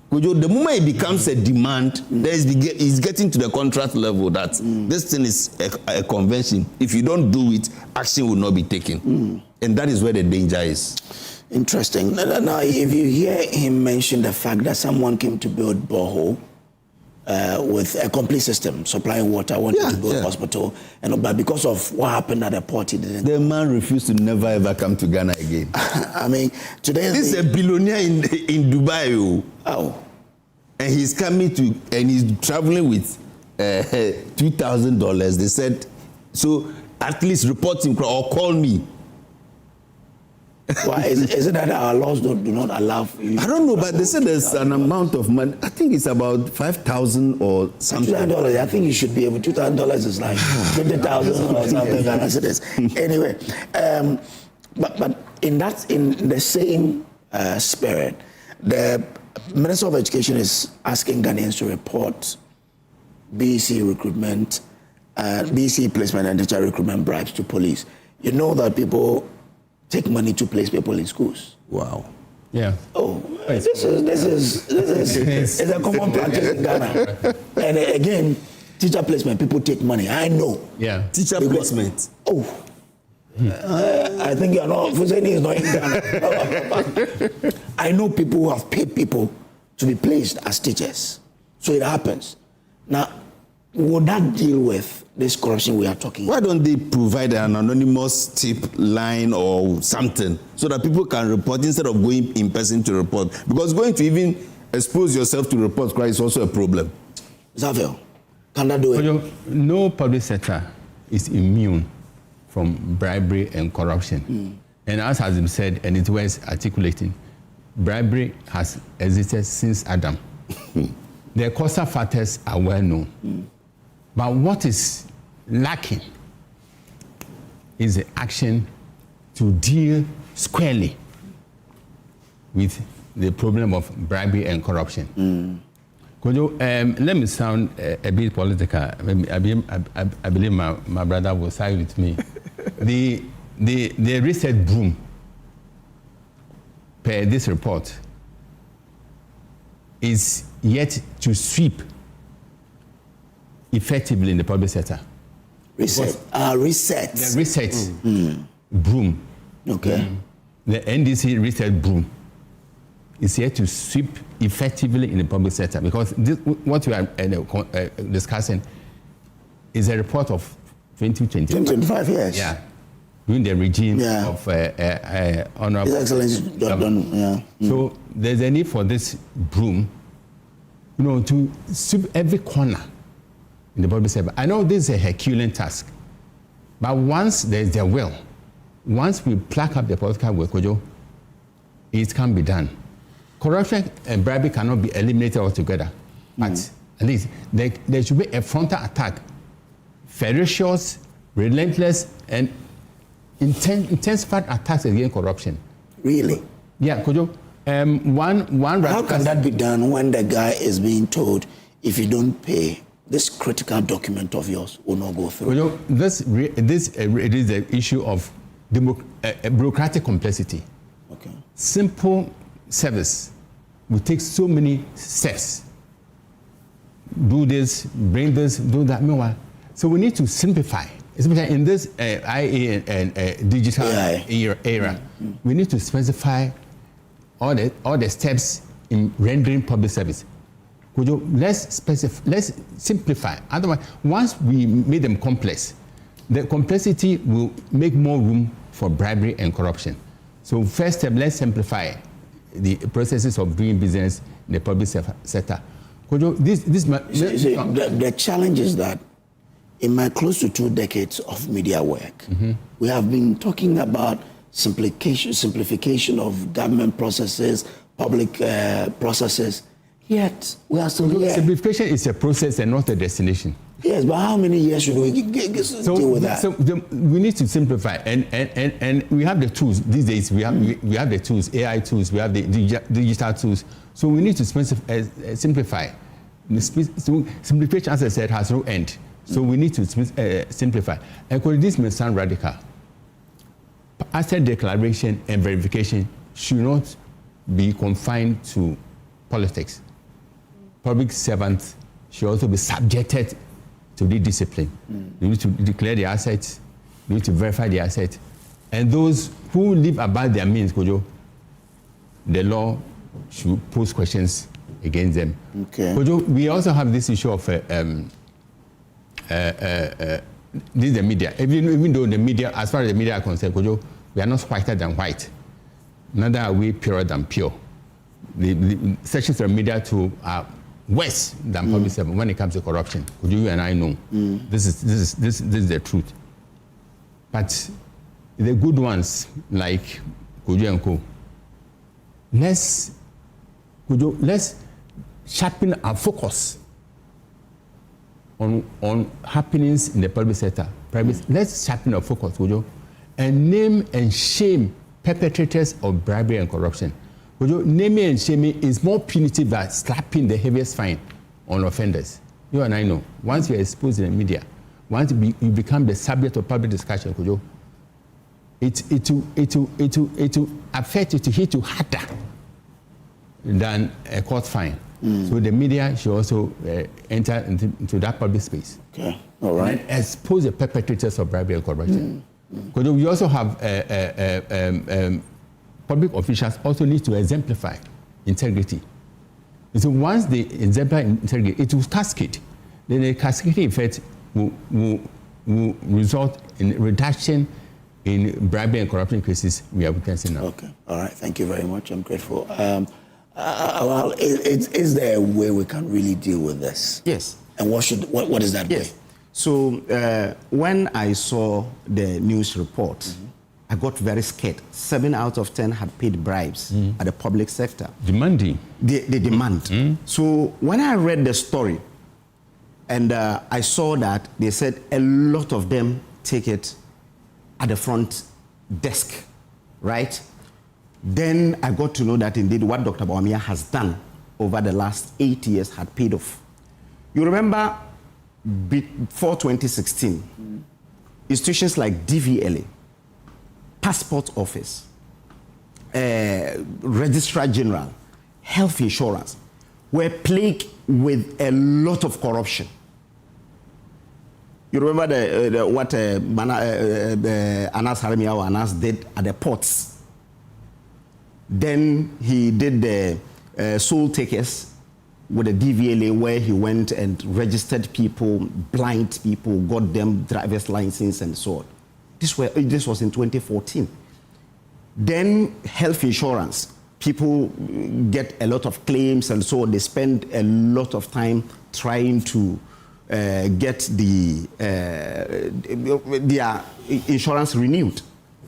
Kojo, the moment it becomes a demand, it's getting to the contract level that this thing is a convention. If you don't do it, action will not be taken. And that is where the danger is. Interesting. Now, if you hear him mention the fact that someone came to build borehole with a complete system, supplying water, wanted to build a hospital, but because of what happened at the port, he didn't. The man refused to never ever come to Ghana again. I mean, today this is a billionaire in Dubai. Oh. And he's coming to, and he's traveling with $2,000. They said, so at least report him or call me. Why is it that our laws do not allow you? I don't know, but they said there's an amount of money. I think it's about 5,000 or something. $2,000. I think you should be able. $2,000 is like 20,000 or something. Anyway, but in the same spirit, the Minister of Education is asking Ghanaians to report BEC recruitment, BEC placement and teacher recruitment bribes to police. You know that people take money to place people in schools. Wow. Yeah. Oh, this is a common practice in Ghana. And again, teacher placement, people take money. I know. Yeah. Teacher placement. Oh. I think you're not. Fuseni is not in Ghana. I know people who have paid people to be placed as teachers. So it happens. Now, would that deal with this corruption we are talking about? Why don't they provide an anonymous tip line or something so that people can report instead of going in person to report? Because going to even expose yourself to report is also a problem. Xavier, can that do it? No public sector is immune from bribery and corruption. And as has been said, and it was articulating, bribery has existed since Adam. The causal factors are well known. But what is lacking is the action to deal squarely with the problem of bribery and corruption. Kojo, let me sound a bit political. I believe my brother will side with me. The reset broom, per this report, is yet to sweep effectively in the public sector. Reset. Reset. The reset broom. Okay. The NDC reset broom is yet to sweep effectively in the public sector because this, what we are discussing is a report of 2025. 2025, yes. Yeah. During the regime of Honorable His Excellency. So there's a need for this broom, to sweep every corner in the public sector. I know this is a Herculean task, but once there's the will, once we pluck up the political will, Kojo, it can be done. Corruption and bribery cannot be eliminated altogether, but at least there should be a frontal attack, ferocious, relentless, and intensified attacks against corruption. Really? Yeah, Kojo. How can that be done when the guy is being told, if you don't pay, this critical document of yours will not go through? Kojo, it is the issue of bureaucratic complexity. Okay. Simple service will take so many steps. Do this, bring this, do that. Meanwhile, so we need to simplify. Especially in this IA and digital era, we need to specify all the steps in rendering public service. Could you let's simplify. Otherwise, once we make them complex, the complexity will make more room for bribery and corruption. So first step, let's simplify the processes of doing business in the public sector. Could you, the challenge is that in my close to 2 decades of media work, we have been talking about simplification of government processes, public processes, yet we are still here. Simplification is a process and not a destination. Yes, but how many years should we deal with that? So we need to simplify, and we have the tools these days. We have the tools, AI tools. We have the digital tools. So we need to simplify. Simplification, as I said, has no end. So we need to simplify. And this may sound radical. asset declaration and verification should not be confined to politics. Public servants should also be subjected to the discipline. You need to declare the assets, you need to verify the assets. And those who live above their means, Kojo, the law should pose questions against them. Okay. Kojo, we also have this issue of this is the media. Even though the media, as far as the media are concerned, Kojo, we are not whiter than white. Neither are we purer than pure. The sections of media too are worse than public servants when it comes to corruption. Kojo, you and I know this is the truth. But the good ones like Kojo and Co. Let's sharpen our focus on happenings in the public sector. Let's sharpen our focus, Kojo, and name and shame perpetrators of bribery and corruption. Kojo, naming and shaming is more punitive than slapping the heaviest fine on offenders. You and I know. Once you are exposed in the media, once you become the subject of public discussion, Kojo, it will affect you, to hit you harder than a court fine. So the media should also enter into that public space. Okay, all right. And expose the perpetrators of bribery and corruption. Because we also have public officials also need to exemplify integrity. So once they exemplify integrity, it will cascade. Then the cascading effect will result in reduction in bribery and corruption cases we are witnessing now. Okay, all right. Thank you very much. I'm grateful. Well, is there a way we can really deal with this? Yes. And what is that way? So when I saw the news report, I got very scared. 7 out of 10 had paid bribes at the public sector. Demanding. They demand. So when I read the story, and I saw that they said a lot of them take it at the front desk, right? Then I got to know that indeed what Dr. Bawumia has done over the last 8 years had paid off. You remember before 2016, institutions like DVLA, Passport Office, Registrar General, Health Insurance were plagued with a lot of corruption. You remember what Anas Haramiawa Anas did at the ports? Then he did the soul takers with the DVLA, where he went and registered people, blind people, got them driver's license and so on. This was in 2014. Then health insurance, people get a lot of claims and so on. They spend a lot of time trying to get their insurance renewed.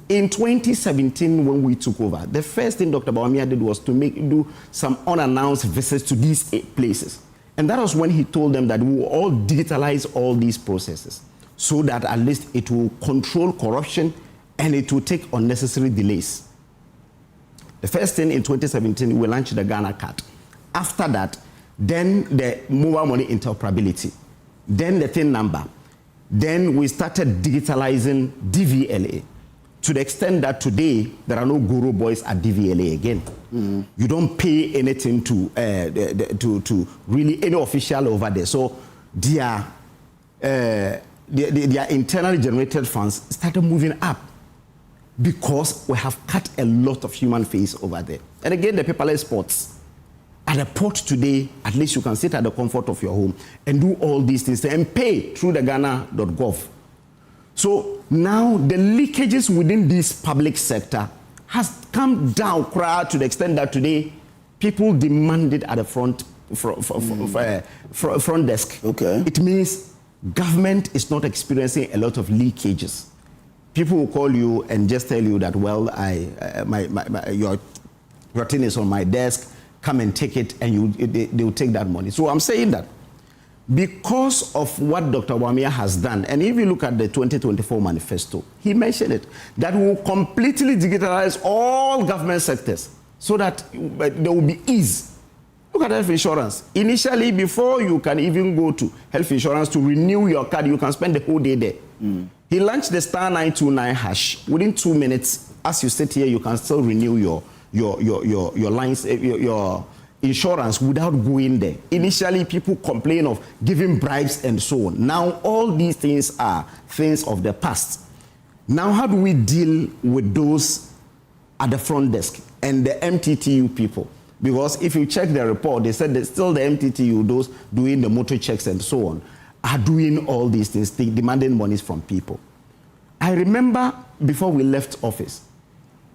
In 2017, when we took over, the first thing Dr. Bawumia did was to do some unannounced visits to these 8 places. And that was when he told them that we will all digitalize all these processes so that at least it will control corruption and it will take unnecessary delays. The first thing in 2017, we launched the Ghana card. After that, then the mobile money interoperability, then the TIN number. Then we started digitalizing DVLA, to the extent that today there are no guru boys at DVLA again. You don't pay anything to really any official over there. So their internally generated funds started moving up because we have cut a lot of human face over there. And again, the paperless ports. At a port today, at least you can sit at the comfort of your home and do all these things and pay through the Ghana.gov. So now the leakages within this public sector has come down to the extent that today people demand it at the front desk. Okay. It means government is not experiencing a lot of leakages. People will call you and just tell you that, well, your thing is on my desk, come and take it, and they will take that money. So I'm saying that because of what Dr. Bawumia has done, and if you look at the 2024 manifesto, he mentioned it, that we will completely digitalize all government sectors so that there will be ease. Look at health insurance. Initially, before you can even go to health insurance to renew your card, you can spend the whole day there. He launched the *929# within 2 minutes. as you sit here, you can still renew your lines, your insurance without going there. Initially, people complain of giving bribes and so on. Now, all these things are things of the past. Now, how do we deal with those at the front desk and the MTTU people? Because if you check the report, they said that still the MTTU, those doing the motor checks and so on, are doing all these things, demanding monies from people. I remember before we left office,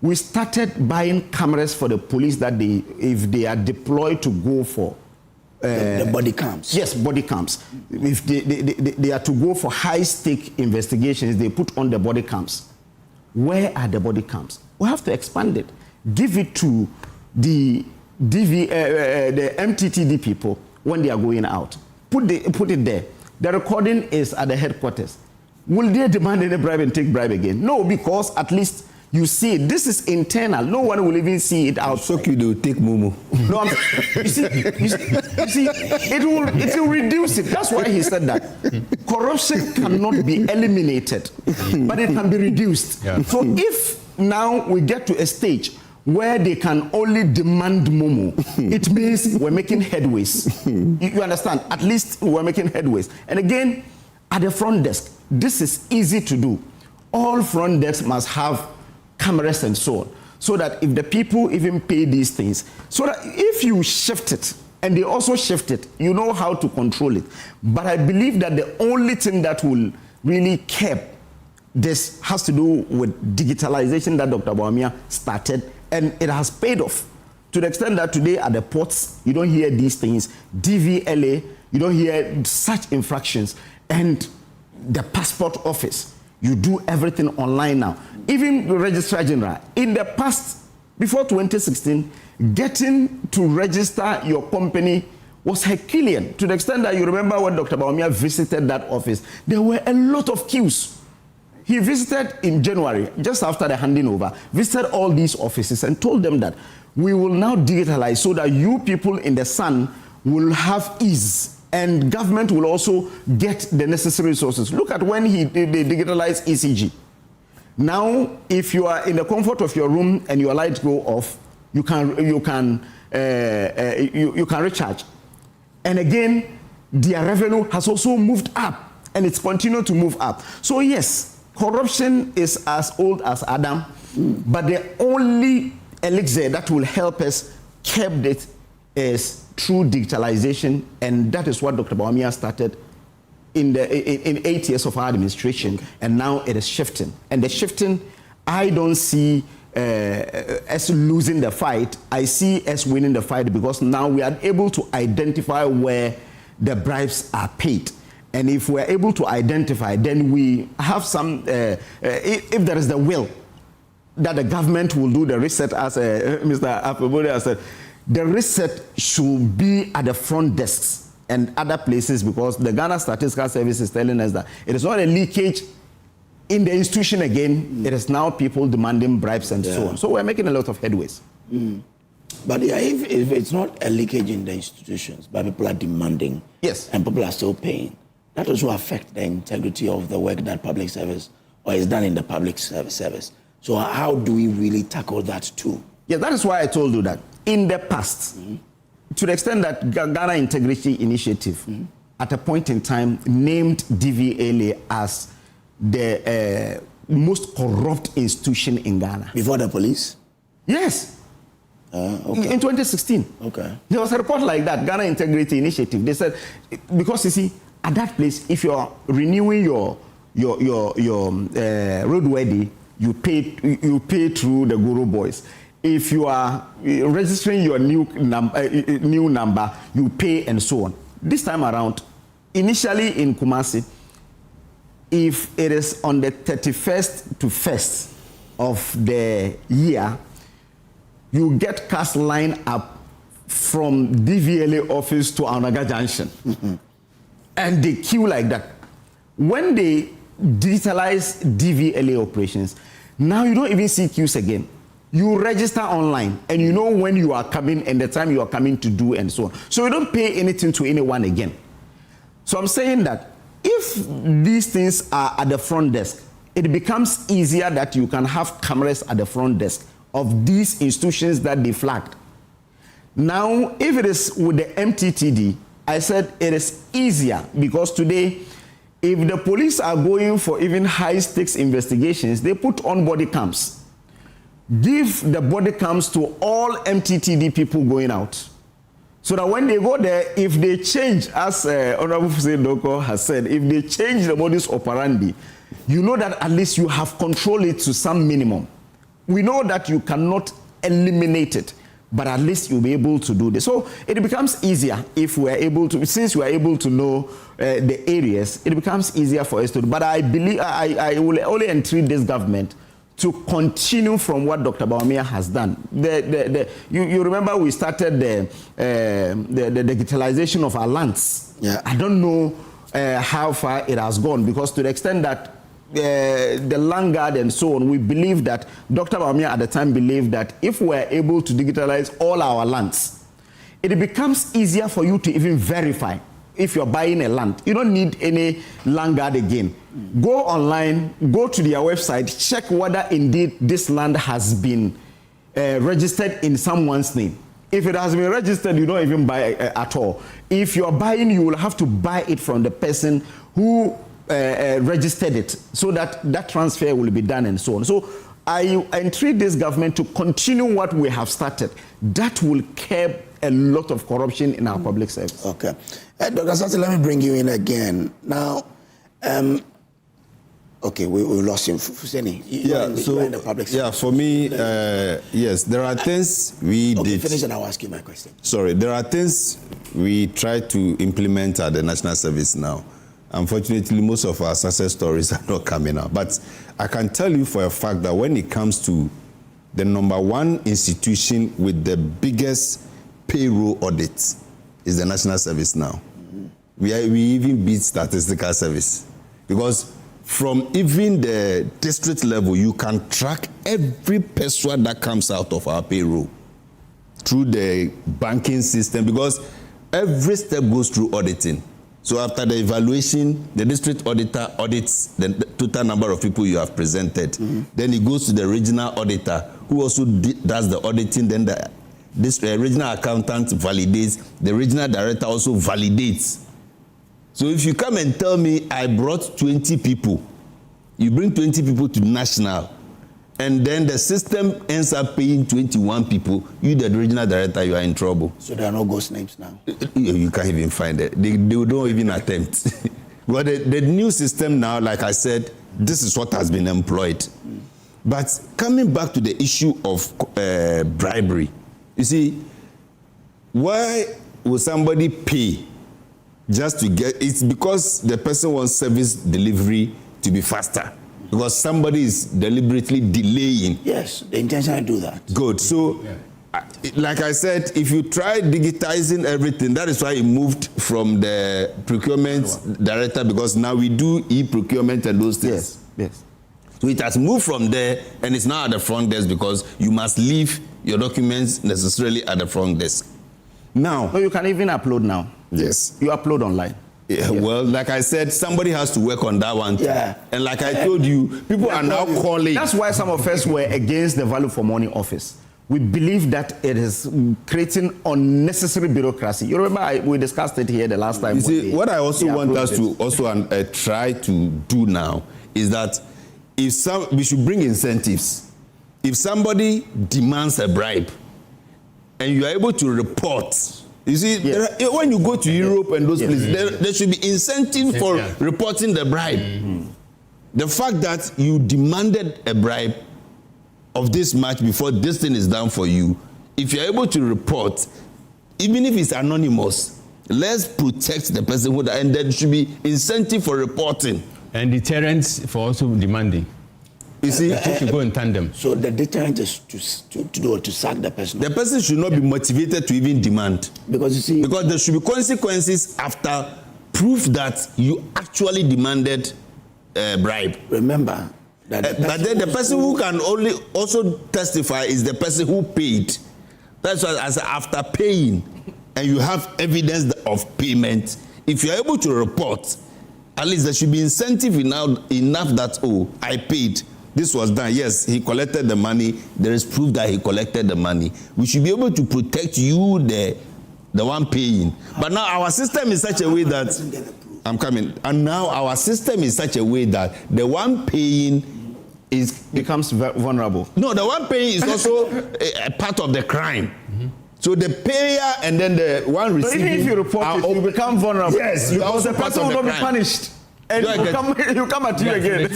we started buying cameras for the police that if they are deployed to go for the body cams. Yes, body cams. If they are to go for high-stake investigations, they put on the body cams. Where are the body cams? We have to expand it. Give it to the MTTD people when they are going out. Put it there. The recording is at the headquarters. Will they demand any bribe and take bribe again? No, because at least you see it. This is internal. No one will even see it out. So you do take Momo. No, you see, it will reduce it. That's why he said that. Corruption cannot be eliminated, but it can be reduced. Yeah. So if now we get to a stage where they can only demand Momo, it means we're making headways. You understand? At least we're making headways. And again, at the front desk, this is easy to do. All front desks must have cameras and so on, so that if the people even pay these things, so that if you shift it, and they also shift it, you know how to control it. But I believe that the only thing that will really keep this has to do with digitalization that Dr. Bawumia started, and it has paid off to the extent that today at the ports, you don't hear these things, DVLA, you don't hear such infractions, and the passport office, you do everything online now. Even the Registrar General, in the past, before 2016, getting to register your company was Herculean, to the extent that you remember when Dr. Bawumia visited that office, there were a lot of queues. He visited in January, just after the handing over, visited all these offices and told them that we will now digitalize so that you people in the sun will have ease, and government will also get the necessary resources. Look at when they digitalized ECG. Now, if you are in the comfort of your room and your lights go off, you can recharge. And again, their revenue has also moved up, and it's continued to move up. So yes, corruption is as old as Adam, but the only elixir that will help us keep it is through digitalization, and that is what Dr. Bawumia started in 8 years of our administration, and now it is shifting. And the shifting, I don't see us losing the fight. I see us winning the fight, because now we are able to identify where the bribes are paid. And if we're able to identify, then we have some, if there is the will that the government will do the reset, as Mr. Akufo-Addo said, the reset should be at the front desks and other places, because the Ghana Statistical Service is telling us that it is not a leakage in the institution again, it is now people demanding bribes and so on. So we're making a lot of headways. But yeah, if it's not a leakage in the institutions, but people are demanding, yes, and people are still paying, that also affects the integrity of the work that public service or is done in the public service. So how do we really tackle that too? Yeah, that is why I told you that in the past, to the extent that Ghana Integrity Initiative, at a point in time, named DVLA as the most corrupt institution in Ghana. Before the police? Yes. Okay. In 2016. Okay. There was a report like that, Ghana Integrity Initiative. They said, because you see, at that place, if you are renewing your roadworthy, you pay through the Guru Boys. If you are registering your new number, you pay and so on. This time around, initially in Kumasi, if it is on the 31st to 1st of the year, you get cars line up from DVLA office to Anaga Junction. And they queue like that. When they digitalize DVLA operations, now you don't even see queues again. You register online and you know when you are coming and the time you are coming to do and so on. So you don't pay anything to anyone again. So I'm saying that if these things are at the front desk, it becomes easier that you can have cameras at the front desk of these institutions that they flagged. Now, if it is with the MTTD, I said it is easier because today, if the police are going for even high-stakes investigations, they put on body cams. Give the body cams to all MTTD people going out. So that when they go there, if they change, as Honorable Hussein Doko has said, if they change the modus operandi, you know that at least you have controlled it to some minimum. We know that you cannot eliminate it, but at least you'll be able to do this. So it becomes easier if we're able to, since we are able to know the areas, it becomes easier for us to do. But I believe, I will only entreat this government to continue from what Dr. Bawumia has done. You remember we started the digitalization of our lands. Yeah. I don't know how far it has gone, because to the extent that the land guard and so on, we believe that Dr. Bawumia at the time believed that if we're able to digitalize all our lands, it becomes easier for you to even verify if you're buying a land. You don't need any land guard again. Go online, go to their website, check whether indeed this land has been registered in someone's name. If it has been registered, you don't even buy at all. If you're buying, you will have to buy it from the person who registered it, so that that transfer will be done and so on. So I entreat this government to continue what we have started. That will curb a lot of corruption in our public service. Okay. Dr. Sati, let me bring you in again. Now, okay, we lost him. Fuseni, you're in the public service. Yeah, for me, yes, there are things we did. Finish and I'll ask you my question. Sorry, there are things we try to implement at the National Service now. Unfortunately, most of our success stories are not coming out. But I can tell you for a fact that when it comes to the number one institution with the biggest payroll audit is the National Service now. We even beat Statistical Service, because from even the district level, you can track every person that comes out of our payroll through the banking system, because every step goes through auditing. So after the evaluation, the district auditor audits the total number of people you have presented. Then it goes to the regional auditor, who also does the auditing. Then this regional accountant validates. The regional director also validates. So if you come and tell me I brought 20 people, you bring 20 people to national, and then the system ends up paying 21 people, you, the regional director, you are in trouble. So there are no ghost names now? You can't even find it. They don't even attempt. But the new system now, like I said, this is what has been employed. But coming back to the issue of bribery, you see, why will somebody pay just to get, it's because the person wants service delivery to be faster. Because somebody is deliberately delaying. Yes, they intentionally do that. Good. So, like I said, if you try digitizing everything, that is why it moved from the procurement director, because now we do e-procurement and those things. Yes, yes. So it has moved from there, and it's now at the front desk, because you must leave your documents necessarily at the front desk. Now, no, you can even upload now. Yes. You upload online. Yeah, well, like I said, somebody has to work on that one too. Yeah. And like I told you, people are now calling. That's why some of us were against the value for money office. We believe that it is creating unnecessary bureaucracy. You remember we discussed it here the last time. You see, what I also want us to also try to do now is that we should bring incentives. If somebody demands a bribe and you are able to report, you see, when you go to Europe and those places, there should be incentive for reporting the bribe. The fact that you demanded a bribe of this much before this thing is done for you, if you're able to report, even if it's anonymous, let's protect the person who, and there should be incentive for reporting. And deterrence for also demanding. You see, it should go in tandem. So the deterrent is to sack the person. The person should not be motivated to even demand. Because you see, because there should be consequences after proof that you actually demanded a bribe. Remember that. But then the person who can only also testify is the person who paid. That's why as after paying, and you have evidence of payment, if you're able to report, At least there should be incentive enough that, oh, I paid. This was done. Yes, he collected the money. There is proof that he collected the money. We should be able to protect you, the one paying. But now our system is such a way that I'm coming. And now our system is such a way that the one paying becomes vulnerable. No, the one paying is also a part of the crime. So the payer and then the one receiving. So even if you report it, you become vulnerable. Yes, you also the person will not be punished. And you come at you again.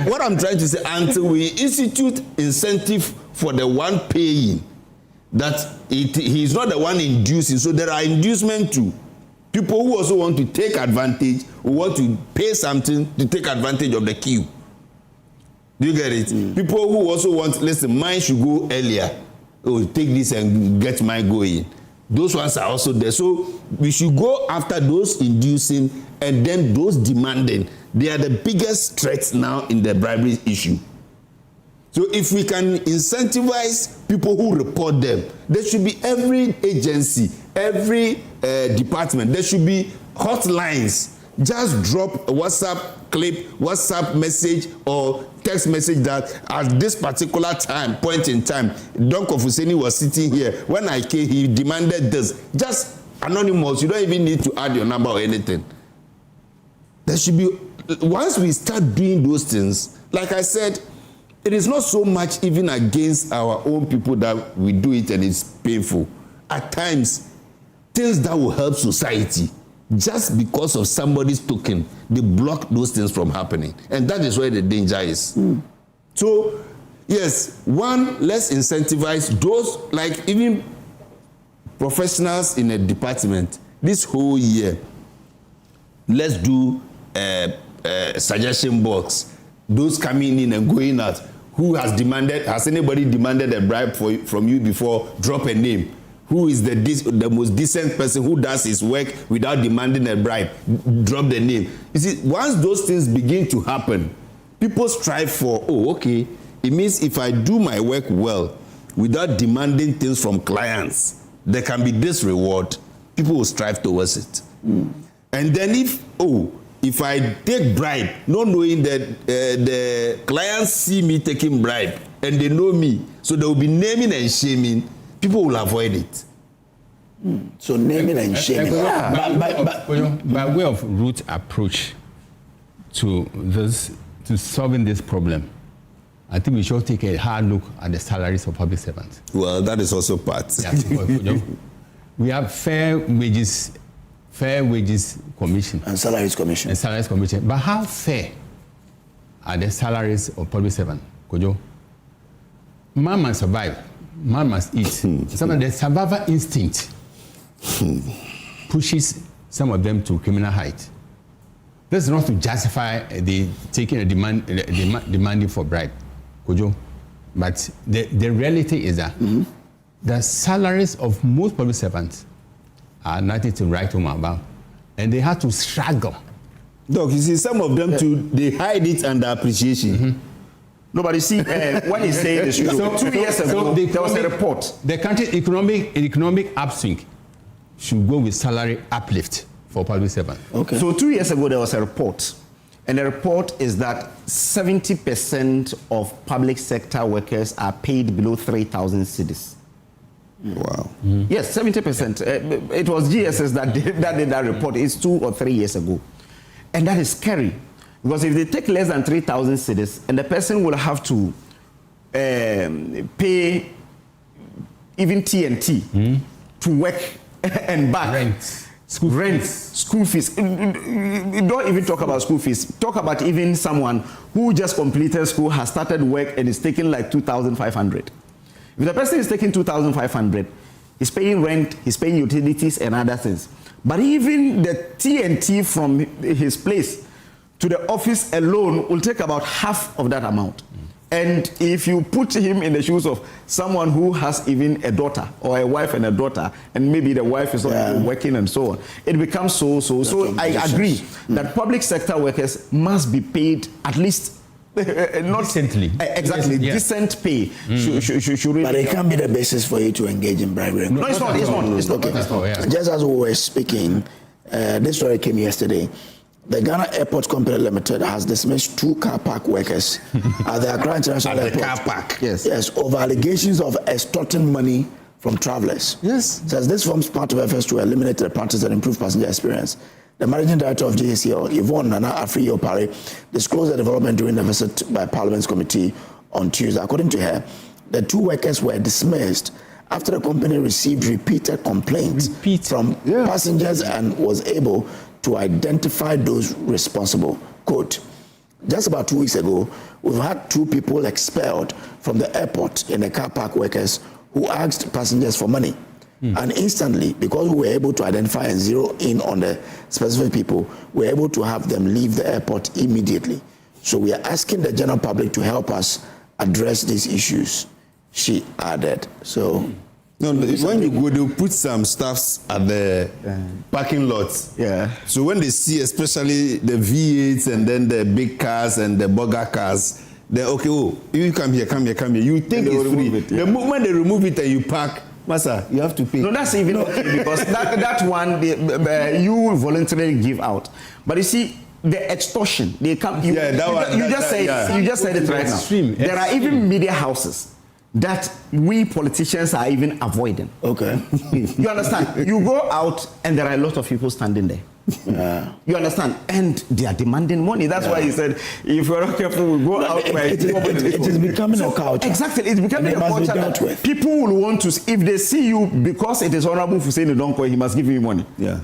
What I'm trying to say, until we institute incentive for the one paying, that he's not the one inducing. So there are inducement too. People who also want to take advantage, who want to pay something to take advantage of the queue. Do you get it? People who also want, listen, mine should go earlier. Oh, take this and get mine going. Those ones are also there. So we should go after those inducing and then those demanding. They are the biggest threats now in the bribery issue. So if we can incentivize people who report them, there should be every agency, every department, there should be hotlines. Just drop a WhatsApp clip, WhatsApp message or text message that at this particular point in time, Don Kofuseni was sitting here. When I came, he demanded this. Just anonymous. You don't even need to add your number or anything. There should be, once we start doing those things, like I said, it is not so much even against our own people that we do it and it's painful. At times, things that will help society, just because of somebody's token, they block those things from happening. And that is where the danger is. So, yes, one, let's incentivize those, like even professionals in a department, this whole year, let's do a suggestion box. Those coming in and going out, who has demanded, has anybody demanded a bribe from you before? Drop a name. Who is the most decent person who does his work without demanding a bribe? Drop the name. You see, once those things begin to happen, people strive for, oh, okay, it means if I do my work well without demanding things from clients, there can be this reward. People will strive towards it. And then if I take bribe, not knowing that the clients see me taking bribe and they know me, so they will be naming and shaming, people will avoid it. So naming and shaming. By way of root approach to solving this problem, I think we should take a hard look at the salaries of public servants. Well, that is also part. Yeah, we have fair wages commission. And salaries commission. But how fair are the salaries of public servants, Kojo? Man must survive. Man must eat. Some of the survival instinct pushes some of them to criminal height. This is not to justify the taking a demanding for bribe, Kojo. But the reality is that the salaries of most public servants are nothing to write home about, and they have to struggle. Doc, you see, some of them too, they hide it under appreciation. No, but you see, when he's saying this, 2 years ago, there was a report. The country's economic upswing should go with salary uplift for public servants. Okay. So 2 years ago, there was a report. And the report is that 70% of public sector workers are paid below 3,000 cedis. Wow. Yes, 70%. It was GSS that did that report. It's 2 or 3 years ago. And that is scary. Because if they take less than 3,000 cedis, and the person will have to pay even TNT to work and back. Rent, school fees. Don't even talk about school fees. Talk about even someone who just completed school, has started work, and is taking like 2,500. If the person is taking 2,500, he's paying rent, he's paying utilities and other things. But even the TNT from his place to the office alone will take about half of that amount. And if you put him in the shoes of someone who has even a daughter or a wife and a daughter, and maybe the wife is not working and so on, it becomes so. I agree that public sector workers must be paid at least not decently. Exactly, decent pay. Should really, but it can't be the basis for you to engage in bribery. No, it's not. Just as we were speaking, this story came yesterday. The Ghana Airport Company Limited has dismissed 2 car park workers at the Accra International Airport. Car park, yes. Yes, over allegations of extorting money from travelers. Yes. Says this forms part of efforts to eliminate the practice and improve passenger experience. The managing director of GSS, Yvonne Nana Afri-Opare, disclosed the development during the visit by Parliament's committee on Tuesday. According to her, the 2 workers were dismissed after the company received repeated complaints from passengers and was able to identify those responsible. Quote, just about 2 weeks ago, we've had 2 people expelled from the airport in the car park workers who asked passengers for money. And instantly, because we were able to identify and zero in on the specific people, we were able to have them leave the airport immediately. So we are asking the general public to help us address these issues, she added. So, no, when you go, they'll put some stuffs at the parking lots. Yeah. So when they see, especially the V8s and then the big cars and the bugger cars, they're okay. Oh, you come here. You think it's free. The moment they remove it and you park, Master, you have to pay. No, that's even okay because that one you voluntarily give out. But you see, the extortion, they come. You just said it right now. There are even media houses that we politicians are even avoiding. Okay. You understand? You go out and there are a lot of people standing there. Yeah. You understand? And they are demanding money. That's why he said, if you're not careful, we go out. It is becoming a culture. Exactly. It's becoming a culture that people will want to, if they see you, because it is honorable for saying don't call, he must give you money. Yeah.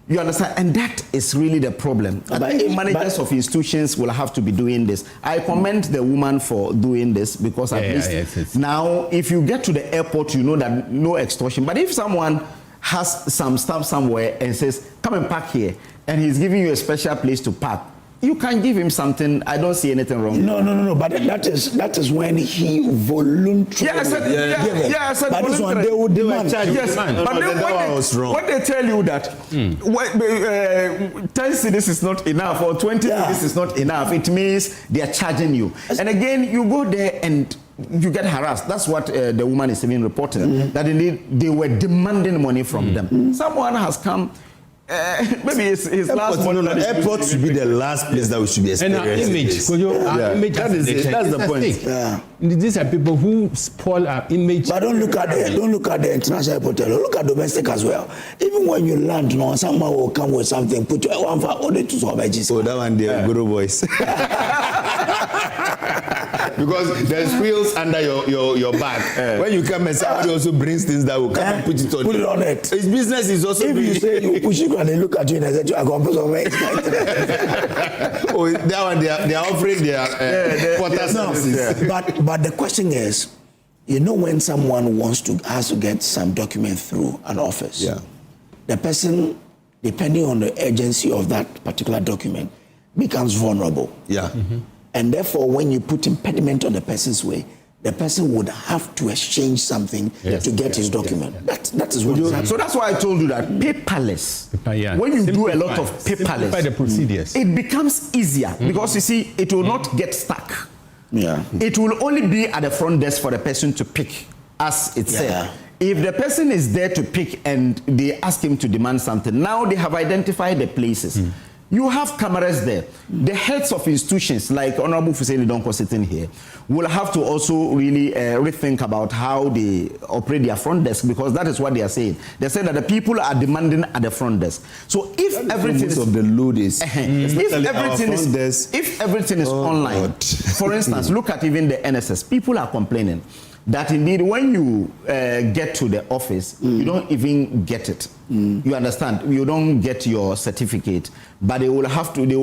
You understand? And that is really the problem. Managers of institutions will have to be doing this. I commend the woman for doing this because at least now, if you get to the airport, you know that no extortion. But if someone has some stuff somewhere and says, come and park here, and he's giving you a special place to park, you can give him something. I don't see anything wrong. No. But that is when he voluntarily. I said but this one they would demand. Yes, but then when they tell you that 10 cedis is not enough or 20 cedis is not enough, it means they are charging you. And again, you go there and you get harassed. That's what the woman is even reporting. That indeed they were demanding money from them. Someone has come. Maybe it's his last one. Airport should be the last place that we should be experiencing. And our image, Kojo, our image that's the point. Yeah. These are people who spoil our image. But don't look at the international airport. Look at domestic as well. Even when you land, someone will come with something. Put your one for order to solve. Oh, that one, the Guru voice. Because there's wheels under your bag. When you come and somebody also brings things that will come and put it on it. His business is also. If you say you push it and they look at you and they say, "I'm going to put on it." Oh, that one they are offering their quarter services. But the question is, when someone has to get some document through an office, the person, depending on the urgency of that particular document, becomes vulnerable. Yeah. Mm-hmm. And therefore, when you put impediment on the person's way, the person would have to exchange something to get his document. That is what happening. So that's why I told you that paperless. When you do a lot of paperless, the procedures. It becomes easier because you see, it will not get stuck. Yeah. It will only be at the front desk for the person to pick, as it said. If the person is there to pick and they ask him to demand something, now they have identified the places. You have cameras there. The heads of institutions, like Honorable Fuseli Donko sitting here, will have to also really rethink about how they operate their front desk, because that is what they are saying. They say that the people are demanding at the front desk. So if everything is of the load is, if everything is online, for instance, look at even the NSS. People are complaining that indeed when you get to the office, you don't even get it. You understand? You don't get your certificate, but they will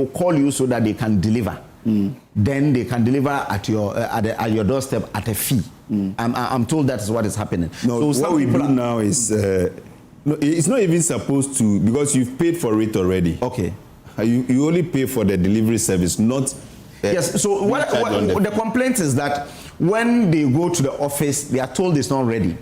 call you so that they can deliver. Then they can deliver at your doorstep at a fee. I'm told that is what is happening. No, so what we do now is it's not even supposed to, because you've paid for it already. Okay. You only pay for the delivery service, not. Yes. So what the complaint is that when they go to the office, they are told it's not ready.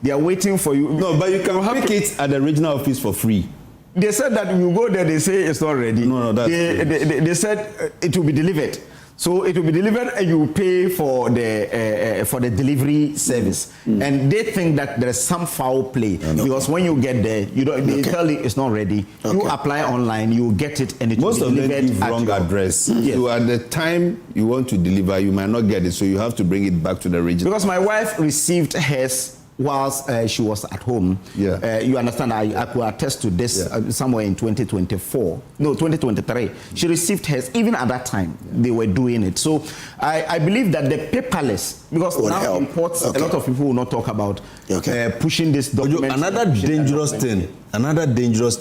They are waiting for you. No, but you can pick it at the regional office for free. They said that you go there, they say it's not ready. No, that's they said it will be delivered. So it will be delivered and you pay for the delivery service. And they think that there is some foul play because when you get there, they tell you it's not ready. You apply online, you get it, and it will be delivered. Most of them give wrong address. Yes. So at the time you want to deliver, you might not get it, so you have to bring it back to the region. Because my wife received hers whilst she was at home. You understand, I could attest to this somewhere in 2023. She received hers. Even at that time, they were doing it. So I believe that the paperless, because now imports, a lot of people will not talk about pushing this document. Another dangerous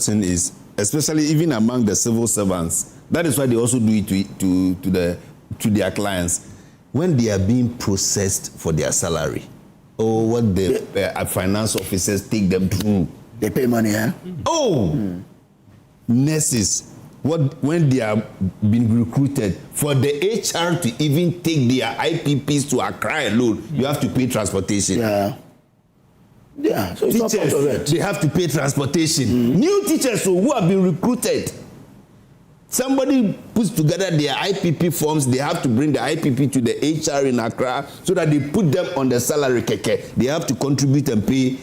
thing is, especially even among the civil servants, that is why they also do it to their clients, when they are being processed for their salary. Or what the finance officers take them through. They pay money, huh? Nurses, when they are being recruited, for the HR to even take their IPPs to Accra alone, you have to pay transportation. Yeah, so it's teachers, not part of it. They have to pay transportation. New teachers who have been recruited, somebody puts together their IPP forms, they have to bring the IPP to the HR in Accra so that they put them on the salary keke. They have to contribute and pay,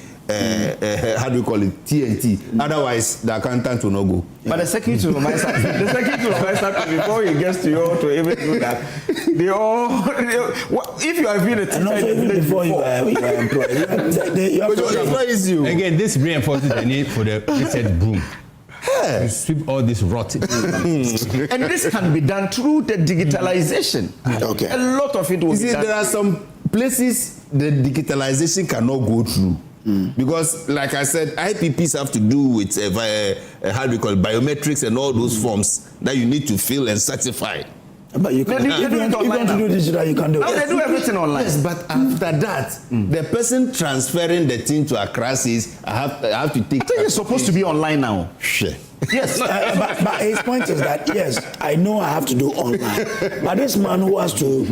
how do you call it, TNT. Otherwise, the accountant will not go. But the secretary supervisor, before he gets to you to even do that, if you have been a teacher, even before you are employed, Again, this reinforces the need for the research broom. You sweep all this rot. And this can be done through the digitalization. A lot of it will be done. There are some places the digitalization cannot go through. Because, like I said, IPPs have to do with how do you call it, biometrics and all those forms that you need to fill and certify. But you can if you want to do digital, you can do it. They do everything online. Yes, but after that, the person transferring the thing to Accra says, I have to take. I think it's supposed to be online now. Sure. Yes, but his point is that, yes, I know I have to do online. But this man who has to...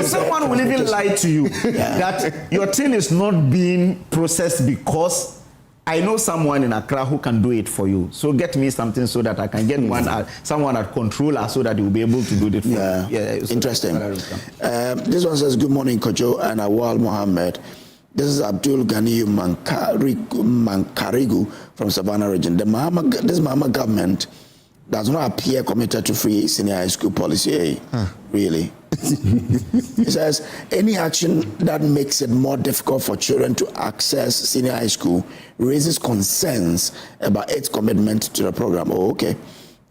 someone will even lie to you that your thing is not being processed because I know someone in Accra who can do it for you. So get me something so that I can get someone at controller so that he will be able to do it for you. Interesting. This one says, good morning, Kojo and Awal Mohammed. This is Abdul Ghani Mankarigu from Savannah region. This Mahama government does not appear committed to free senior high school policy. Really? It says, any action that makes it more difficult for children to access senior high school raises concerns about its commitment to the program.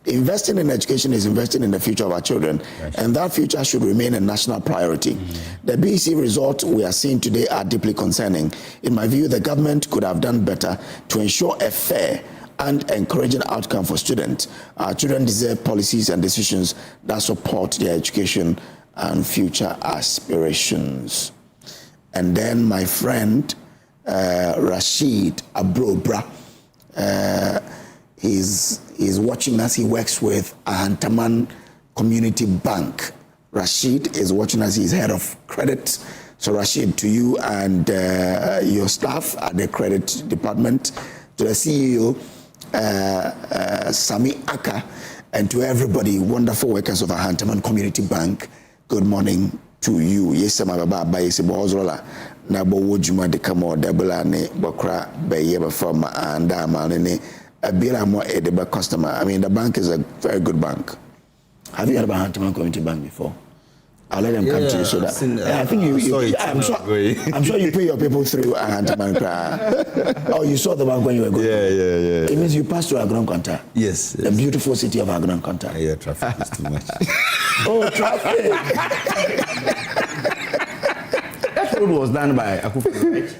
Investing in education is investing in the future of our children, and that future should remain a national priority. The BEC results we are seeing today are deeply concerning. In my view, the government could have done better to ensure a fair and encouraging outcome for students. Our children deserve policies and decisions that support their education and future aspirations. And then my friend Rashid Abrobra, he's watching us. He works with Ahantaman Community Bank. Rashid is watching us. He's head of credit. So Rashid, to you and your staff at the credit department, to the CEO, Sami Aka, and to everybody, wonderful workers of Ahantaman Community Bank, good morning to you. Yes, Baba Bayesibo Ozrola. Nabo Wojuma de Kamo, Debulane, Bokra, Bayeba from and Damanene. A more edible customer. I mean, the bank is a very good bank. Have you heard about Hunterman Community Bank before? I'll let them come to you so that. I think I'm sure you pay your people through Hunterman. Oh, you saw the bank when you were going. Yeah. It means you passed through Agron Konta. Yes. The beautiful city of Agron Konta. Yeah, traffic is too much. Oh, traffic. That road was done by Akufo-Addo, right?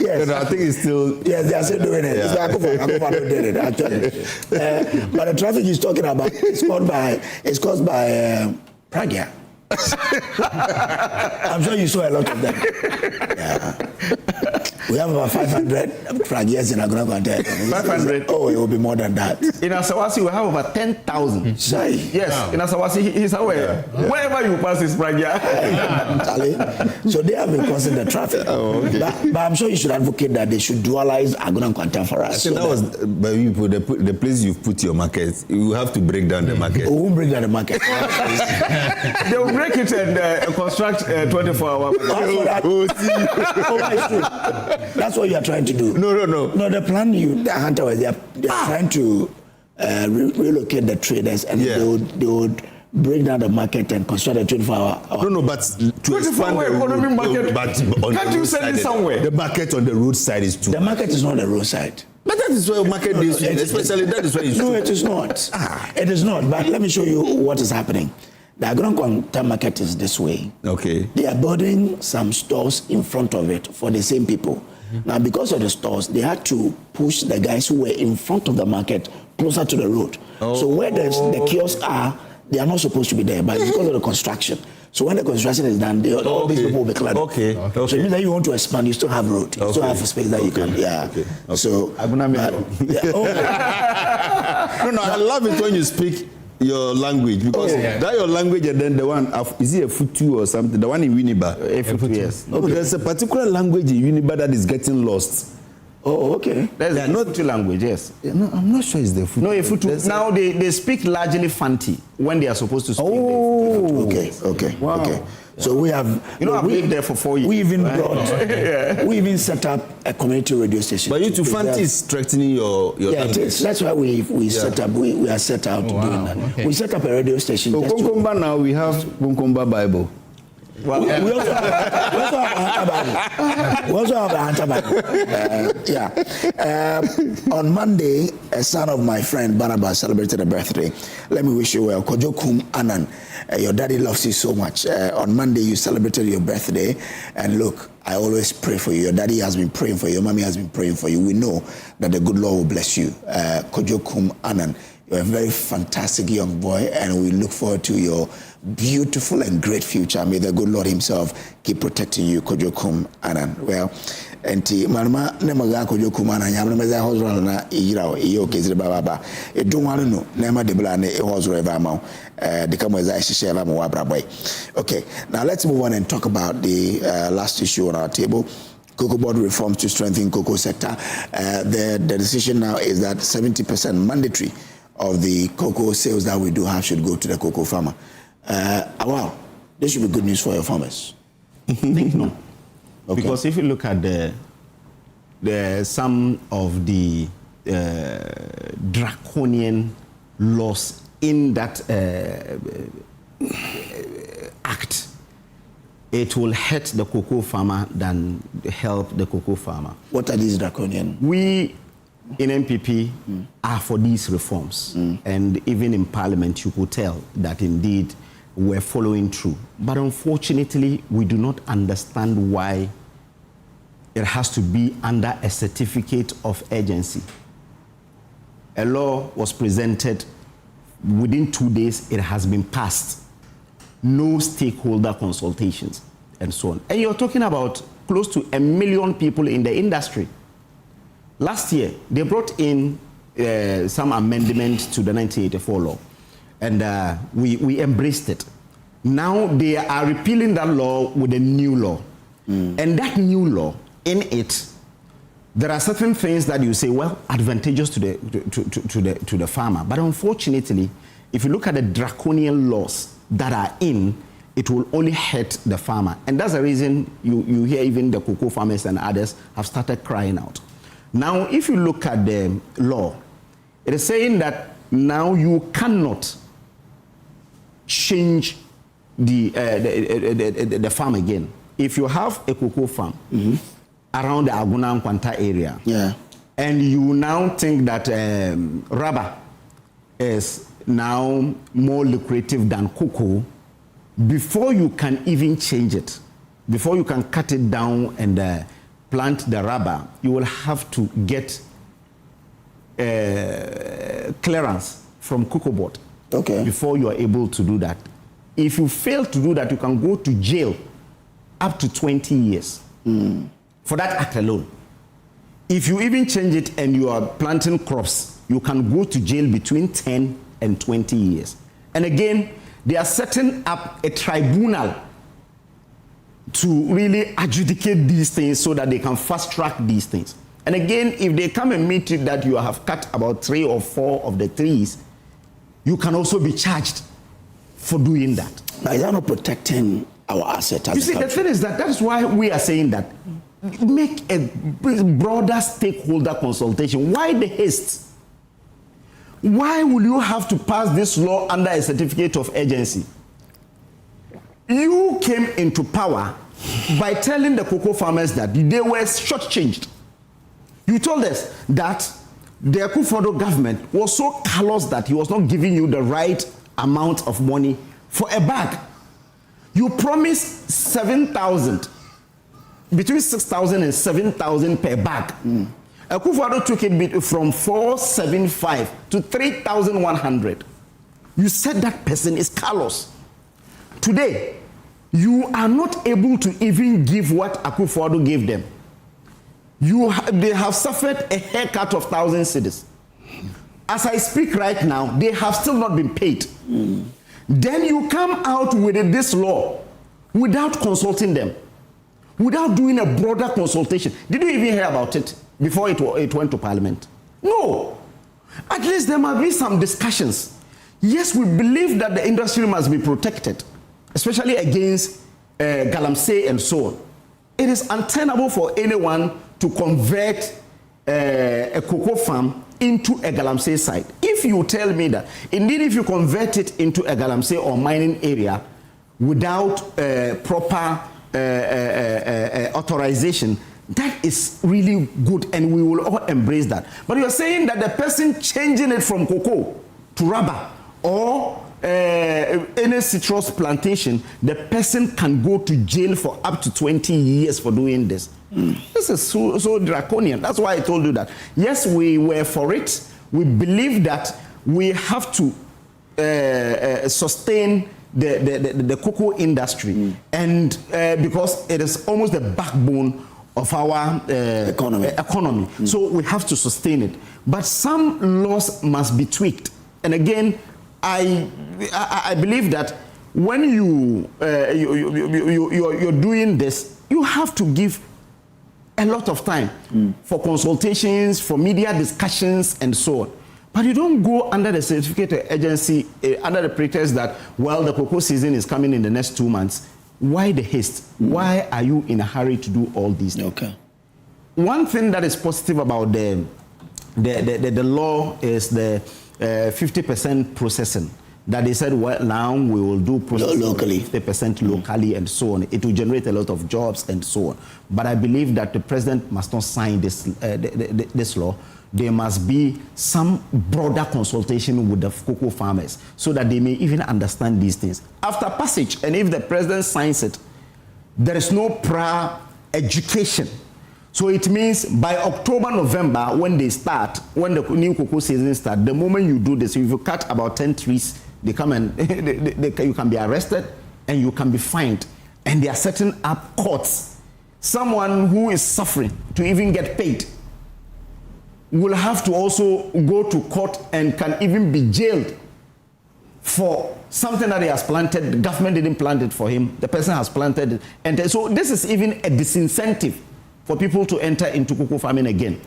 Yes. I think it's still... Yes, they are still doing it. It's Akufo-Addo did it, actually. But the traffic he's talking about is caused by Pragya. I'm sure you saw a lot of them. We have about 500 fragias in Aguna Kwanta. 500? Oh, it will be more than that. In Asawasi, we have over 10,000. Yes, in Asawasi, he's aware. Wherever you pass is fragia. So they have been causing the traffic. But I'm sure you should advocate that they should dualize Aguna Kwanta for us. So that was, but you put the place you've put your market, you have to break down the market. We won't break down the market. They will break it and construct 24-hour. That's what you are trying to do. No. No, the plan the Hunter was they are trying to relocate the traders and they would break down the market and construct a 24-hour. No, but to expand the economic market. But can't you send it somewhere? The market on the roadside is too. The market is not the roadside. But that is where market is, especially that is where it's No, it is not. It is not. But let me show you what is happening. The Aguna Kwanta market is this way. Okay. They are building some stores in front of it for the same people. Now, because of the stores, they had to push the guys who were in front of the market closer to the road. So where the kiosks are, they are not supposed to be there, but it's because of the construction. So when the construction is done, all these people will be cleared. Okay. So it means that you want to expand, you still have road. You still have a space that you can, So, I love it when you speak your language, because that your language, and then the one is it a Futu or something? The one in Winneba. Yes. No, there's a particular language in Winneba that is getting lost. Oh, okay. There's not two languages. No, I'm not sure it's the Futu. No, a Futu. Now they speak largely Fanti when they are supposed to speak. Okay. Wow. Okay. So we have, I've lived there for 4 years. We even we even set up a community radio station. But you to Fanti is strengthening your language. That's why we set up. We are set out doing that. Okay. We set up a radio station. So Konkomba now we have Konkomba Bible. Well, we also have a Hunter Bible. On Monday, a son of my friend Barnabas celebrated a birthday. Let me wish you well. Kojo Kum Anan. Your daddy loves you so much. On Monday, you celebrated your birthday. And look, I always pray for you. Your daddy has been praying for you. Your mommy has been praying for you. We know that the good Lord will bless you. Kojo Kum Anan. You're a very fantastic young boy, and we look forward to your beautiful and great future. May the good Lord himself keep protecting you, Kojo Kum Anan. Well, enti manuma nemaga Kojo Kum Anan yamna meza hospital na iyira iyo kezire baba e donwanu no nema debla na e hospital eva ma de kamweza ehihye eva ma wabraboy. Okay, now let's move on and talk about the last issue on our table. Cocoa board reforms to strengthen cocoa sector. The decision now is that 70% mandatory of the cocoa sales that we do have should go to the cocoa farmer. Wow, this should be good news for your farmers. I think no. Okay. Because if you look at some of the draconian laws in that act, it will hurt the cocoa farmer than help the cocoa farmer. What are these draconian? We in MPP are for these reforms. And even in Parliament, you could tell that indeed we're following through. But unfortunately, we do not understand why it has to be under a certificate of urgency. A law was presented, within 2 days, it has been passed. No stakeholder consultations, and so on. And you're talking about close to 1 million people in the industry. Last year, they brought in some amendment to the 1984 law, and we embraced it. Now they are repealing that law with a new law. And that new law, in it, there are certain things that you say, well, advantageous to the farmer. But unfortunately, if you look at the draconian laws that are in, it will only hurt the farmer. And that's the reason you hear even the cocoa farmers and others have started crying out. Now, if you look at the law, it is saying that now you cannot change the farm again. If you have a cocoa farm around the Aguna Kwanta area, and you now think that rubber is now more lucrative than cocoa, before you can even change it, before you can cut it down and plant the rubber, you will have to get clearance from cocoa board before you are able to do that. If you fail to do that, you can go to jail up to 20 years for that act alone. If you even change it and you are planting crops, you can go to jail between 10 and 20 years. And again, they are setting up a tribunal to really adjudicate these things so that they can fast track these things. And again, if they come and meet you that you have cut about 3 or 4 of the trees, you can also be charged for doing that. Now, is that not protecting our assets? You see, the thing is that is why we are saying that make a broader stakeholder consultation. Why the haste? Why will you have to pass this law under a certificate of urgency? You came into power by telling the cocoa farmers that they were shortchanged. You told us that the Akufo-Addo government was so callous that he was not giving you the right amount of money for a bag. You promised 7,000, between 6,000 and 7,000 per bag. Akufo-Addo took it from 475 to 3,100. You said that person is callous. Today, you are not able to even give what Akufo-Addo gave them. They have suffered a haircut of 1,000 cedis. As I speak right now, they have still not been paid. Then you come out with this law without consulting them, without doing a broader consultation. Did you even hear about it before it went to Parliament? No. At least there must be some discussions. Yes, we believe that the industry must be protected, especially against galamsey and so on. It is untenable for anyone to convert a cocoa farm into a galamsey site. If you tell me that, indeed, if you convert it into a galamsey or mining area without proper authorization, that is really good, and we will all embrace that. But you're saying that the person changing it from cocoa to rubber or any citrus plantation, the person can go to jail for up to 20 years for doing this. This is so draconian. That's why I told you that. Yes, we were for it. We believe that we have to sustain the cocoa industry, and because it is almost the backbone of our economy. So we have to sustain it. But some laws must be tweaked. And again, I believe that when you're doing this, you have to give a lot of time for consultations, for media discussions, and so on. But you don't go under the certificate agency under the pretext that, well, the cocoa season is coming in the next 2 months. Why the haste? Why are you in a hurry to do all these things? Okay. One thing that is positive about the law is the 50% processing. That they said, well, now we will do processing locally, 50% locally, and so on. It will generate a lot of jobs and so on. But I believe that the president must not sign this law. There must be some broader consultation with the cocoa farmers so that they may even understand these things. After passage, and if the president signs it, there is no prior education. So it means by October, November, when they start, when the new cocoa season starts, the moment you do this, if you cut about 10 trees, they come and you can be arrested and you can be fined. And they are setting up courts. Someone who is suffering to even get paid will have to also go to court and can even be jailed for something that he has planted. The government didn't plant it for him. The person has planted it. And so this is even a disincentive for people to enter into cocoa farming again.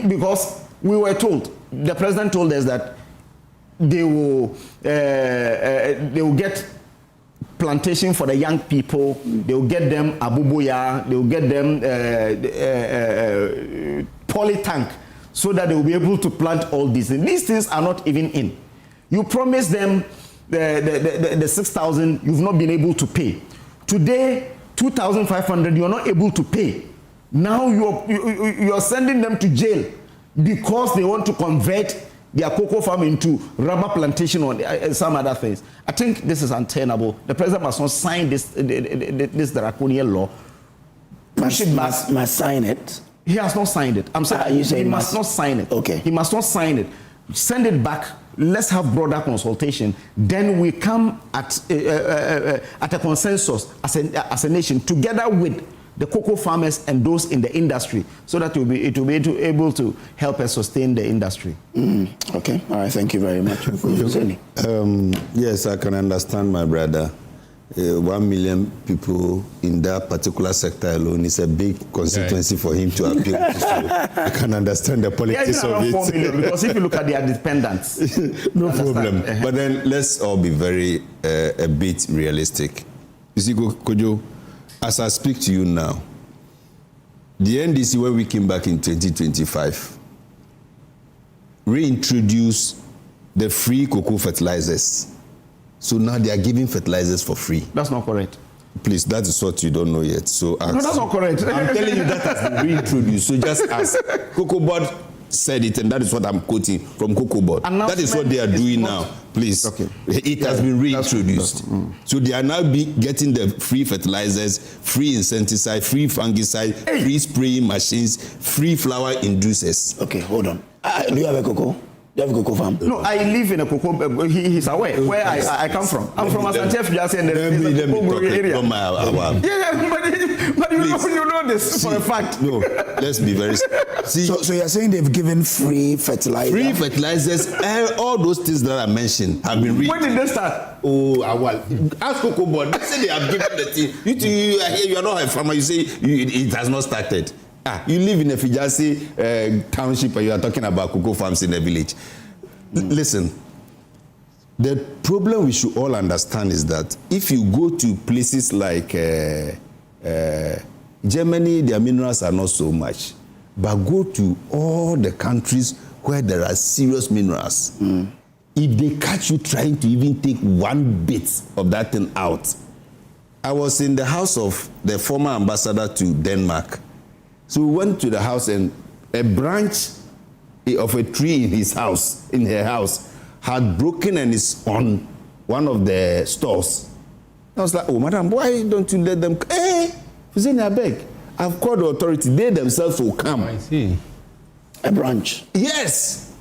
Because we were told, the president told us that they will get plantation for the young people. They will get them abubuya. They will get them poly tank, so that they will be able to plant all these things. These things are not even in. You promised them the 6,000. You've not been able to pay. Today, 2,500. You are not able to pay. Now you are sending them to jail because they want to convert their cocoa farm into rubber plantation or some other things. I think this is untenable. The president must not sign this draconian law. Must sign it. He has not signed it. I'm saying he must not sign it. Okay. He must not sign it. Send it back. Let's have broader consultation. Then we come at a consensus as a nation, together with the cocoa farmers and those in the industry, so that it will be able to help us sustain the industry. Okay, all right, thank you very much. Yes, I can understand, my brother. 1 million people in that particular sector alone is a big constituency for him to appeal to. So I can understand the politics of it. 4 million, because if you look at their dependents. No problem. But then let's all be very a bit realistic. You see, Kojo, as I speak to you now, the NDC, when we came back in 2025, reintroduced the free cocoa fertilizers. So now they are giving fertilizers for free. That's not correct. Please, that is what you don't know yet. So no, that's not correct. I'm telling you that has been reintroduced. So just ask. Cocoa Board said it, and that is what I'm quoting from Cocoa Board. That is what they are doing now. Please. Okay. It has been reintroduced. So they are now getting the free fertilizers, free insecticide, free fungicide, free spraying machines, free flower inducers. Okay, hold on. Do you have a cocoa? Do you have a cocoa farm? No, I live in a cocoa. He's aware where I come from. I'm from Asante Fujiase, and the cocoa area. But you know this for a fact. No, let's be very. See, so you're saying they've given free fertilizers? Free fertilizers, all those things that I mentioned have been. When did they start? Oh, well, ask Cocoa Board. They say they have given the thing. You are here. You are not a farmer. You say it has not started. You live in a Fijasi township and you are talking about cocoa farms in a village. Listen, the problem we should all understand is that if you go to places like Germany, their minerals are not so much. But go to all the countries where there are serious minerals. If they catch you trying to even take one bit of that thing out. I was in the house of the former ambassador to Denmark. So we went to the house, and a branch of a tree in her house, had broken and is on one of the stores. I was like, oh, madam, why don't you let them? Hey, Fuzini, I beg. I've called the authority. They themselves will come. I see. A branch? Yes.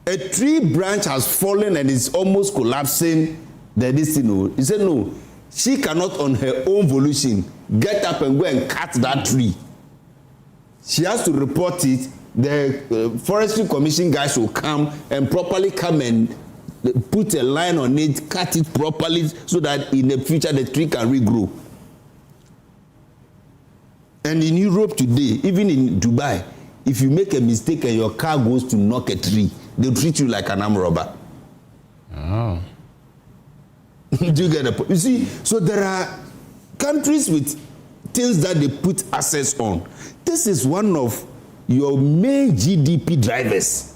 A tree branch has fallen and is almost collapsing. This thing. He said, no, she cannot on her own volition get up and go and cut that tree. She has to report it. The forestry commission guys will come and properly come and put a line on it, cut it properly so that in the future the tree can regrow. And in Europe today, even in Dubai, if you make a mistake and your car goes to knock a tree, they'll treat you like an armed robber. Oh. Do you get the point? You see, so there are countries with things that they put access on. This is one of your main GDP drivers.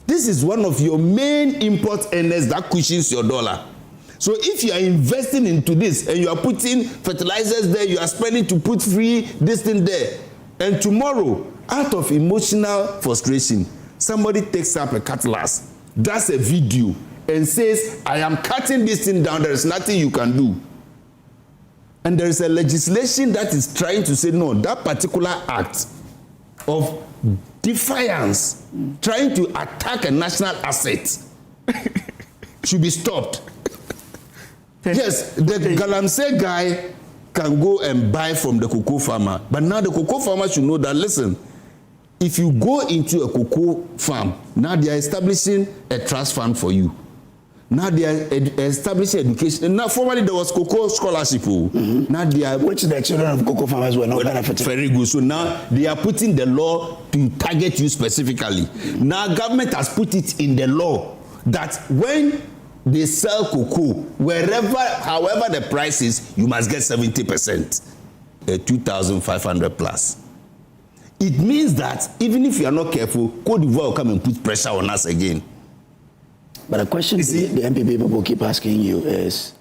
This is one of your main import earners that cushions your dollar. So if you are investing into this and you are putting fertilizers there, you are spending to put free this thing there, and tomorrow, out of emotional frustration, somebody takes up a cutlass, does a video, and says, I am cutting this thing down, there is nothing you can do. And there is a legislation that is trying to say, no, that particular act of defiance, trying to attack a national asset, should be stopped. Yes, the Galamsey guy can go and buy from the cocoa farmer, but now the cocoa farmer should know that, listen, if you go into a cocoa farm, now they are establishing a trust fund for you. Now they are establishing education. Now, formerly there was cocoa scholarship. Now they are, which the children of cocoa farmers were not benefiting. Very good. So now they are putting the law to target you specifically. Now government has put it in the law that when they sell cocoa, wherever, however the price is, you must get 70%, 2,500 plus. It means that even if you are not careful, Cote d'Ivoire will come and put pressure on us again. But the question the MPP people keep asking you is,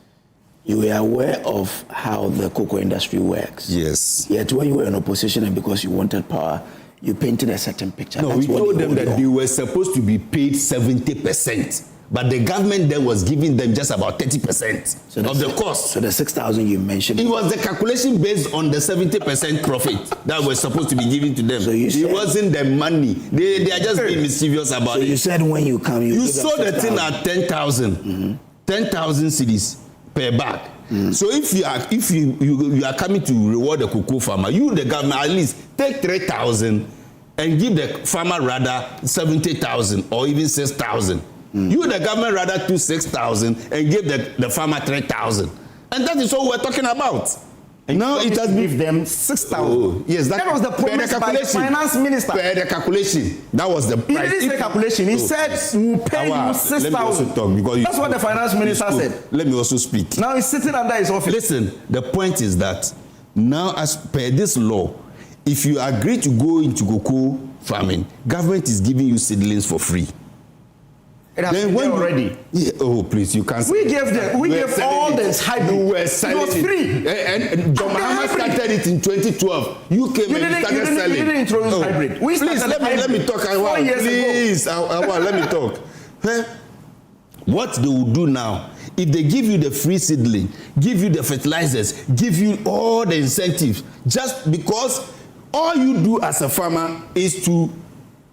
you are aware of how the cocoa industry works. Yes. Yet when you were in opposition and because you wanted power, you painted a certain picture. No, we told them that they were supposed to be paid 70%. But the government then was giving them just about 30% of the cost. So the 6,000 you mentioned. It was the calculation based on the 70% profit that was supposed to be given to them. So it wasn't the money. They are just being mischievous about it. So you said when you come, you sold the thing at 10,000. 10,000 cedis per bag. So if you are coming to reward the cocoa farmer, you the government at least take 3,000 and give the farmer rather 70,000 or even 6,000. You the government rather do 6,000 and give the farmer 3,000, and that is what we're talking about. And now it has give them 6,000. Oh, yes, that was the promise by the finance minister. Per the calculation, that was the price. He didn't say calculation. He said we'll pay you 6,000. Let me also talk because that's what the finance minister said. Let me also speak. Now he's sitting under his office. Listen, the point is that now, as per this law, if you agree to go into cocoa farming, government is giving you seedlings for free. It has been there already. Yeah, oh, please, you can't. We gave all this hybrid. You were selling it was free. And John Mahama started it in 2012. You came and started selling. You didn't introduce hybrid. We please, let me talk. 4 years please, ago. Let me talk. What they will do now, if they give you the free seedling, give you the fertilizers, give you all the incentives, just because all you do as a farmer is to,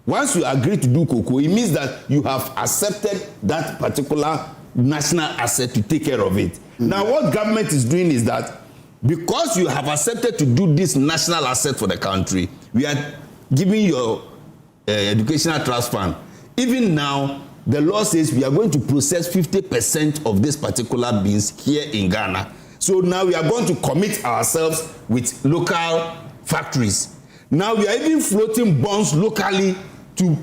once you agree to do cocoa, it means that you have accepted that particular national asset to take care of it. Now, what government is doing is that because you have accepted to do this national asset for the country, we are giving your educational trust fund. Even now, the law says we are going to process 50% of this particular beans here in Ghana. So now we are going to commit ourselves with local factories. Now we are even floating bonds locally to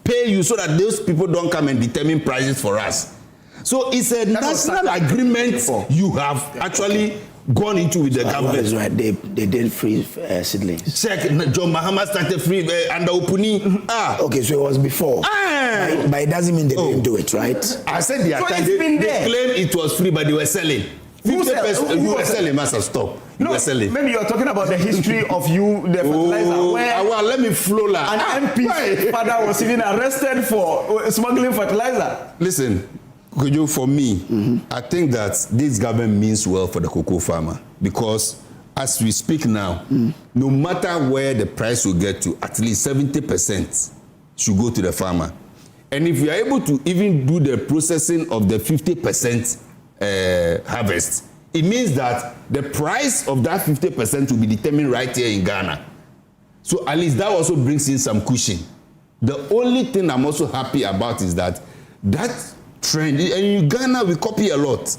pay you so that those people don't come and determine prices for us. So it's a national agreement you have actually gone into with the government. That's right. They did free seedlings. Check. John Mahama started free under Opuni. Okay, so it was before. But it doesn't mean they didn't do it, right? I said they claimed it was free, but they were selling. You were selling, Master. Stop. You were selling. Maybe you are talking about the history of the fertilizer. Well, let me flow that. An MP's father was even arrested for smuggling fertilizer. Listen, Kojo, for me, I think that this government means well for the cocoa farmer, because as we speak now, no matter where the price will get to, at least 70% should go to the farmer. And if we are able to even do the processing of the 50% harvest, it means that the price of that 50% will be determined right here in Ghana. So at least that also brings in some cushion. The only thing I'm also happy about is that trend, and in Ghana we copy a lot.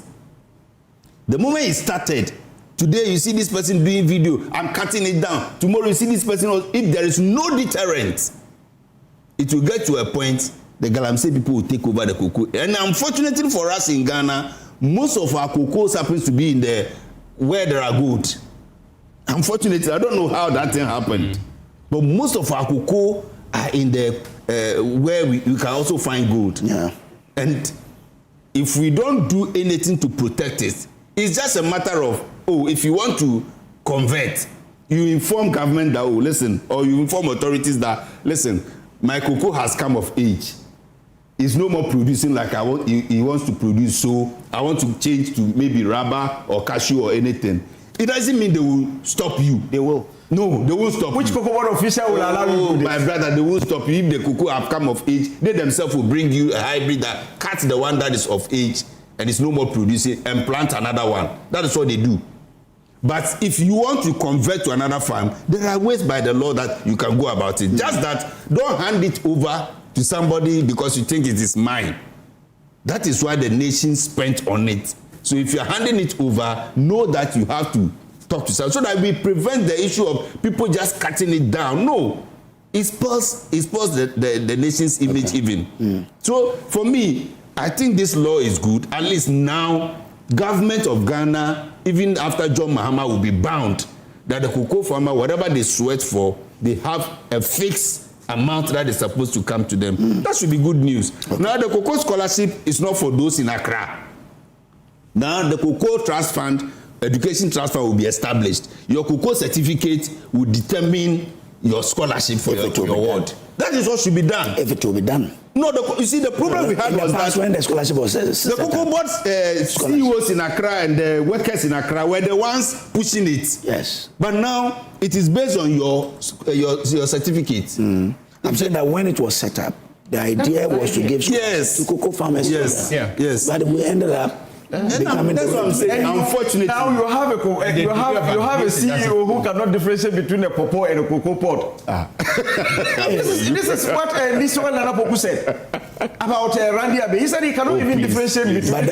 The moment it started, today you see this person doing video, I'm cutting it down. Tomorrow you see this person, if there is no deterrent, it will get to a point the Galamsey people will take over the cocoa. And unfortunately for us in Ghana, most of our cocoa happens to be in the where there are good. Unfortunately, I don't know how that thing happened, but most of our cocoa are in the where we can also find gold. Yeah. And if we don't do anything to protect it, it's just a matter of, if you want to convert, you inform government that, listen, or you inform authorities that, listen, my cocoa has come of age. It's no more producing like he wants to produce, so I want to change to maybe rubber or cashew or anything. It doesn't mean they will stop you. They will. No, they won't stop. Which cocoa board official will allow you to do this? My brother, they won't stop you. If the cocoa have come of age, they themselves will bring you a hybrid that cuts the one that is of age and is no more producing and plant another one. That is what they do. But if you want to convert to another farm, there are ways by the law that you can go about it. Just that, don't hand it over to somebody because you think it is mine. That is why the nation spent on it. So if you're handing it over, know that you have to talk to someone so that we prevent the issue of people just cutting it down. No, it spoils the nation's image even. So for me, I think this law is good. At least now, government of Ghana, even after John Mahama, will be bound that the cocoa farmer, whatever they sweat for, they have a fixed amount that is supposed to come to them. That should be good news. Now, the cocoa scholarship is not for those in Accra. Now, the cocoa trust fund, education trust fund will be established. Your cocoa certificate will determine your scholarship for your award. That is what should be done. If it will be done. No, you see, the problem we had was that when the scholarship was the cocoa board CEOs in Accra and the workers in Accra were the ones pushing it. Yes. But now it is based on your certificate. I'm saying that when it was set up, the idea was to give to cocoa farmers. Yes. But we ended up That's what I'm saying. Unfortunately, now you have a CEO who cannot differentiate between a popo and a cocoa pot. This is what this one Nana Poku said about Randy Abe. He said he cannot even differentiate between.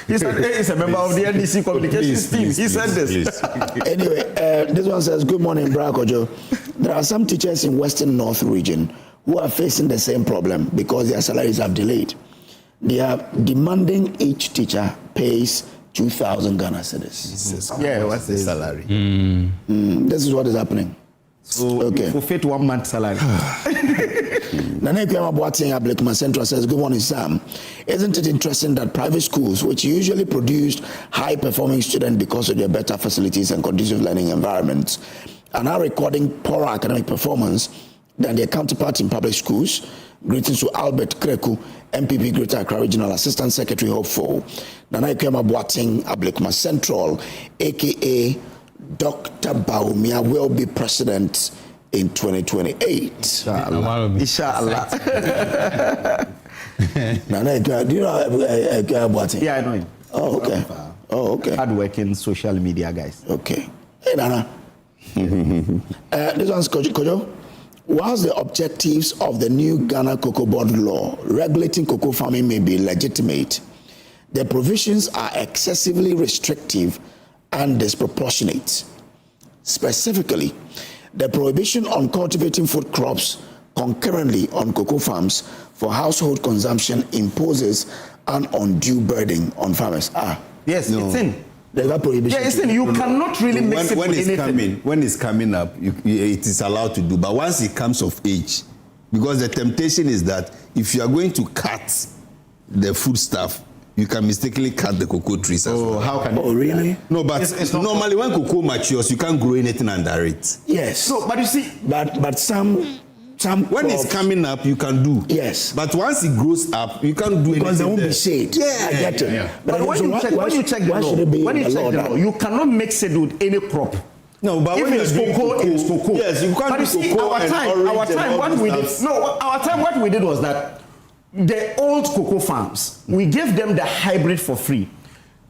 He said he's a member of the NDC communications team. He said this. Anyway, this one says, "Good morning, Kojo. There are some teachers in Western North region who are facing the same problem because their salaries have delayed. They are demanding each teacher pays 2,000 Ghana cedis. Yeah, what's the salary? This is what is happening. So okay. Forfeit 1 month salary. Nana Kwama Boateng Ablekuma Central says, "Good morning, Sam. Isn't it interesting that private schools, which usually produce high-performing students because of their better facilities and conducive learning environments, are now recording poorer academic performance than their counterparts in public schools?" Greetings to Albert Kreku, MPP Greater Accra Regional Assistant Secretary Hopeful. Nana Kwama Boateng Ablekuma Central, aka Dr. Baumia, will be president in 2028. Inshallah. Nana, do you know Boateng? Yeah, I know him. Oh, okay. Oh, okay. Hardworking social media guys. Okay. Hey, Nana. This one's Kojo. Whilst the objectives of the new Ghana Cocoa Board law regulating cocoa farming may be legitimate, the provisions are excessively restrictive and disproportionate. Specifically, the prohibition on cultivating food crops concurrently on cocoa farms for household consumption imposes an undue burden on farmers. Yes, it's in. There's a prohibition. Yeah, it's in. You cannot really mix it with anything. When it's coming up, it is allowed to do. But once it comes of age, because the temptation is that if you are going to cut the food stuff, you can mistakenly cut the cocoa trees as well. How can you? Really? No, but it's normally when cocoa matures, you can't grow anything under it. Yes. No, but you see, but some when crops, it's coming up, you can do. Yes. But once it grows up, you can't do because anything. there won't there. be shade. Yeah. I get it. Yeah. But when you check the law, you cannot mix it with any crop. No, but if when it's cocoa, it's cocoa. Yes, you can't but do see, cocoa our time, what we did was that the old cocoa farms, we gave them the hybrid for free.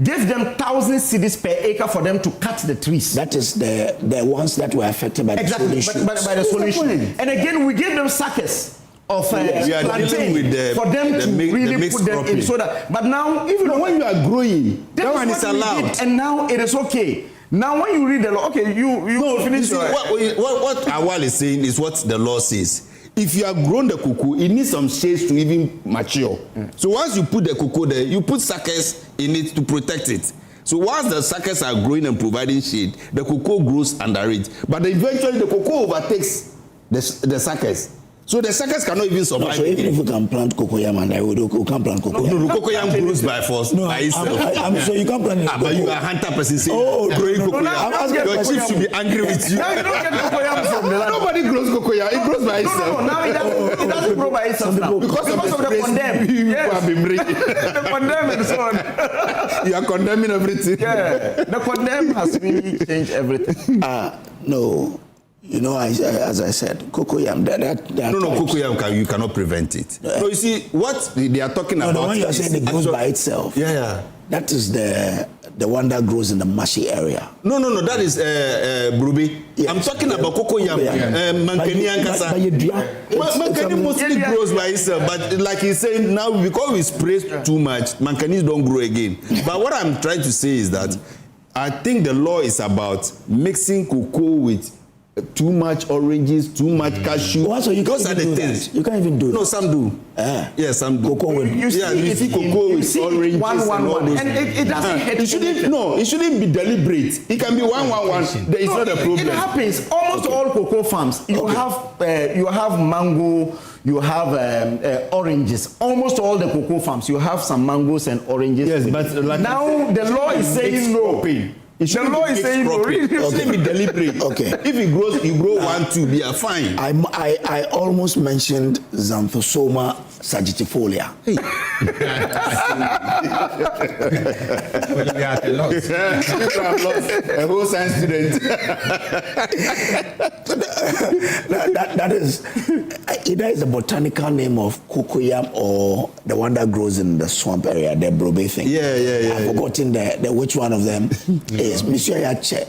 Gave them 1,000 cedis per acre for them to cut the trees. That is the ones that were affected by the solution. By the solution. And again, we gave them suckers of plantain for them to really put them in soda. But now, even when you are growing, that one is allowed. And now it is okay. Now, when you read the law, okay, you finish. What Awal is saying is what the law says. If you have grown the cocoa, it needs some shades to even mature. So once you put the cocoa there, you put suckers in it to protect it. So once the suckers are growing and providing shade, the cocoa grows under it. But eventually the cocoa overtakes the suckers. So the suckers cannot even survive. So even if we can plant cocoyam and we can't plant cocoyam. No, cocoyam grows by force. No, by itself. I'm sure you can't plant it. But you are a hunter person saying, growing cocoyam. Your chief should be angry with you. Now you don't get cocoyam from the land. Nobody grows cocoyam. It grows by itself. No, now it doesn't grow by itself now. Because of the condemn. Yes. The condemn and so on. You are condemning everything. Yeah. The condemn has really changed everything. No. You know, as I said, cocoyam. Cocoyam you cannot prevent it. No, you see what they are talking about. The one you are saying it grows by itself. Yeah. That is the one that grows in the marshy area. No, that is Brubi. Yes. I'm talking about cocoyam. Mankeni Ankasa. Mankeni mostly grows by itself, but like he's saying now, because we spray too much, Mankenis don't grow again. But what I'm trying to say is that I think the law is about mixing cocoa with too much oranges, too much cashew. So you Those are the things. You can't even do it. No, some do. Yes, some do. Cocoa with you see cocoa with oranges and it doesn't hurt. It shouldn't be deliberate. It can be 111. There is not a problem. It happens. Almost all cocoa farms. You have mango. You have oranges. Almost all the cocoa farms. You have some mangoes and oranges. Yes, but like now the law is saying no. The law is saying no. It shouldn't be deliberate. Okay. If it grows, you grow 1, 2, be fine. I almost mentioned Xanthosoma sagittarifolia. We are lost. A whole science student. that is, either is the botanical name of cocoyam or the one that grows in the swamp area, the brobe thing. Yeah. I've forgotten the which one of them is. Monsieur Yache,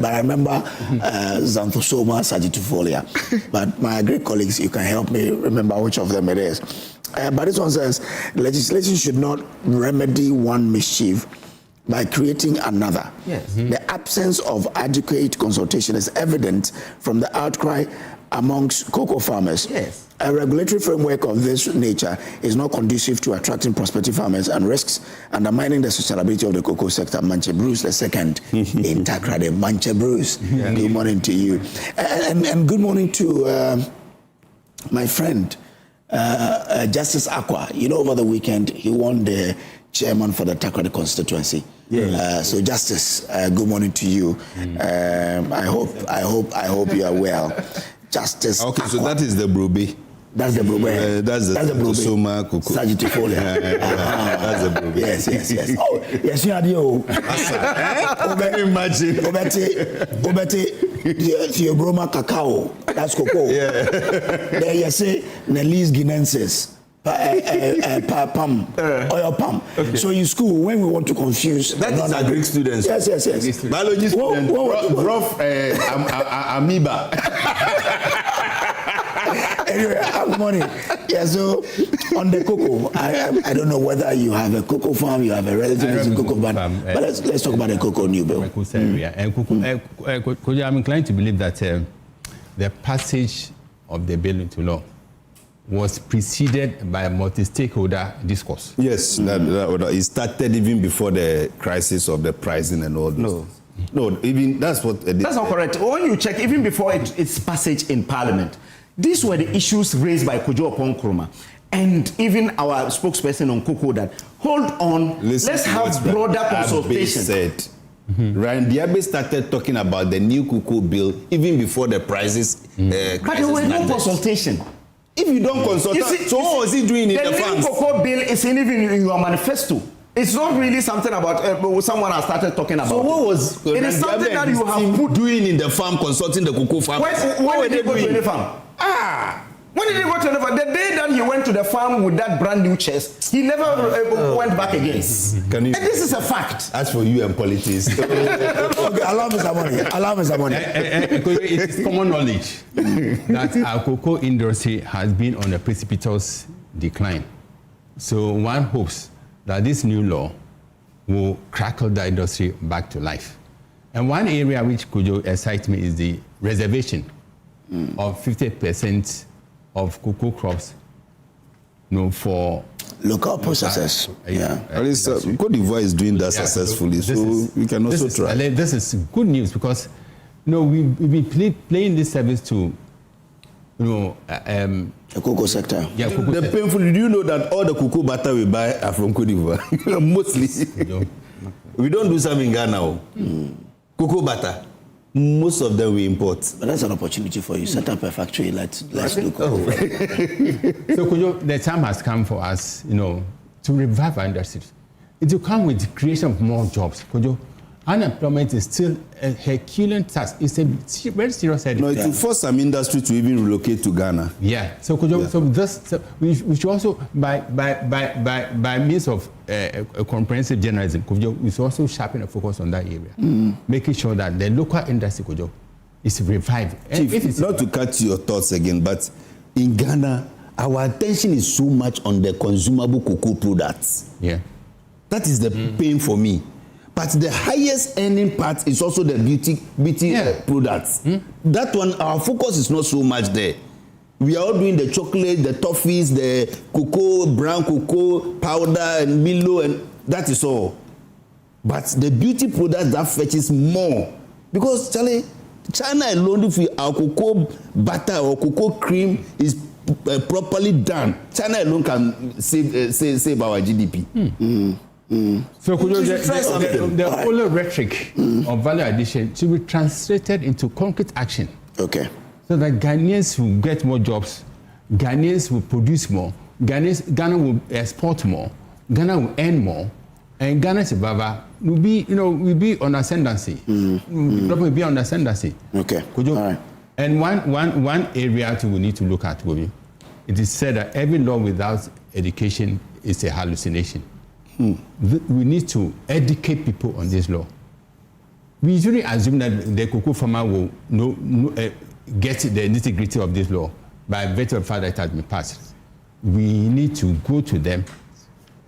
but I remember Xanthosoma sagittarifolia. But my great colleagues, you can help me remember which of them it is. But this one says, legislation should not remedy one mischief by creating another. Yes. The absence of adequate consultation is evident from the outcry amongst cocoa farmers. Yes. A regulatory framework of this nature is not conducive to attracting prospective farmers and risks undermining the sustainability of the cocoa sector. Manche Bruce II in Takrade. Manche Bruce, good morning to you. And good morning to my friend, Justice Aqua. You know, over the weekend, he won the chairman for the Takrade constituency. So Justice, good morning to you. I hope you are well. Justice Okay, Aqua. so that is the brobe. That's the brobe. That's the brobe. Sagittarifolia. That's the brobe. Yes. Oh, yes, you are the Can you imagine? Obete, the Broma cacao. That's cocoa. There you say, Nelis Guinensis. Palm, oil palm. Okay. So in school, when we want to confuse, that is a Greek students. Yes. Biology student. Rough amoeba. Anyway, I have money. Yeah, so on the cocoa, I don't know whether you have a cocoa farm, you have a relative in cocoa farm, but let's talk about the cocoa new bill. And Kojo, I'm inclined to believe that the passage of the bill into law was preceded by a multi-stakeholder discourse. Yes, it started even before the crisis of the pricing and all those. No, even that's what. That's not correct. When you check, even before its passage in Parliament, these were the issues raised by Kojo Nkrumah and even our spokesperson on cocoa that hold on, let's have broader consultation. Said. Ryan Diabe started talking about the new cocoa bill even before the prices. But there was no consultation. If you don't consult, so what was he doing in the farms? The new cocoa bill is even in your manifesto. It's not really something about someone has started talking about. So what was it is something that you have put doing in the farm, consulting the cocoa farm? When did he go to the farm? When did he go to the farm? The day that he went to the farm with that brand new chest, he never went back again. And this is a fact. As for you and politics. Okay, allow me some money. It is common knowledge that our cocoa industry has been on a precipitous decline. So one hopes that this new law will crackle the industry back to life. And one area which Kojo excites me is the reservation of 50% of cocoa crops for local processors. At least Cote d'Ivoire is doing that successfully, so we can also try. This is good news because we've been playing this service to the cocoa sector. Yeah, the painful. Do you know that all the cocoa butter we buy are from Cote d'Ivoire? Mostly. We don't do some in Ghana. Cocoa butter. Most of them we import. But that's an opportunity for you. Set up a factory. Let's do So Kojo, the time has come for us, to revive our industries. It will come with the creation of more jobs. Kojo, unemployment is still a Herculean task. It's a very serious headache. No, it will force some industry to even relocate to Ghana. Yeah. So Kojo, we should also by means of a comprehensive journalism, Kojo, we should also sharpen the focus on that area, making sure that the local industry, Kojo, is revived. Chief, not to cut your thoughts again, but in Ghana, our attention is so much on the consumable cocoa products. Yeah. That is the pain for me. But the highest earning part is also the beauty products. That one, our focus is not so much there. We are all doing the chocolate, the toffees, the cocoa, brown cocoa, powder, and Milo, and that is all. But the beauty products that fetches more. Because, Charlie, China alone, if our cocoa butter or cocoa cream is properly done, China alone can save our GDP. So the whole rhetoric of value addition should be translated into concrete action. Okay. So that Ghanaians will get more jobs, Ghanaians will produce more, Ghana will export more, Ghana will earn more, and Ghana's survivor will be, will be on ascendancy. Will be on ascendancy. Okay. All right. And one area we need to look at, Gobi, it is said that every law without education is a hallucination. We need to educate people on this law. We usually assume that the cocoa farmer will get the nitty-gritty of this law by virtue of the fact that it has been passed. We need to go to them.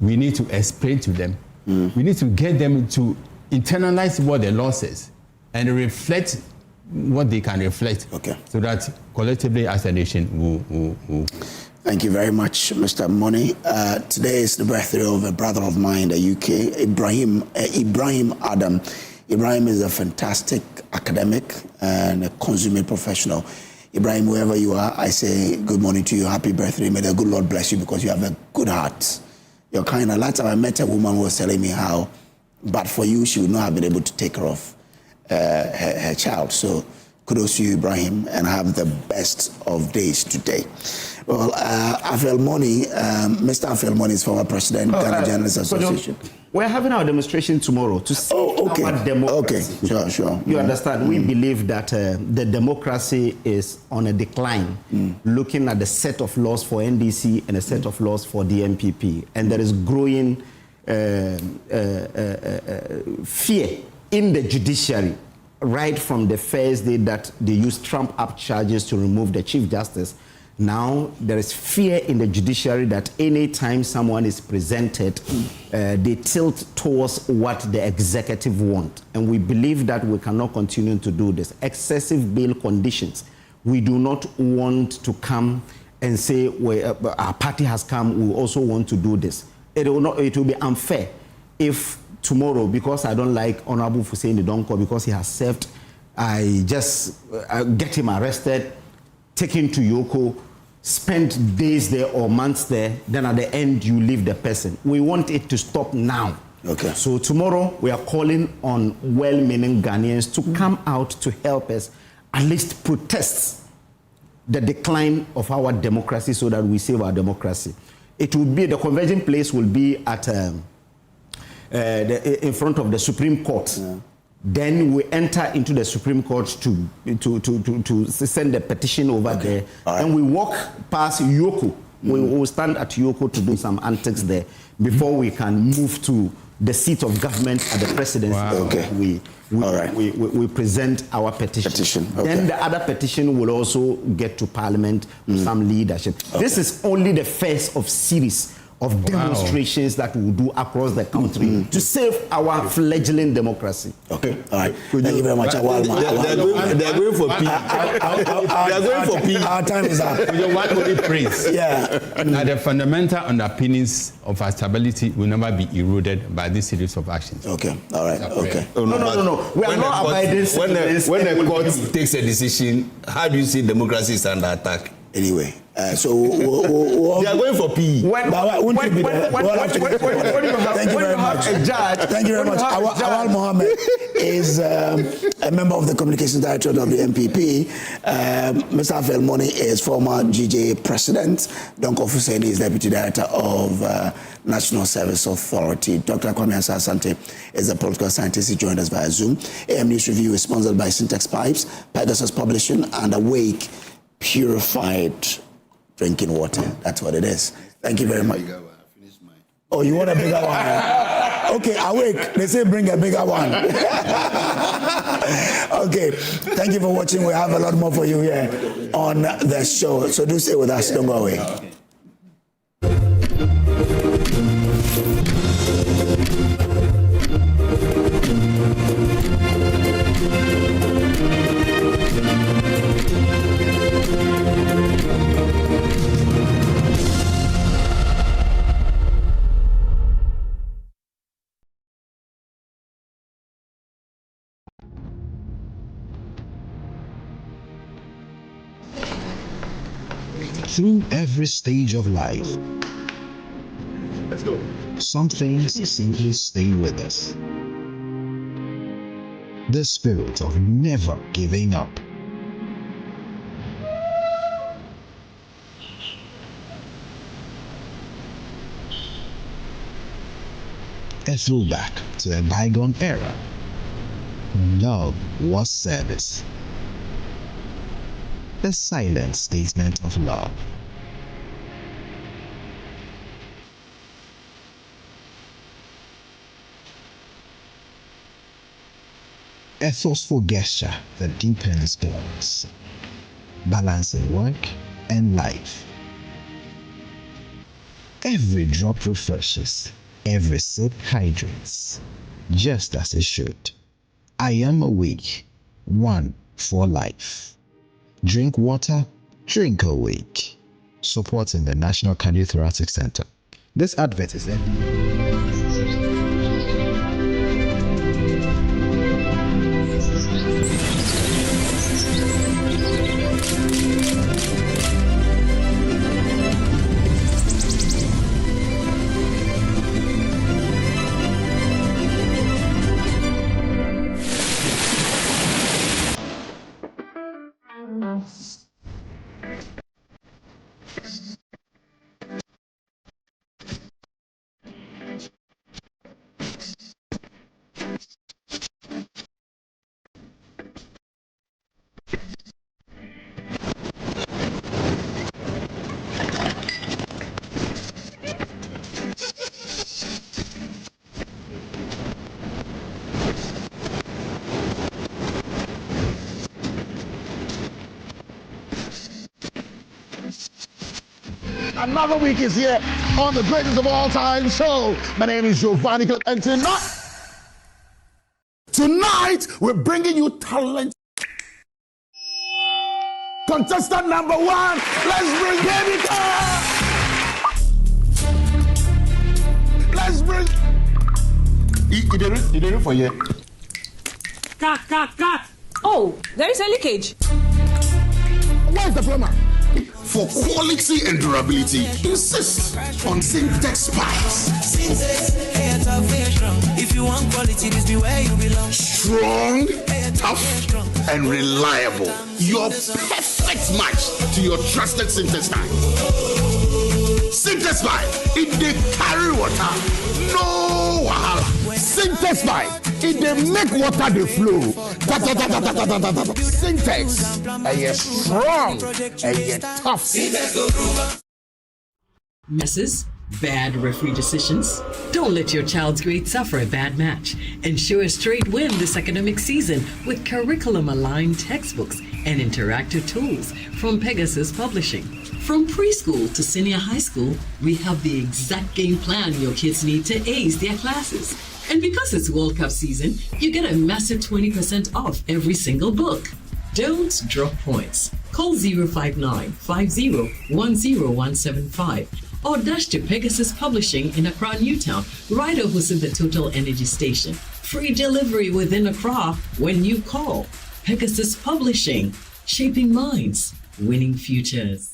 We need to explain to them. We need to get them to internalize what the law says and reflect what they can reflect, so that collectively as a nation will. Thank you very much, Mr. Money. Today is the birthday of a brother of mine in the UK, Ibrahim Adam. Ibrahim is a fantastic academic and a consummate professional. Ibrahim, wherever you are, I say good morning to you. Happy birthday. May the good Lord bless you because you have a good heart. You're kind of, last time I met a woman who was telling me how, but for you, she would not have been able to take care of her child. So kudos to you, Ibrahim, and have the best of days today. Well, Afel Money, Mr. Afel Money is former president, Ghana Journalists Association. We're having our demonstration tomorrow to see our democracy. Okay, sure. You understand? We believe that the democracy is on a decline, looking at the set of laws for NDC and a set of laws for the MPP. And there is growing fear in the judiciary, right from the first day that they used Trump-up charges to remove the Chief Justice. Now, there is fear in the judiciary that any time someone is presented, they tilt towards what the executive want. And we believe that we cannot continue to do this. Excessive bail conditions. We do not want to come and say, well, our party has come, we also want to do this. It will be unfair if tomorrow, because I don't like Honorable Hussein Donko, because he has served, I just get him arrested, take him to Yoko, spend days there or months there, then at the end you leave the person. We want it to stop now. Okay. So tomorrow we are calling on well-meaning Ghanaians to come out to help us at least protest the decline of our democracy so that we save our democracy. It will be, the converging place will be at in front of the Supreme Court. Yeah. Then we enter into the Supreme Court to send the petition over there. Right. And we walk past Yoko. We will stand at Yoko to do some antics there before we can move to the seat of government at the presidency. Wow. Okay. We present our petition. Okay. Then the other petition will also get to Parliament with some leadership. Okay. This is only the first of series of demonstrations that we will do across the country to save our fledgling democracy. Okay, all right. Thank you very much. They're going for peace. They're going for peace. Our time is up. One only praise. Yeah. Now the fundamental underpinnings of our stability will never be eroded by this series of actions. Okay, all right. Okay. No. We are not abiding. When the court takes a decision, how do you see democracy is under attack? Anyway, so they are going for PE. Thank you very much. Thank you very much. Awal Mohammed is a member of the Communications Directorate of the MPP. Mr. Afel Money is former GJ president. Donko Hussein is deputy director of National Service Authority. Dr. Kwame Asante is a political scientist. He joined us via Zoom. AM News Review is sponsored by Syntax Pipes, Pegasus Publishing, and Awake Purified drinking water. That's what it is. Thank you very much. Oh, you want a bigger one? Okay, Awake. They say bring a bigger one. Okay, thank you for watching. We have a lot more for you here on the show. So do stay with us. Don't go away. Through every stage of life, let's go. Some things simply stay with us. The spirit of never giving up. A throwback to a bygone era. Love was service. The silent statement of love. A thoughtful gesture that deepens bonds, balancing work and life. Every drop refreshes, every sip hydrates, just as it should. I am awake, one for life. Drink water, drink awake. Supporting the National Cardiothoracic Center. This advert is Another week is here on the greatest of all time show. My name is Giovanni, and tonight we're bringing you talent. Contestant number 1, let's bring baby girl. Let's bring. You did it for you. Cut. Oh, there is a leakage. Where's the plumber? For quality and durability, insist on Syntex pipes. If you want quality, this be where you belong. Strong, tough, and reliable. Your perfect match to your trusted Syntex pipe. Syntex pipe, it they carry water, no wahala. Syntex pipe, it they make water they flow. Syntex, and you're strong, and you're tough. Messes, bad referee decisions. Don't let your child's grade suffer a bad match. Ensure a straight win this academic season with curriculum-aligned textbooks and interactive tools from Pegasus Publishing. From preschool to senior high school, we have the exact game plan your kids need to ace their classes. And because it's World Cup season, you get a massive 20% off every single book. Don't drop points. Call 059-50-10175 or dash to Pegasus Publishing in Accra, Newtown, right opposite the Total Energy Station. Free delivery within Accra when you call. Pegasus Publishing, shaping minds, winning futures.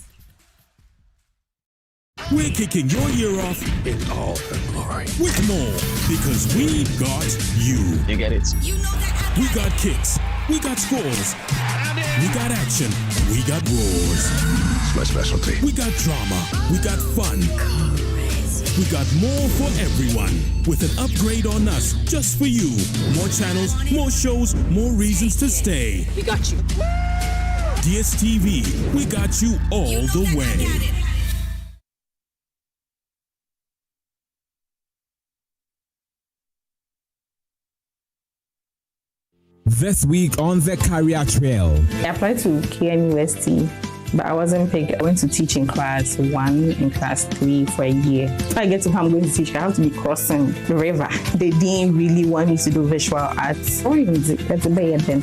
We're kicking your year off in all her glory. With more, because we got you. You get it? We got kicks. We got scores. We got action. We got roars. It's my specialty. We got drama. We got fun. We got more for everyone. With an upgrade on us, just for you. More channels, more shows, more reasons to stay. We got you. DSTV, we got you all the way. This week on the Career Trail. I applied to KNUST, but I wasn't picked. I went to teaching class 1 and class 3 for a year. If I get to come going to teach, I have to be crossing the river. They didn't really want me to do visual arts. Oh, that's a bad then.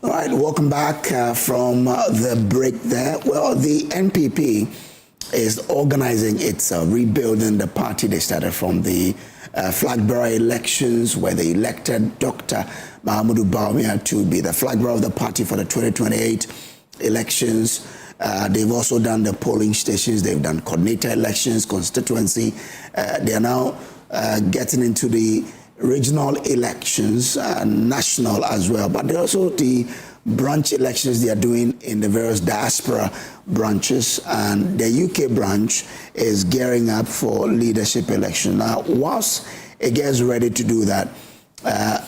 All right, welcome back from the break there. Well, the NPP is organizing its rebuilding the party. They started from the flag bearer elections, where they elected Dr. Mahamudu Bawumia to be the flag bearer of the party for the 2028 elections. They've also done the polling stations. They've done coordinator elections, constituency. They are now getting into the regional elections, national as well. But also the branch elections they are doing in the various diaspora branches. And the UK branch is gearing up for leadership election. Now, whilst it gets ready to do that,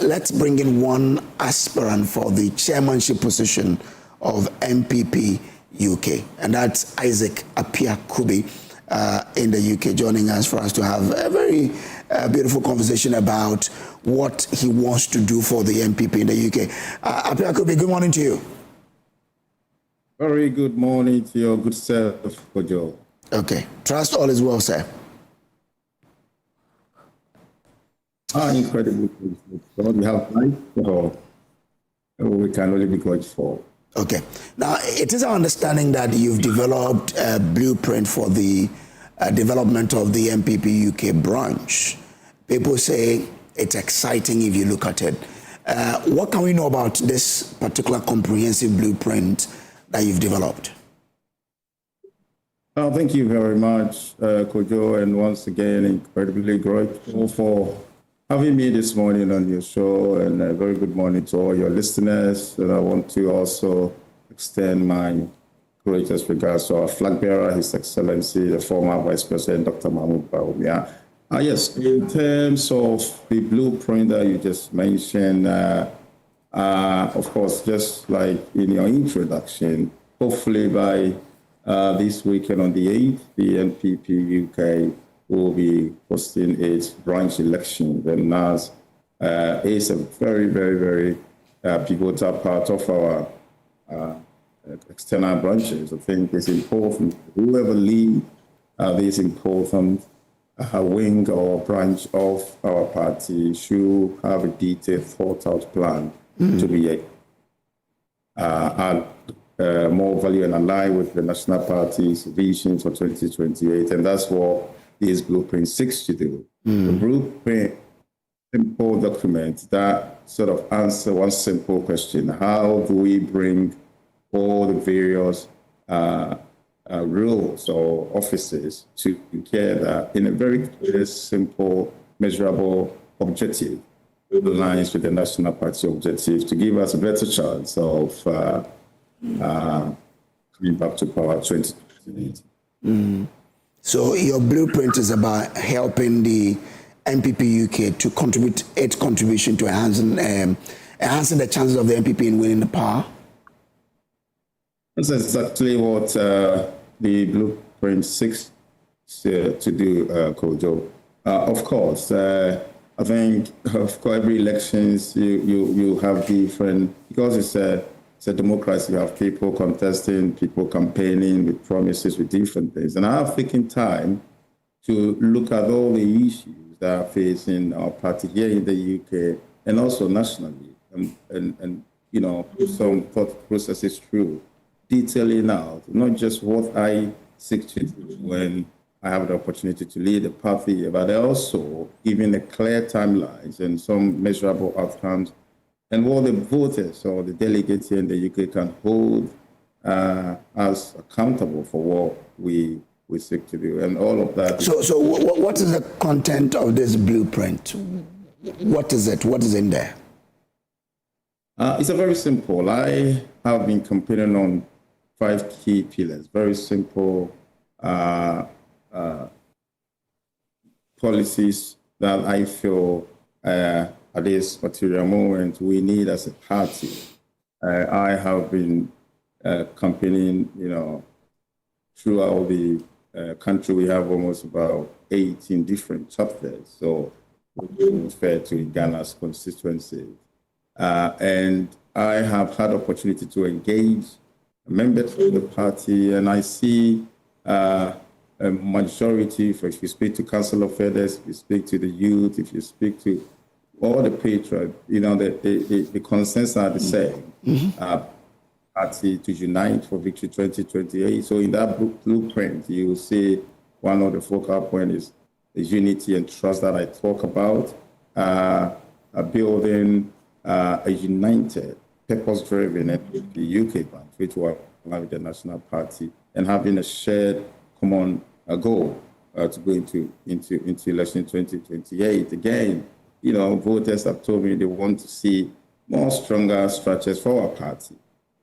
let's bring in one aspirant for the chairmanship position of MPP UK, and that's Isaac Apia-Kubi in the UK, joining us for us to have a very beautiful conversation about what he wants to do for the MPP in the UK. Apia-Kubi, good morning to you. Very good morning to your good self, Kojo. Okay, trust all is well, sir. Incredible. God, we have life, so we can only be grateful. Okay. Now, it is our understanding that you've developed a blueprint for the development of the MPP UK branch. People say it's exciting if you look at it. What can we know about this particular comprehensive blueprint that you've developed? Thank you very much, Kojo, and once again, incredibly grateful for having me this morning on your show, and a very good morning to all your listeners. And I want to also extend my greatest regards to our flag bearer, His Excellency, the former Vice President, Dr. Mahamudu Bawumia. Yes, in terms of the blueprint that you just mentioned, of course, just like in your introduction, hopefully by this weekend on the 8th, the NPP UK will be hosting its branch election. And NAS is a very, very, very pivotal part of our external branches. I think it's important. Whoever leads this important wing or branch of our party should have a detailed, thought-out plan to be add more value and align with the national party's vision for 2028. And that's what this blueprint seeks to do. The blueprint, simple document that sort of answer one simple question: how do we bring all the various roles or offices together in a very clear, simple, measurable objective that aligns with the national party objectives to give us a better chance of coming back to power 2028. So your blueprint is about helping the MPP UK to contribute its contribution to enhancing the chances of the MPP in winning the power? That's exactly what the blueprint seeks to do, Kojo. Of course, I think for every elections you have different, because it's a democracy. You have people contesting, people campaigning with promises, with different things. And I have taken time to look at all the issues that are facing our party here in the UK and also nationally, and you know, some thought processes through, detailing out not just what I seek to do when I have the opportunity to lead the party, but also giving a clear timelines and some measurable outcomes, and what the voters or the delegates here in the UK can hold us accountable for what we seek to do, and all of that. So what is the content of this blueprint? What is it? What is in there? It's a very simple. I have been campaigning on 5 key pillars. Very simple policies that I feel at this particular moment we need as a party. I have been campaigning, you know, throughout the country. We have almost about 18 different chapters, so we refer to Ghana's constituency. And I have had opportunity to engage members of the party, and I see a majority. If you speak to council of elders, if you speak to the youth, if you speak to all the patriots, the consensus are the same. Party to unite for Victory 2028. So in that blueprint, you will see one of the focal points is unity and trust that I talk about, building a united, purpose-driven the UK branch, which will align with the National Party, and having a shared common goal to go into election 2028. Again, voters have told me they want to see more stronger structures for our party.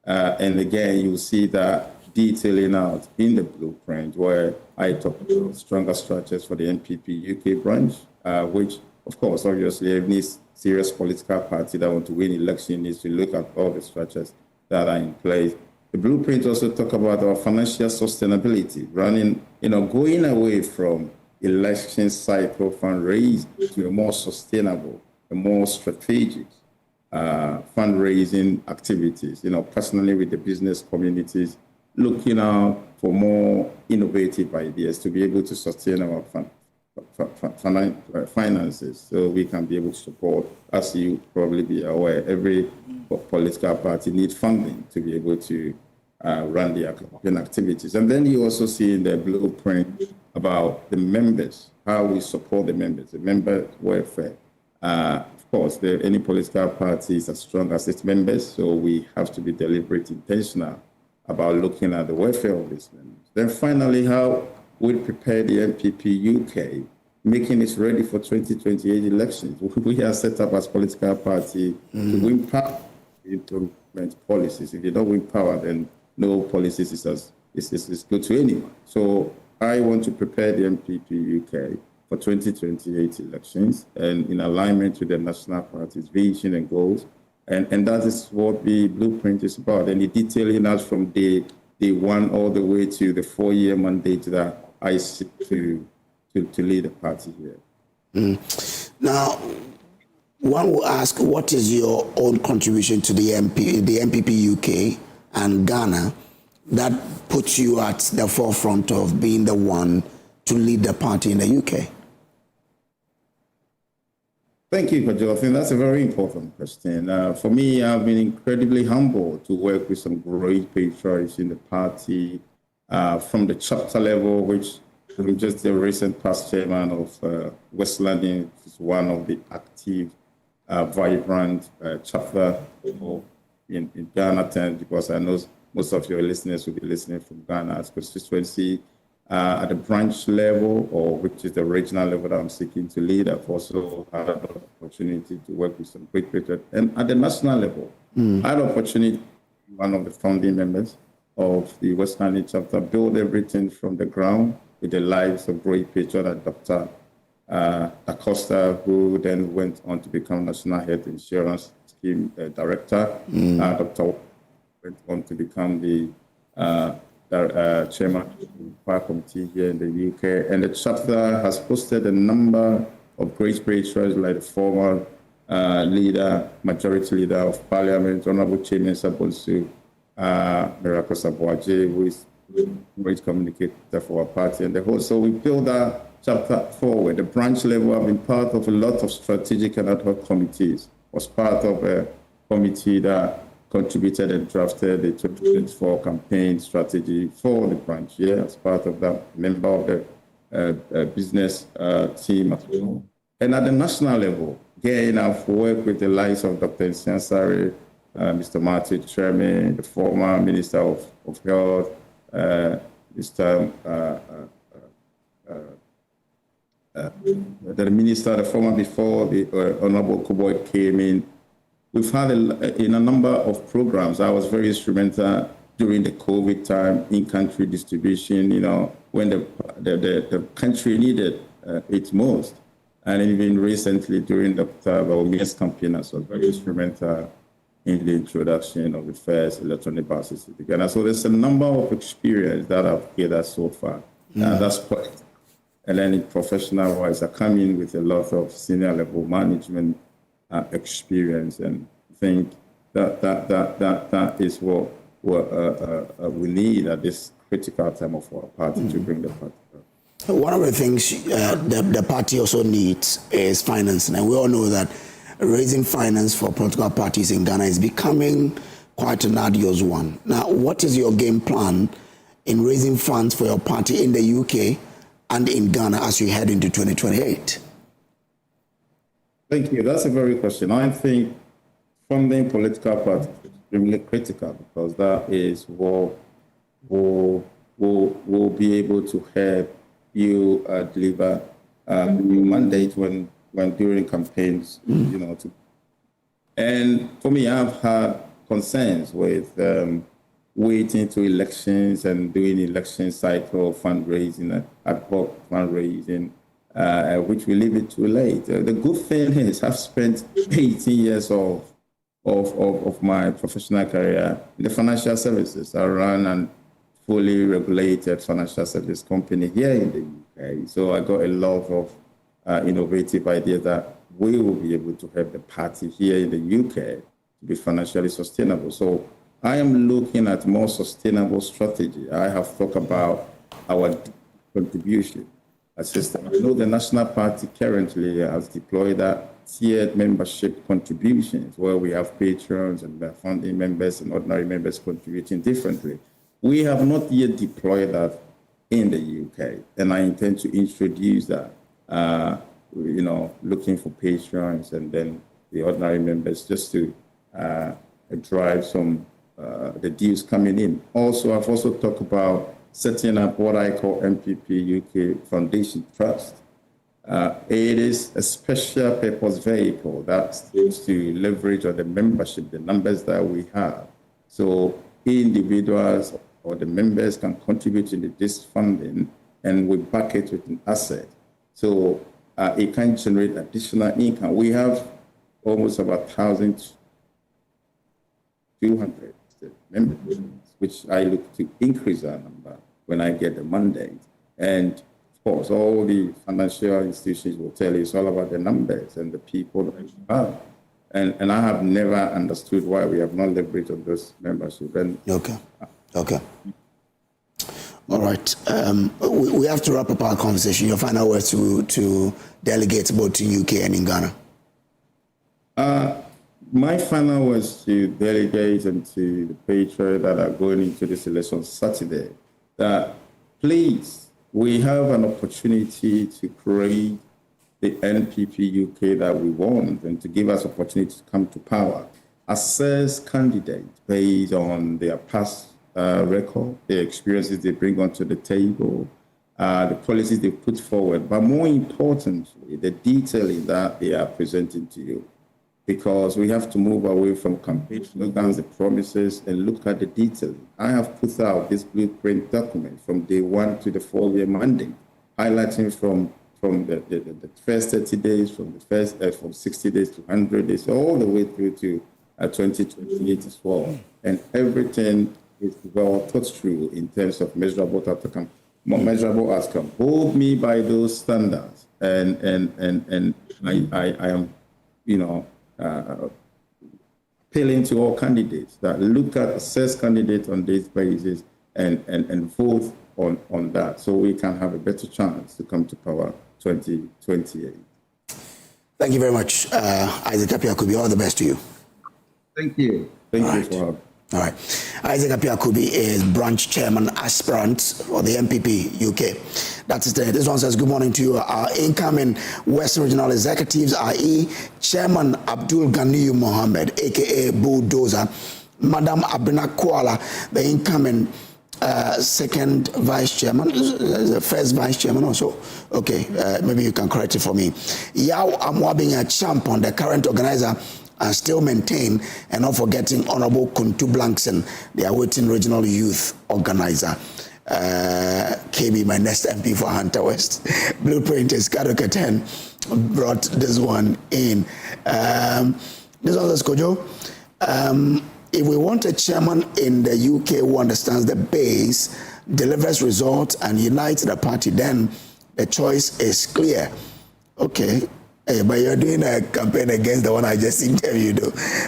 And again, you see that detailing out in the blueprint where I talk about stronger structures for the NPP UK branch, which, of course, obviously, any serious political party that want to win election needs to look at all the structures that are in place. The blueprint also talk about our financial sustainability, going away from election cycle fundraising to a more sustainable, a more strategic fundraising activities, personally with the business communities, looking out for more innovative ideas to be able to sustain our finances so we can be able to support, as you probably be aware, every political party needs funding to be able to run their campaign activities. And then you also see in the blueprint about the members, how we support the members, the member welfare. Of course, any political party is as strong as its members, so we have to be deliberate, intentional about looking at the welfare of these members. Then finally, how we prepare the NPP UK, making it ready for 2028 elections. We are set up as political party to win power, implement policies. If you don't win power, then no policies is good to anyone. So I want to prepare the NPP UK for 2028 elections and in alignment with the National Party's vision and goals. And that is what the blueprint is about. And the detailing out from day one all the way to the 4-year mandate that I seek to lead the party here. Now, one will ask, what is your own contribution to the NPP UK and Ghana that puts you at the forefront of being the one to lead the party in the UK? Thank you, Kojo. I think that's a very important question. For me, I've been incredibly humbled to work with some great patriots in the party from the chapter level, which I'm just the recent past chairman of West London, is one of the active, vibrant chapter in Ghana terms, because I know most of your listeners will be listening from Ghana's constituency. At the branch level, or which is the regional level that I'm seeking to lead, I've also had an opportunity to work with some great patriots. And at the national level, I had an opportunity to be one of the founding members of the West London chapter, build everything from the ground with the lives of great patriots like Dr. Akosua, who then went on to become National Health Insurance Scheme Director. Dr. went on to become the chairman of the Fire Committee here in the UK. And the chapter has hosted a number of great patriots like the former majority leader of Parliament, Honorable Chairman Sabonsu, Miracle Sabuaje, who is a great communicator for our party and the whole. So we built that chapter forward. The branch level, I've been part of a lot of strategic and ad hoc committees. Was part of a committee that contributed and drafted the 2024 campaign strategy for the branch here as part of that, member of the business team as well. And at the national level, again, I've worked with the likes of Dr. Nsiansari, Mr. Martin Chairman, the former Minister of Health, Mr. The minister, the former before the Honorable Kojo came in. We've had in a number of programs. I was very instrumental during the COVID time, in-country distribution, when the country needed it most. And even recently during Dr. Baumia's campaign, I was very instrumental in the introduction of the first electronic bus system to Ghana. So there's a number of experience that I've gathered so far. That's quite. And then in professional-wise, I come in with a lot of senior level management experience, and think that is what we need at this critical time of our party to bring the party back. One of the things the party also needs is financing, and we all know that raising finance for political parties in Ghana is becoming quite an arduous one. Now, what is your game plan in raising funds for your party in the UK and in Ghana as you head into 2028? Thank you. That's a very good question. I think funding political parties is extremely critical because that is what will be able to help you deliver new mandate when during campaigns, and for me, I've had concerns with waiting to elections and doing election cycle fundraising, ad hoc fundraising, which will leave it too late. The good thing is I've spent 18 years of my professional career in the financial services. I run a fully regulated financial service company here in the UK. So I got a lot of innovative ideas that we will be able to help the party here in the UK to be financially sustainable. So I am looking at more sustainable strategy. I have talked about our contribution system. I know the National Party currently has deployed that tiered membership contributions where we have patrons and founding members and ordinary members contributing differently. We have not yet deployed that in the UK, and I intend to introduce that, looking for patrons and then the ordinary members just to drive some the deals coming in. Also, I've also talked about setting up what I call MPP UK Foundation Trust. It is a special purpose vehicle that's to leverage on the membership, the numbers that we have. So individuals or the members can contribute to this funding and we back it with an asset. So it can generate additional income. We have almost about 1,200 members, which I look to increase that number when I get the mandate. And of course, all the financial institutions will tell you it's all about the numbers and the people that you have. And I have never understood why we have not leveraged on this membership. And Okay. All right. We have to wrap up our conversation. Your final words to delegates both to UK and in Ghana. My final words to delegates and to the patrons that are going into this election Saturday, that please, we have an opportunity to create the NPP UK that we want and to give us opportunity to come to power. Assess candidates based on their past record, the experiences they bring onto the table, the policies they put forward, but more importantly, the detailing that they are presenting to you. Because we have to move away from campaign slogans, the promises, and look at the details. I have put out this blueprint document from day one to the 4-year mandate, highlighting from the first 30 days, from 60 days to 100 days, all the way through to 2028 as well. And everything is well thought through in terms of measurable outcome. Hold me by those standards, and I am, appealing to all candidates that look at assess candidates on this basis and vote on that, so we can have a better chance to come to power 2028. Thank you very much, Isaac Apiakubi. All the best to you. Thank you. Thank you for having. All right. Isaac Apiakubi is branch chairman aspirant for the MPP UK. That is today. This one says, good morning to you. Our incoming Western Regional Executives, i.e. Chairman Abdul Ganiyu Mohammed, a.k.a. Bulldozer, Madam Abina Kuala, the incoming second vice chairman, the first vice chairman also. Okay, maybe you can correct it for me. Yao Amwabinya Champon, the current organizer, and still maintain, and not forgetting Honorable Kuntu Blankson, the awaiting regional youth organizer. KB, my next MP for Hunter West. Blueprint is Kadoka 10 brought this one in. This one is Kojo. If we want a chairman in the UK who understands the base, delivers results, and unites the party, then the choice is clear. Okay. Hey, but you're doing a campaign against the one I just interviewed.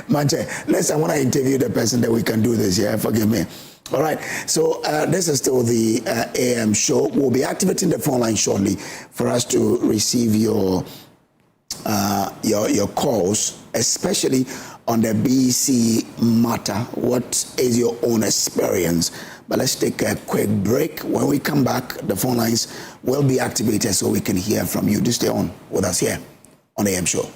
Manche, next time when I interview the person, that we can do this, yeah? Forgive me. All right, so this is still the AM show. We'll be activating the phone line shortly for us to receive your your calls, especially on the BEC matter. What is your own experience? But let's take a quick break. When we come back, the phone lines will be activated so we can hear from you. Just stay on with us here on AM Show.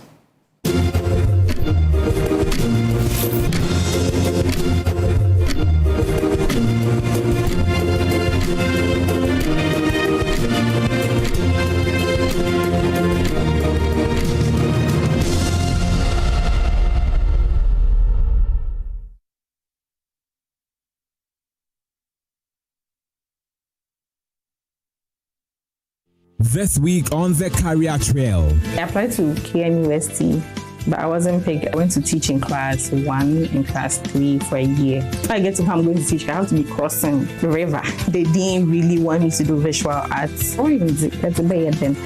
This week on the Career Trail. I applied to KNUST, but I wasn't picked. I went to teach in class 1 and class 3 for a year. If I get to come going to teach, I have to be crossing the river. They didn't really want me to do visual arts. Oh, that's a bad then.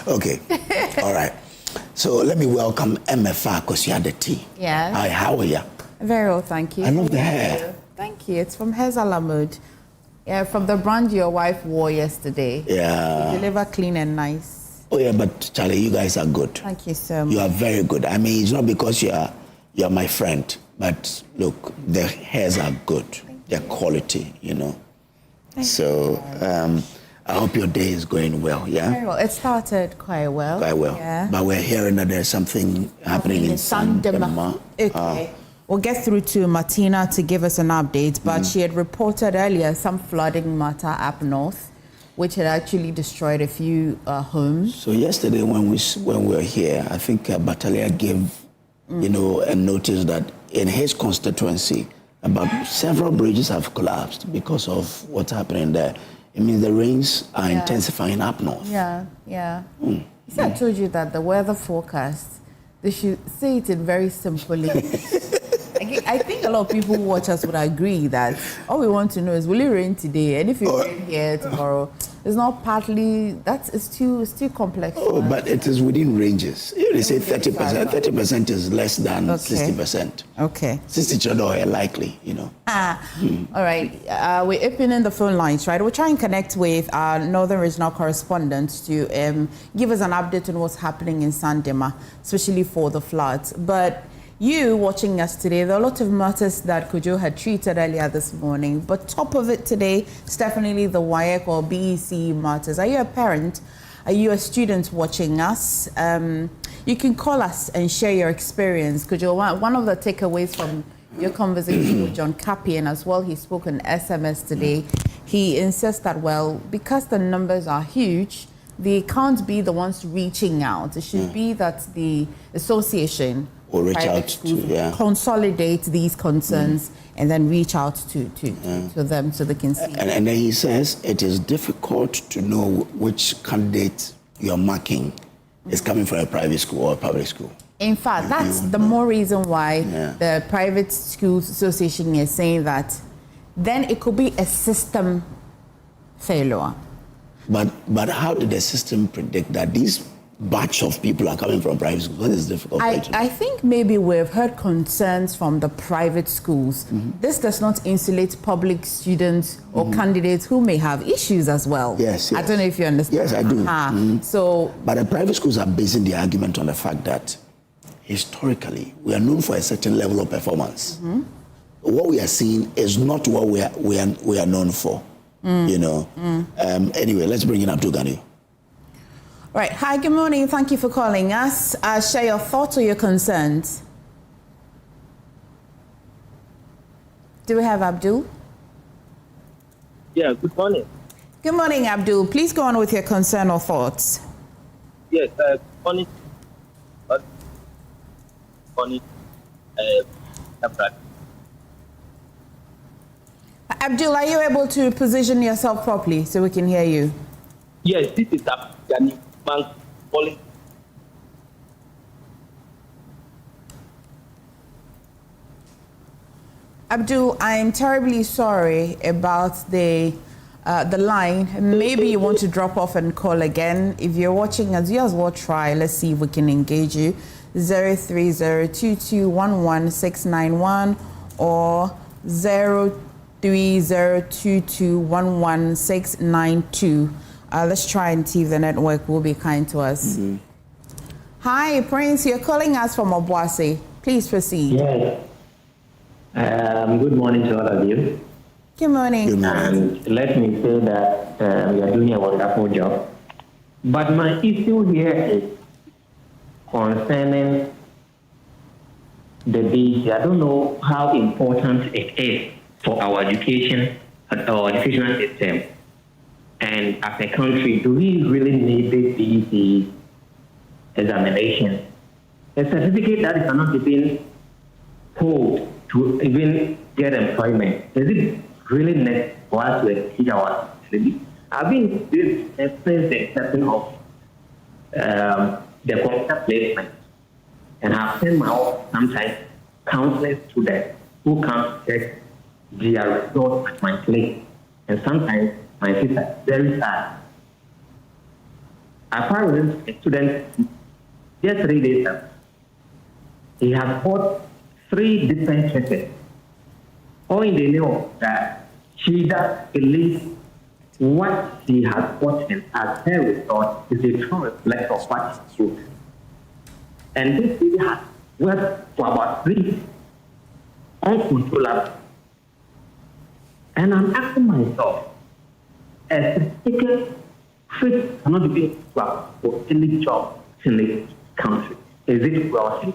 Okay. All right. So let me welcome Emefa Akosua Adeti. Yeah. Hi, how are you? Very well, thank you. I love the hair. Thank you. It's from Hezalamud. Yeah, from the brand your wife wore yesterday. Yeah. You deliver clean and nice. Oh yeah, but Charlie, you guys are good. Thank you so much. You are very good. I mean, it's not because you're my friend, but look, the hairs are good. They're quality, you know. So I hope your day is going well, yeah? Very well. It started quite well. Quite well. Yeah. But we're hearing that there's something happening in Sandema. Okay. We'll get through to Martina to give us an update, but she had reported earlier some flooding matter up north, which had actually destroyed a few homes. So yesterday when we were here, I think Batalia gave, you know, a notice that in his constituency, about several bridges have collapsed because of what's happening there. It means the rains are intensifying up north. Yeah. See, I told you that the weather forecast, they should say it in very simply. I think a lot of people who watch us would agree that all we want to know is, will it rain today? And if it rain here tomorrow, it's not partly, it's too complex. Oh, but it is within ranges. You they say 30%. 30% is less than 60%. Okay. 60% are likely, you know. All right. We're opening the phone lines, right? We'll try and connect with our Northern Regional correspondent to give us an update on what's happening in Sandema, especially for the floods. But you watching us today, there are a lot of matters that Kojo had treated earlier this morning, but top of it today is definitely the WAEC or BEC matters. Are you a parent? Are you a student watching us? You can call us and share your experience. Kojo, one of the takeaways from your conversation with John Capian as well, he spoke on SMS today. He insists that, well, because the numbers are huge, they can't be the ones reaching out. It should be that the association or reach out to consolidate these concerns and then reach out to them so they can see. And then he says it is difficult to know which candidate you're marking is coming from a private school or a public school. In fact, that's the more reason why the Private Schools Association is saying that then it could be a system failure. But how did the system predict that these batch of people are coming from private schools? What is difficult? I think maybe we've heard concerns from the private schools. This does not insulate public students or candidates who may have issues as well. Yes. I don't know if you understand. Yes, I do. So, but the private schools are basing the argument on the fact that historically we are known for a certain level of performance. What we are seeing is not what we are known for. You know. Anyway, let's bring it up to Ghana. Right. Hi, good morning. Thank you for calling us. Share your thoughts or your concerns. Do we have Abdul? Yeah, good morning. Good morning, Abdul. Please go on with your concern or thoughts. Yes, good morning. Abdul, are you able to position yourself properly so we can hear you? Yes, this is Afghani bank policy. Abdul, I'm terribly sorry about the line. Maybe you want to drop off and call again. If you're watching us, you as well try. Let's see if we can engage you. 03022116191 or 03022116192. Let's try and see if the network will be kind to us. Hi, Prince. You're calling us from Obuasi. Please proceed. Yes. Good morning to all of you. Good morning. And let me say that we are doing a wonderful job. But my issue here is concerning the BC. I don't know how important it is for our education, our educational system. And as a country, do we really need this BC examination? A certificate that is not even hold to even get employment. Is it really necessary for us to teach our study? I've been since the exception of the computer placement, and I've seen my own sometimes countless students who come check their results at my place, and sometimes my sister is very sad. I found a student just 3 days ago. He has bought 3 different churches, all in the name that she does believe what she has bought and as her result is a true reflection of what she should. And this lady has worked for about 3 uncontrollable. And I'm asking myself, a certificate fit cannot be for any job in the country. Is it well fit?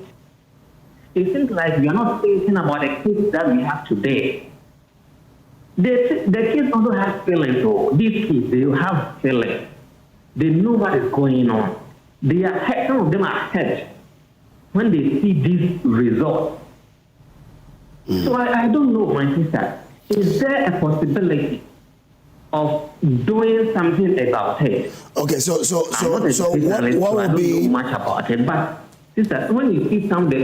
It seems like we are not thinking about the kids that we have today. The kids also have feelings. So these kids, they have feelings. They know what is going on. They are some of them are hurt when they see these results. So I don't know, my sister. Is there a possibility of doing something about it? Okay, so what would be? I don't know much about it, but sister, when you see some of the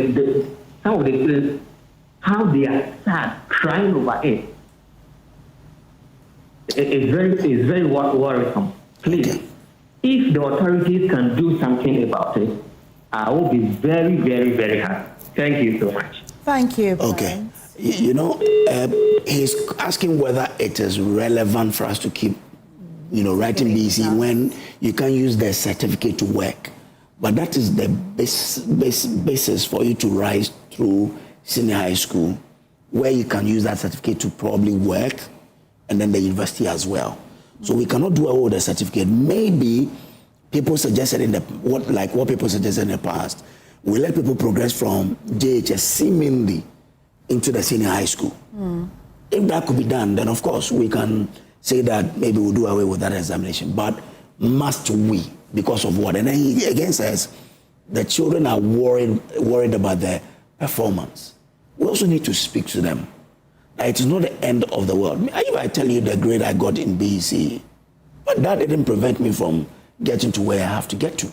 students, how they are sad, crying over it, it's very worrisome. Please, if the authorities can do something about it, I will be very, very, very happy. Thank you so much. Thank you. Okay. You know, he's asking whether it is relevant for us to keep, writing BC when you can use the certificate to work. But that is the basis for you to rise through senior high school, where you can use that certificate to probably work, and then the university as well. So we cannot do away with the certificate. Maybe people suggested what people suggested in the past. We let people progress from JHS seemingly into the senior high school. If that could be done, then of course we can say that maybe we'll do away with that examination. But must we? Because of what? And then he again says the children are worried about their performance. We also need to speak to them. It is not the end of the world. If I tell you the grade I got in BEC, but that didn't prevent me from getting to where I have to get to.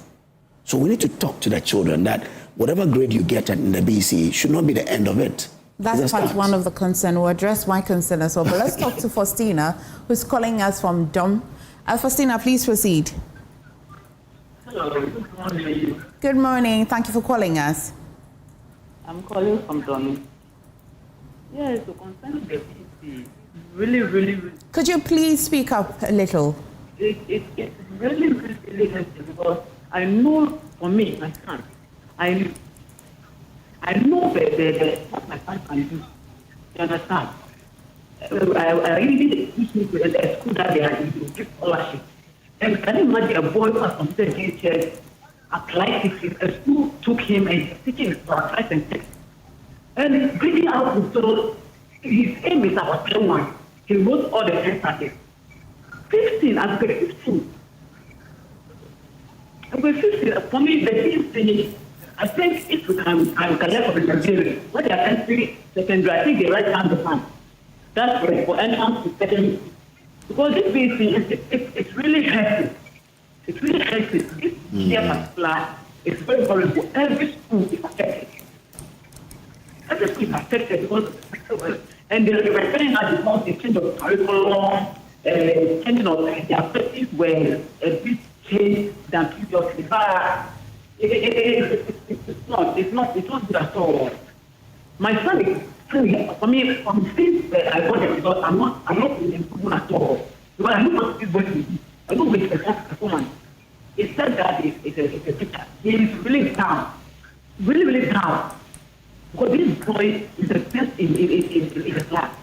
So we need to talk to the children that whatever grade you get in the BEC should not be the end of it. That's part one of the concern. We'll address my concern as well. But let's talk to Faustina, who's calling us from Dom. Faustina, please proceed. Good morning. Good morning. Thank you for calling us. I'm calling from Domi. Yes, so concerning the PC, really. Could you please speak up a little? It's really helpful because I know for me, my son, I know what my son can do. You understand? I really teach me to the school that they are in give scholarship. And can you imagine a boy who has completed GSS, applied to a school, took him and teaching his practice and text. And bringing out the soul, his aim is about 21. He wrote all the 10 packets. 15, I've got 15. I've got 15. For me, the thing finished. I think if we can learn from the Nigerians, when they are entering secondary, I think they write down the plan. That's right, for entrance to secondary. Because this BC, it's really helpful. It's really helpful. This year particular is very valuable. Every school is affected. Every school is affected because, and they're referring us because the change of curriculum, changing of the objectives were a bit changed than previously. But it's not good at all. My son is free. For me, from since I got it, because I'm not in improvement at all. Because I know what this boy is. I know which performance. He said that it's a teacher. He is really down. Really down. Because this boy is the best in the class.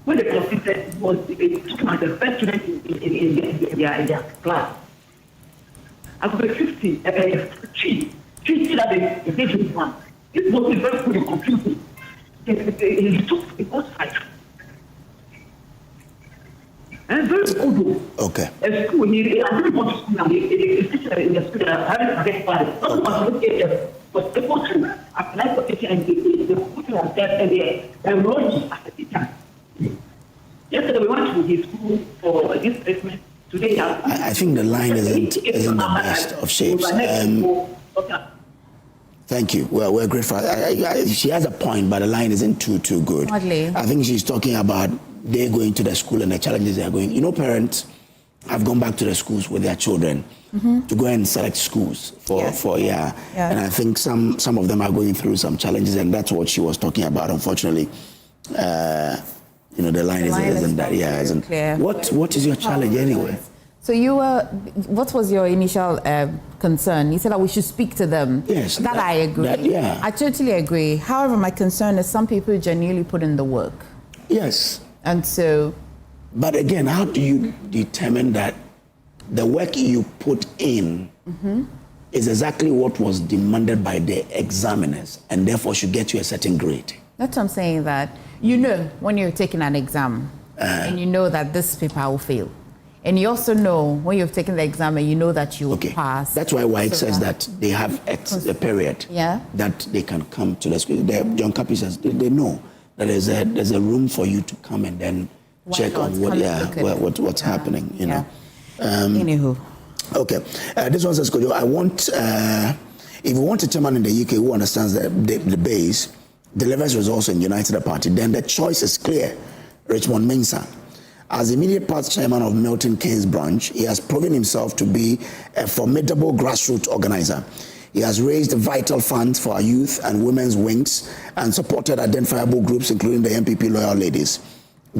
When the considered was took him as the best student in their class. I could be 50, three that they gave one. This boy is very good in computing. He took the first fight. And very good. Okay. A school, I didn't want to school now. He's teaching in the school. I haven't forget about it. Not one of those but able to apply for teaching and they put him on test and they enrolled him as a teacher. Yesterday we went to his school for this placement. Today, I think the line isn't the best of shapes. Thank you. Well, we're grateful. She has a point, but the line isn't too good. Hardly. I think she's talking about they going to the school and the challenges they are going. You know, parents have gone back to the schools with their children to go and select schools for. And I think some of them are going through some challenges, and that's what she was talking about. Unfortunately, you know, the line isn't that. Yeah, isn't clear. What is your challenge anyway? So what was your initial concern? You said that we should speak to them. Yes. That I agree. I totally agree. However, my concern is some people genuinely put in the work. Yes. And so... But again, how do you determine that the work you put in is exactly what was demanded by the examiners and therefore should get you a certain grade? That's what I'm saying, that you know when you're taking an exam and you know that this paper will fail. And you also know when you've taken the exam and you know that you will pass. That's why it says that they have a period that they can come to the school. John Capi says they know that there's a room for you to come and then check on what's happening. You know. Anywho. Okay. This one says, Kojo, I want if you want a chairman in the UK who understands the base, delivers results and unites the party, then the choice is clear. Richmond Mensah. As immediate past chairman of Milton Keynes branch, he has proven himself to be a formidable grassroots organizer. He has raised vital funds for our youth and women's wings and supported identifiable groups, including the MPP Loyal Ladies.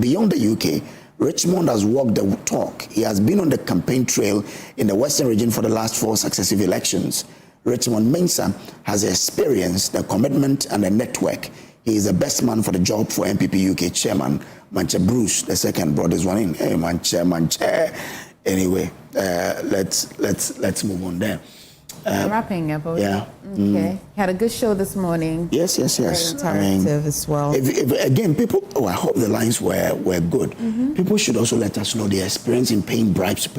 Beyond the UK, Richmond has walked the talk. He has been on the campaign trail in the Western region for the last 4 successive elections. Richmond Mensah has the experience, the commitment, and the network. He is the best man for the job for MPP UK chairman. Manche Bruce, the second, brought this one in. Hey, Manche. Anyway, let's move on there. Wrapping up. Yeah. Okay. Had a good show this morning. Yes. Very interactive as well. If, again, people. I hope the lines were good. People should also let us know their experience in paying bribes to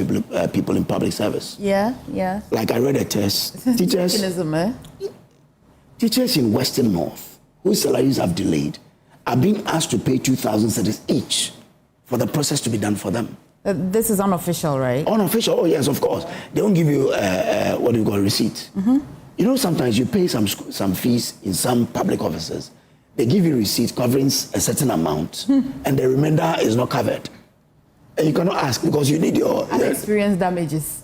people in public service. Yeah. Like I read a test. Teachers in Western North, whose salaries have delayed, are being asked to pay 2,000 cedis each for the process to be done for them. This is unofficial, right? Unofficial, oh yes, of course. They don't give you what do you call receipt. You know, sometimes you pay some fees in some public offices. They give you receipts covering a certain amount, and the remainder is not covered. And you cannot ask because you need your unexperienced damages.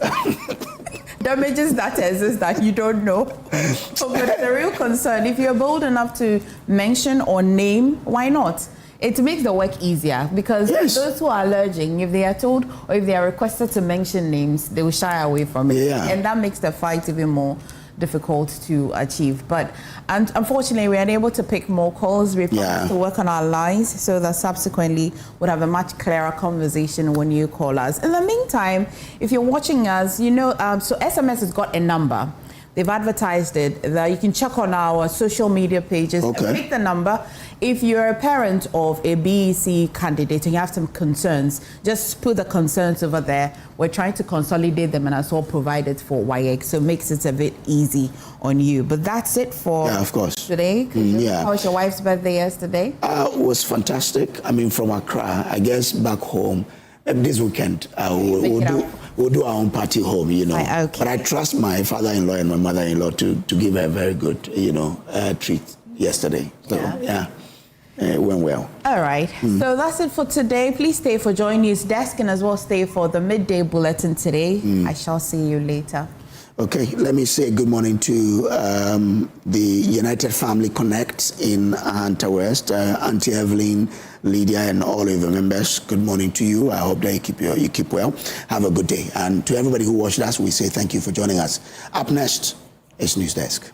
damages that exist that you don't know. But the real concern, if you're bold enough to mention or name, why not? It makes the work easier because those who are alleging, if they are told or if they are requested to mention names, they will shy away from it. Yeah. And that makes the fight even more difficult to achieve. But unfortunately, we are unable to pick more calls. We promise to work on our lines so that subsequently we'll have a much clearer conversation when you call us. In the meantime, if you're watching us, you know, so SMS has got a number. They've advertised it that you can check on our social media pages and pick the number. If you're a parent of a BEC candidate and you have some concerns, just put the concerns over there. We're trying to consolidate them and as well provide it for WAEC, so it makes it a bit easy on you. But that's it for today. How was your wife's birthday yesterday? It was fantastic. I mean, from Accra, I guess back home, this weekend, we'll do our own party home, you know. But I trust my father-in-law and my mother-in-law to give her a very good, you know, treat yesterday. So, it went well. All right. So that's it for today. Please stay for Joy News Desk and as well stay for the midday bulletin today. I shall see you later. Okay, let me say good morning to the United Family Connect in Hunter West, Auntie Evelyn, Lydia, and all of the members. Good morning to you. I hope that you keep well. Have a good day. And to everybody who watched us, we say thank you for joining us. Up next is News Desk.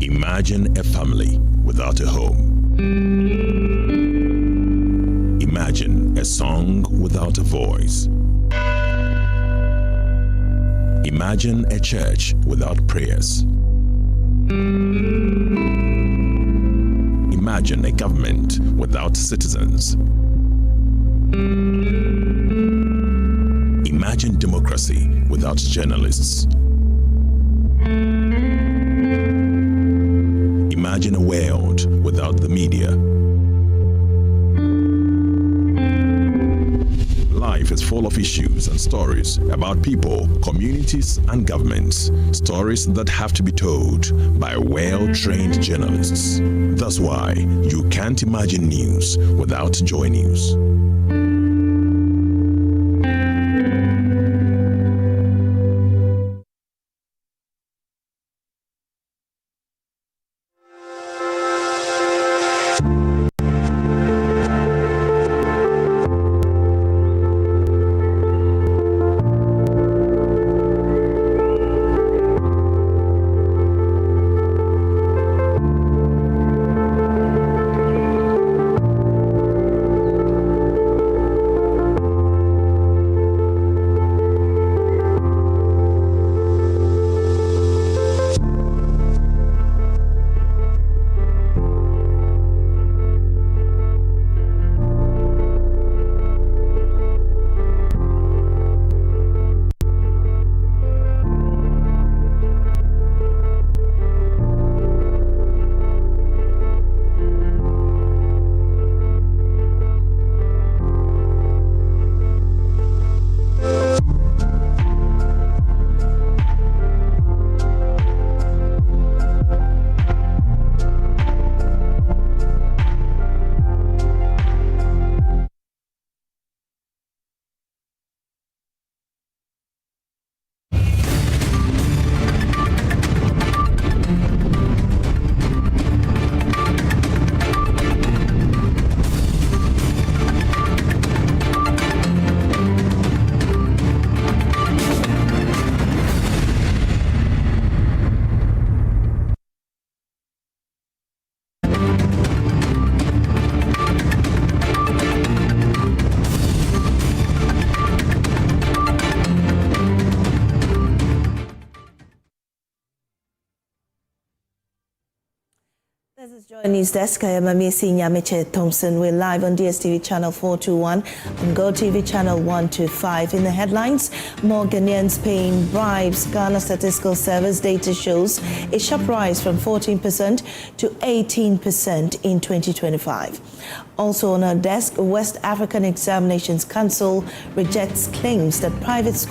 Imagine a family without a home. Imagine a song without a voice. Imagine a church without prayers. Imagine a government without citizens. Imagine democracy without journalists. Imagine a world without the media. Life is full of issues and stories about people, communities, and governments. Stories that have to be told by well-trained journalists. That's why you can't imagine news without Joy News. News Desk, I am Amesi Nyameche Thompson. We're live on DSTV channel 421 and GoTV channel 125. In the headlines, more Ghanaians paying bribes. Ghana Statistical Service data shows a sharp rise from 14% to 18% in 2025. Also on our desk, West African Examinations Council rejects claims that private schools